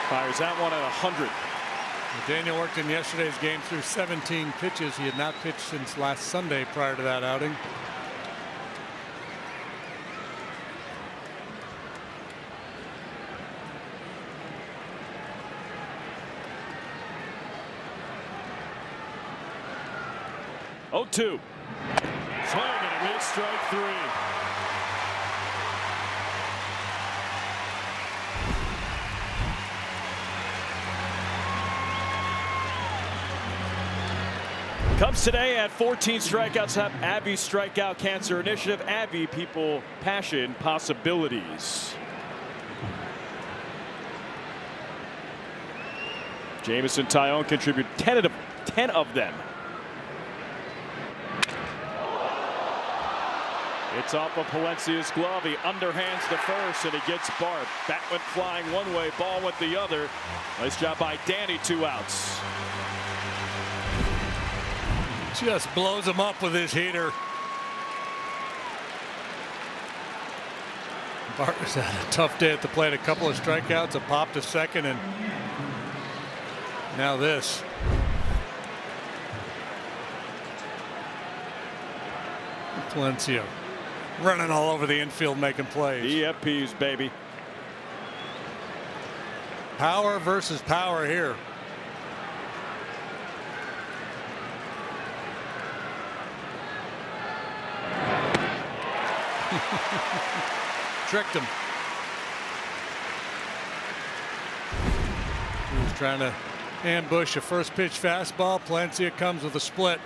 Fires that one at 100. Daniel worked in yesterday's game through 17 pitches. He had not pitched since last Sunday prior to that outing. Oh, 2. Swing and a miss, strike 3. Cubs today at 14 strikeouts. Have Abbey Strikeout Cancer Initiative. Abbey, people, passion, possibilities. Jameson Taillon contributed 10 of them. It's off of Palencia's glove. He underhands the first, and he gets Bart. Bat went flying one way, ball went the other. Nice job by Danny. 2 outs. Just blows him up with his heater. Bart's had a tough day at the plate. A couple of strikeouts, a pop to second, and now this. Palencia running all over the infield making plays. EFPs, baby. Power versus power here. Tricked him. He was trying to ambush a first pitch fastball. Palencia comes with a split.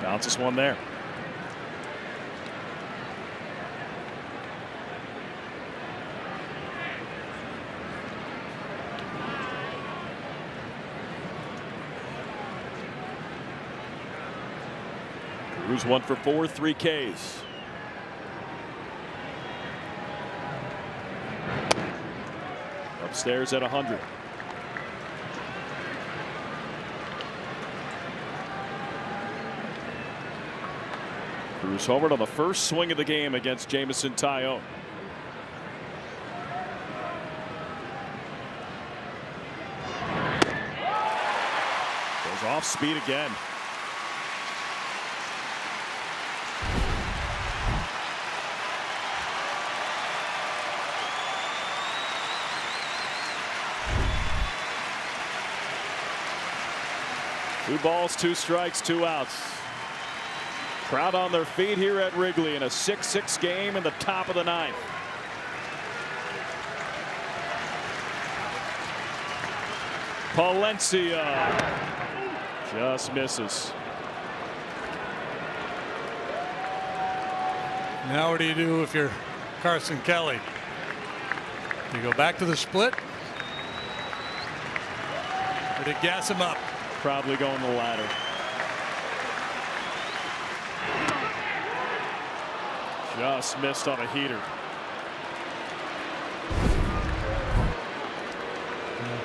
Bounces one there. Cruz 1 for 4, 3 Ks. Upstairs at 100. Cruz homered on the first swing of the game against Jameson Taillon. Goes off speed again. Two balls, 2 strikes, 2 outs. Crowd on their feet here at Wrigley in a 6-6 game in the top of the 9th. Palencia just misses. Now what do you do if you're Carson Kelly? You go back to the split? Or to gas him up? Probably going the latter. Just missed on a heater.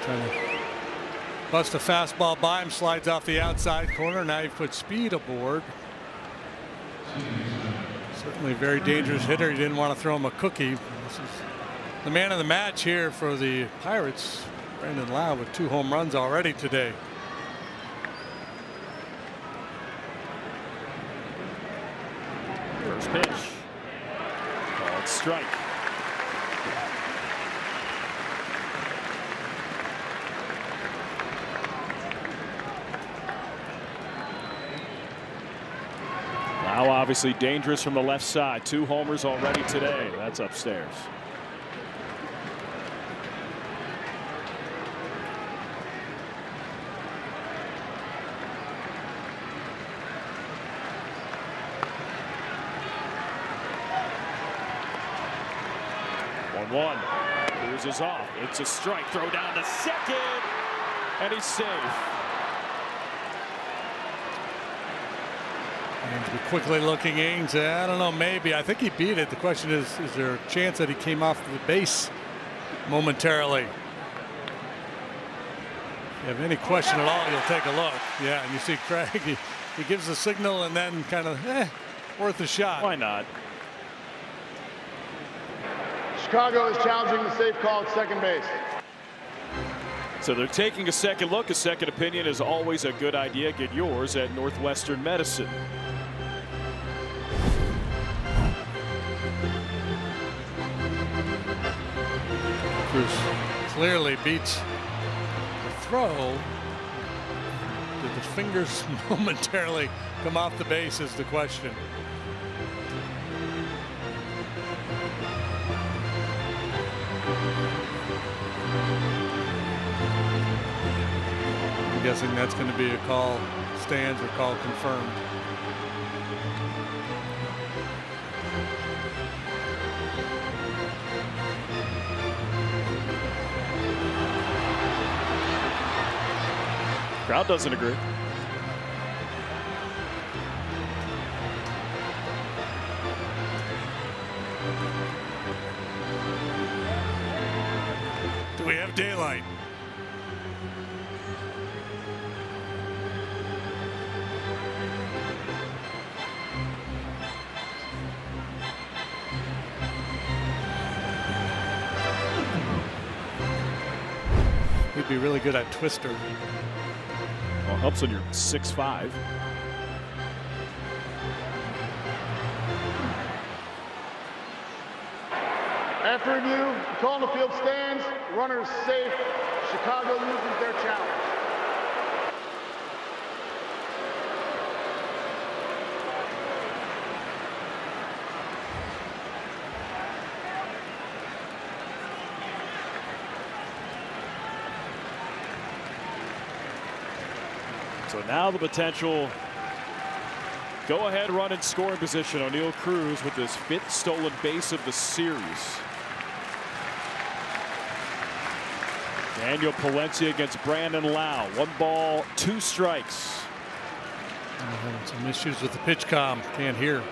Trying to bust a fastball by him, slides off the outside corner. Now you've put speed aboard. Certainly a very dangerous hitter. He didn't want to throw him a cookie. This is the man of the match here for the Pirates, Brandon Lau, with 2 home runs already today. First pitch. Called strike. Now obviously dangerous from the left side. 2 homers already today. That's upstairs. One. Cruz is off. It's a strike. Throw down to second. And he's safe. And quickly looking Ings. I don't know, maybe. I think he beat it. The question is there a chance that he came off the base momentarily? If you have any question at all, you'll take a look. Yeah, and you see Craig, he gives the signal and then kind of, worth a shot. Why not? Chicago is challenging the safe call at second base. So they're taking a second look. A second opinion is always a good idea. Get yours at Northwestern Medicine. Cruz clearly beats the throw. Did the fingers momentarily come off the base is the question. I'm guessing that's going to be a call stands or call confirmed. Crowd doesn't agree. Do we have daylight? He'd be really good at twister. Well, helps when you're 6'5". After review, the call on the field stands. Runners safe. Chicago loses their challenge. So now the potential go-ahead run in scoring position. O'Neal Cruz with his 5th stolen base of the series. Daniel Palencia against Brandon Lau. 1 ball, 2 strikes. Having some issues with the pitch comm. Can't hear.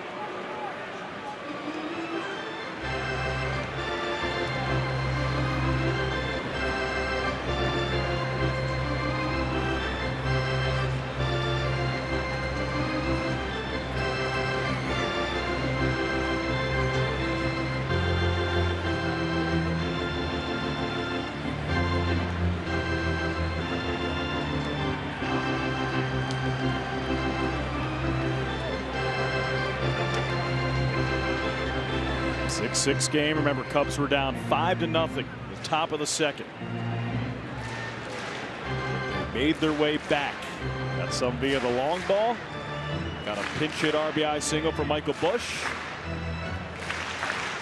Six game. Remember, Cubs were down 5-0 at the top of the second. They made their way back. Got some via the long ball. Got a pinch hit RBI single from Michael Busch.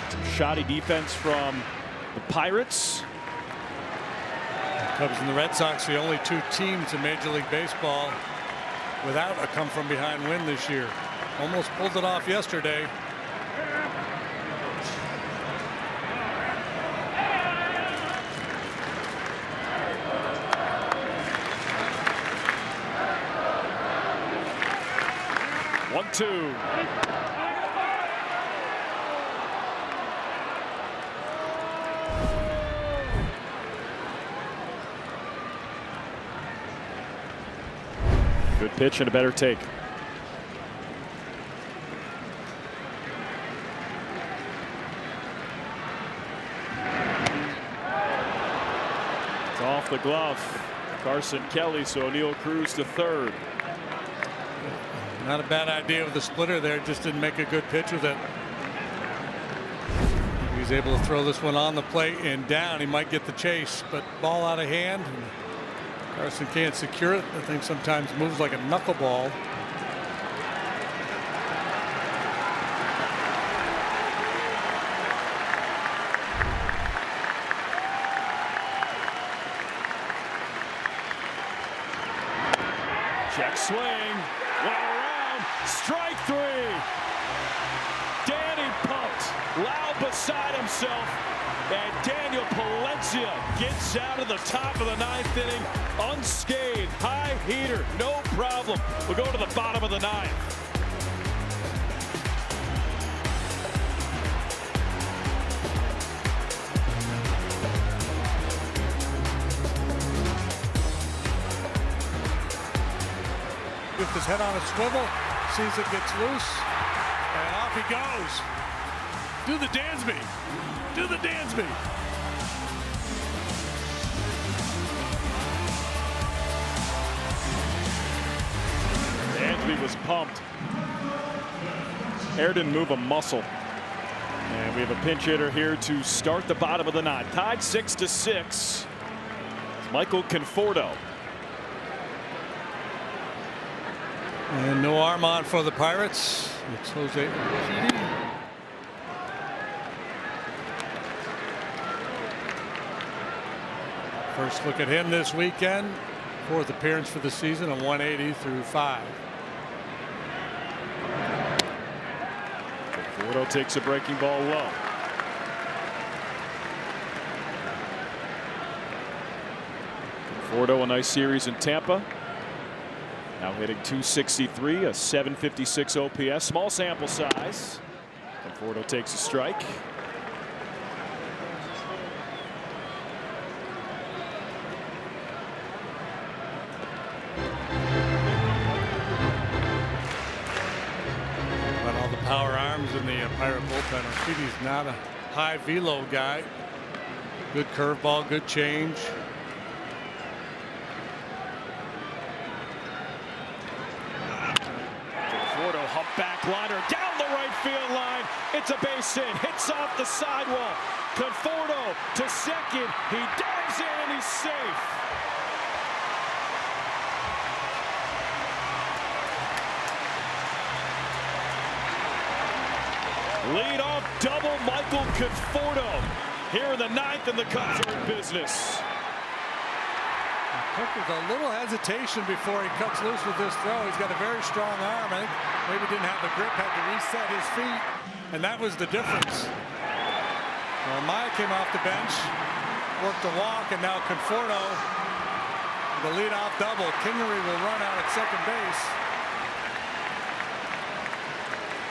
Some shoddy defense from the Pirates. The Cubs and the Red Sox, the only 2 teams in Major League Baseball without a come-from-behind win this year. Almost pulled it off yesterday. pitch and a better take. It's off the glove. Carson Kelly, so O'Neill Cruz to third. Not a bad idea with the splitter there, just didn't make a good pitch with it. He's able to throw this one on the plate and down. He might get the chase, but ball out of hand. Carson can't secure it. I think sometimes moves like a knuckleball. Check swing. Went around. Strike three. Danny pumped. Loud beside himself. And Daniel Palencia gets out of the top of the ninth inning unscathed. High heater. No problem. We'll go to the bottom of the ninth. With his head on a swivel, sees it gets loose, and off he goes. Do the Dansby. Do the Dansby. Dansby was pumped. Air didn't move a muscle. And we have a pinch hitter here to start the bottom of the ninth. Tied 6-6. It's Michael Conforto. And no arm on for the Pirates. It's Jose Urquidy. First look at him this weekend. Fourth appearance for the season, a 180 through 5. Conforto takes a breaking ball low. Conforto, a nice series in Tampa. Now hitting .263, a 756 OPS, small sample size. Conforto takes a strike. But all the power arms in the Pirate bullpen. Urquidy's not a high velo guy. Good curveball, good change. Back liner down the right field line. It's a base hit. Hits off the sidewall. Conforto to second. He dives in and he's safe. Lead off double Michael Conforto here in the ninth, and the Cubs are in business. Cook with a little hesitation before he cuts loose with this throw. He's got a very strong arm. I think maybe didn't have the grip, had to reset his feet, and that was the difference. Well, Maya came off the bench, worked a walk, and now Conforto, the leadoff double. Kingery will run out at second base.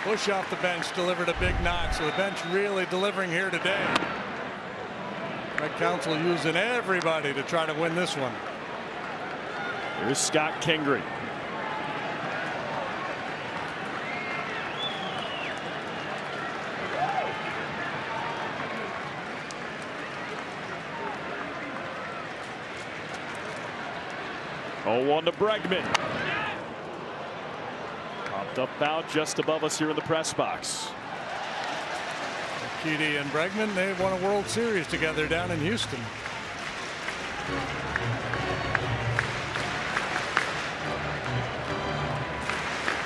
Bush off the bench delivered a big knock, so the bench really delivering here today. Red Council using everybody to try to win this one. Here's Scott Kingery. Oh, 1 to Bregman. Popped up out just above us here in the press box. Urquidy and Bregman, they won a World Series together down in Houston.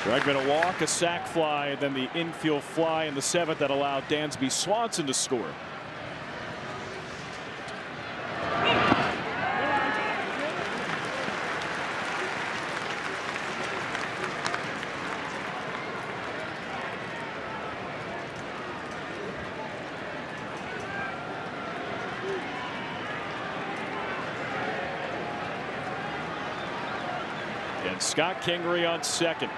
Bregman a walk, a sac fly, and then the infield fly in the seventh that allowed Dansby Swanson to score. And Scott Kingery on second.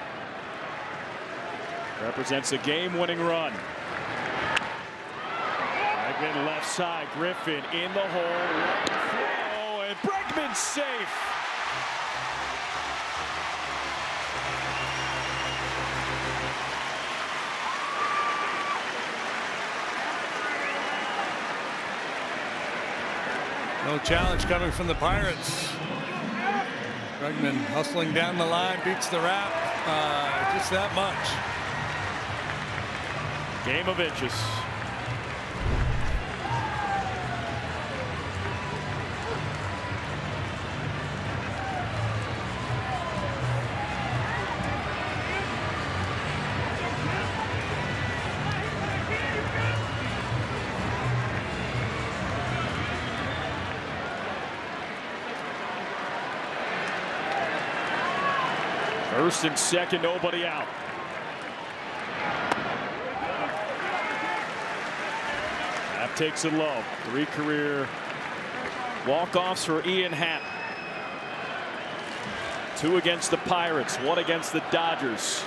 Represents a game-winning run. Bregman left side. Griffin in the hole. Throw, and Bregman safe. No challenge coming from the Pirates. Bregman hustling down the line, beats the wrap just that much. Game of inches. First and second, nobody out. Happ takes it low. 3 career walk-offs for Ian Happ. 2 against the Pirates, 1 against the Dodgers.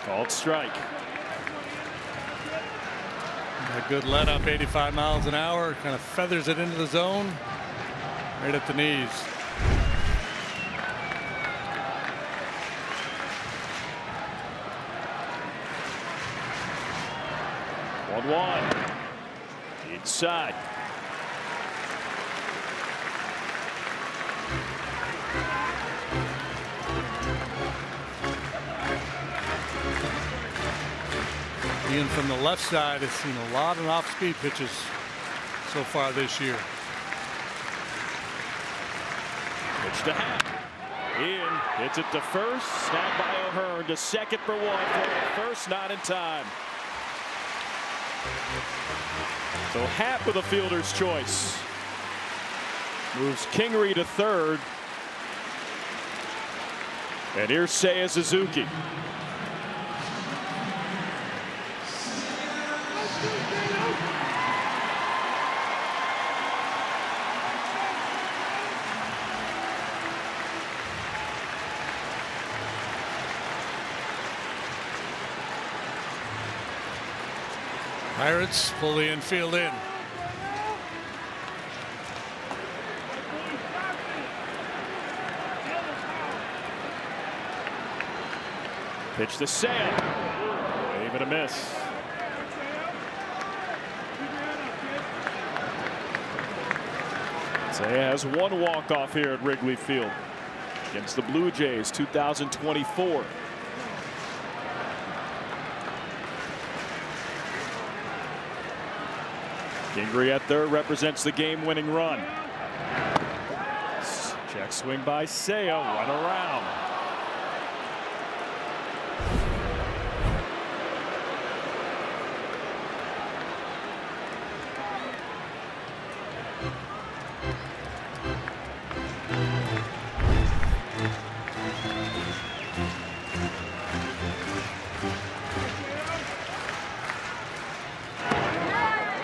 Called strike. A good let up, 85 miles an hour, kind of feathers it into the zone, right at the knees. One. Inside. Ian from the left side has seen a lot of off-speed pitches so far this year. Pitch to Happ. Ian hits it to first. Snapped by O'Hearn to second for 1. First not in time. So Happ with a fielder's choice. Moves Kingery to third. And here's Seiya Suzuki. Pirates pull the infield in. Pitch to Seiya. Wave and a miss. Seiya has 1 walk-off here at Wrigley Field against the Blue Jays, 2024. Kingery at third represents the game-winning run. Check swing by Seiya, 1 around.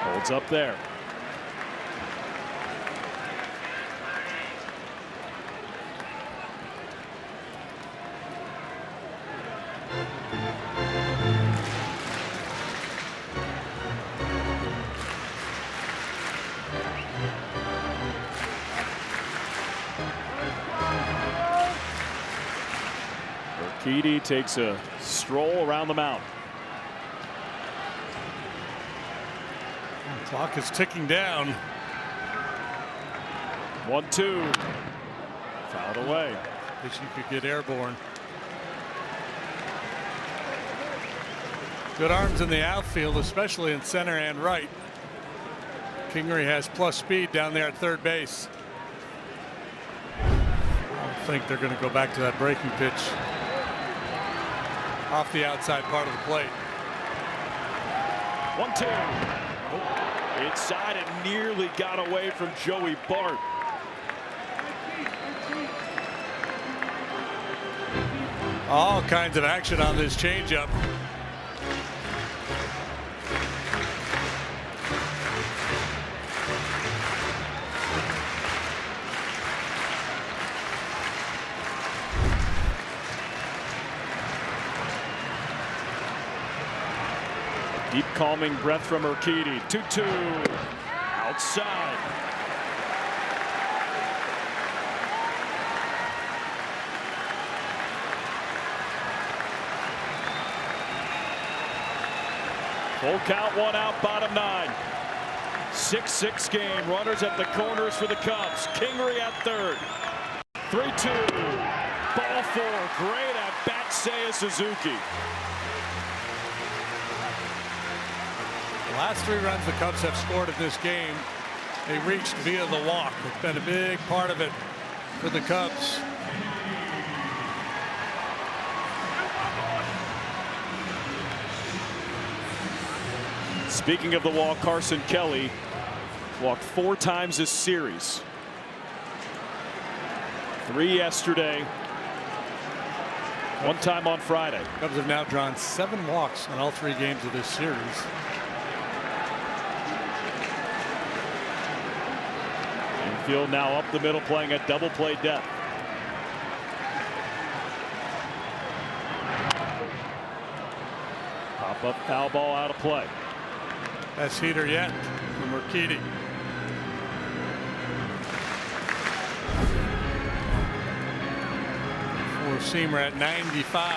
Holds up there. Urquidy takes a stroll around the mound. Clock is ticking down. 1-2. Fouled away. Wish you could get airborne. Good arms in the outfield, especially in center and right. Kingery has plus speed down there at third base. I don't think they're going to go back to that breaking pitch off the outside part of the plate. 1-2. Inside and nearly got away from Joey Bart. All kinds of action on this changeup. Deep calming breath from Urquidy. 2-2. Outside. Full count, 1 out, bottom 9. 6-6 game. Runners at the corners for the Cubs. Kingery at third. 3-2. Ball 4. Great at bat, Seiya Suzuki. The last 3 runs the Cubs have scored in this game, they reached via the walk. It's been a big part of it for the Cubs. Speaking of the walk, Carson Kelly walked 4 times this series. 3 yesterday, 1 time on Friday. Cubs have now drawn 7 walks in all 3 games of this series. Infield now up the middle, playing a double play depth. Pop up foul ball out of play. Best heater yet from Urquidy. Four-seamer at 95.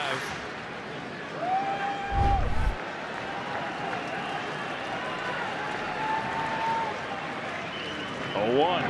Oh, 1.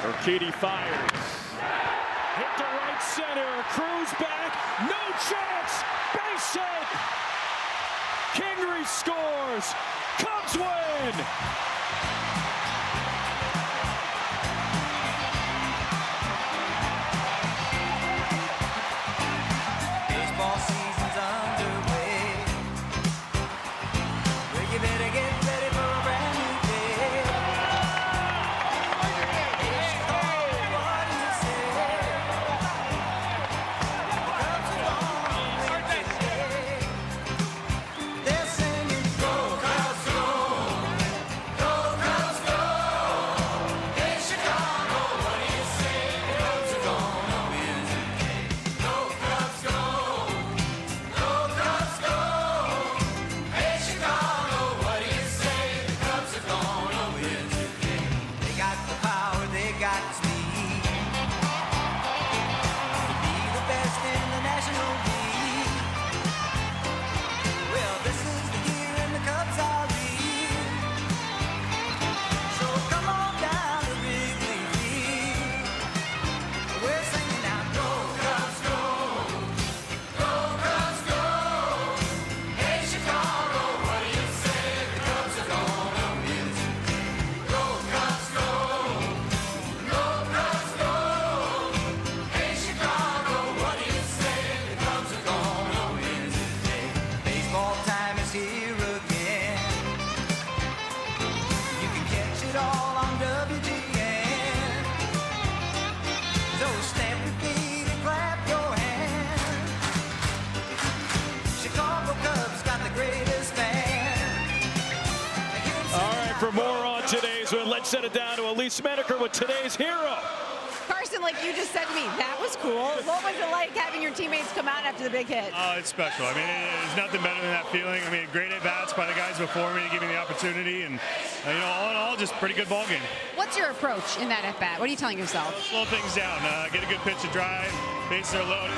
Urquidy fires. Hit to right center. Cruz back. No chance. Base hit. Kingery scores. Cubs win. Baseball season's underway. Well, you better get ready for a brand new day. What do you say? Cubs are gonna win today. They're singing, go Cubs, go! Go Cubs, go! Hey Chicago, what do you say? The Cubs are gonna win today. Go Cubs, go! Go Cubs, go! Hey Chicago, what do you say? The Cubs are gonna win today. They got the power, they got the speed to be the best in the National League. Well, this is the year and the Cubs are lead. So come on down to Wrigley Field. We're singing now, go Cubs, go! Go Cubs, go! Hey Chicago, what do you say? The Cubs are gonna win today. Go Cubs, go! Go Cubs, go! Hey Chicago, what do you say? The Cubs are gonna win today. Baseball time is here again. You can catch it all on WGN. So stamp your feet and clap your hands. Chicago Cubs got the greatest fan. All right, for more on today's one, let's set it down to Elise Menaker with today's hero. Carson, like you just said to me, that was cool. What was it like having your teammates come out after the big hit? Oh, it's special. I mean, there's nothing better than that feeling. I mean, great at-bats by the guys before me to give me the opportunity. And, all in all, just pretty good ball game. What's your approach in that at-bat? What are you telling yourself? Slow things down. Get a good pitch to drive. Bases are loaded.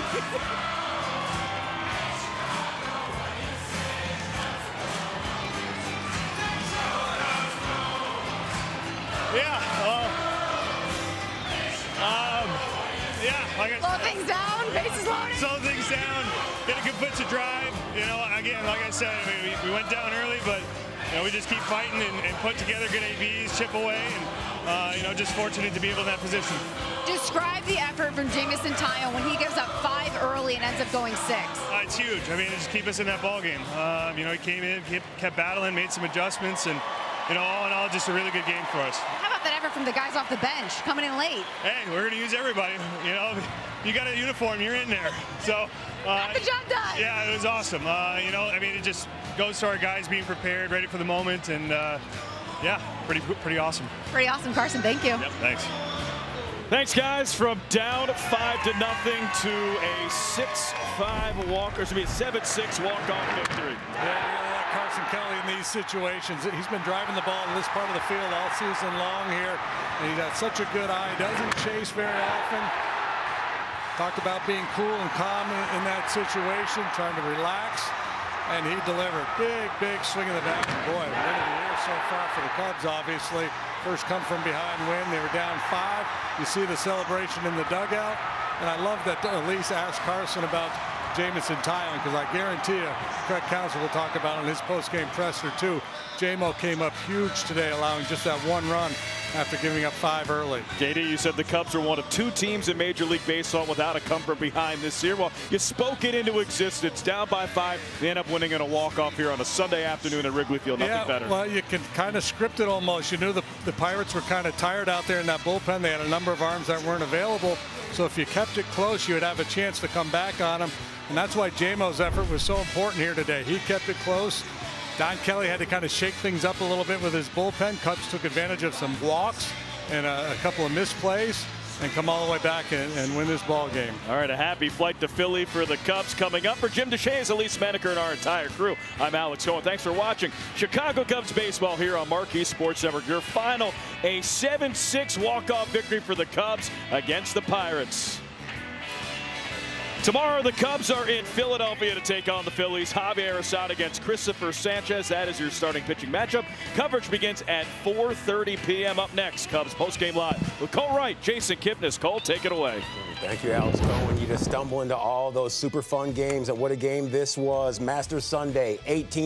Like Slow things down, bases loaded. Slow things down, get a good pitch to drive. Again, like I said, we went down early, but we just keep fighting and put together good ABs, chip away, and just fortunate to be able in that position. Describe the effort from Jamison Taillon when he gives up 5 early and ends up going 6. It's huge. I mean, just keep us in that ball game. He came in, kept battling, made some adjustments, and all in all, just a really good game for us. How about that effort from the guys off the bench coming in late? Hey, we're going to use everybody. You got a uniform, you're in there. So got the job done. Yeah, it was awesome. It just goes to our guys being prepared, ready for the moment, and yeah, pretty awesome. Pretty awesome, Carson. Thank you. Yep, thanks. Thanks, guys. From down 5-0 to a 6-5 walk, or excuse me, 7-6 walk-off victory. Yeah, Carson Kelly in these situations. He's been driving the ball in this part of the field all season long here. And he's got such a good eye. He doesn't chase very often. Talked about being cool and calm in that situation, trying to relax. And he delivered. Big swing in the bat. Boy, win of the year so far for the Cubs, obviously. First come from behind win. They were down 5. You see the celebration in the dugout. And I love that Elise asked Carson about Jamison Tylen, because I guarantee you, Craig Counsell will talk about it in his post-game presser too. J-Mo came up huge today, allowing just that 1 run after giving up 5 early. JD, you said the Cubs are one of 2 teams in Major League Baseball without a come from behind this year. Well, you spoke it into existence. Down by 5, they end up winning in a walk-off here on a Sunday afternoon at Wrigley Field. Nothing better. Well, you can kind of script it almost. You knew the Pirates were kind of tired out there in that bullpen. They had a number of arms that weren't available. So if you kept it close, you would have a chance to come back on them. And that's why J-Mo's effort was so important here today. He kept it close. Don Kelly had to kind of shake things up a little bit with his bullpen. Cubs took advantage of some walks and a couple of misplays and come all the way back and win this ball game. All right, a happy flight to Philly for the Cubs coming up. For Jim DeShays, Elise Menaker, and our entire crew, I'm Alex Cohen. Thanks for watching Chicago Cubs baseball here on Marquee Sports Network. Your final, a 7-6 walk-off victory for the Cubs against the Pirates. Tomorrow, the Cubs are in Philadelphia to take on the Phillies. Javier Assad against Christopher Sanchez. That is your starting pitching matchup. Coverage begins at 4:30 p.m. Up next, Cubs postgame live with Cole Wright, Jason Kipnis. Cole, take it away. Thank you, Alex Cohen. You just stumble into all those super fun games. And what a game this was. Master Sunday, 18.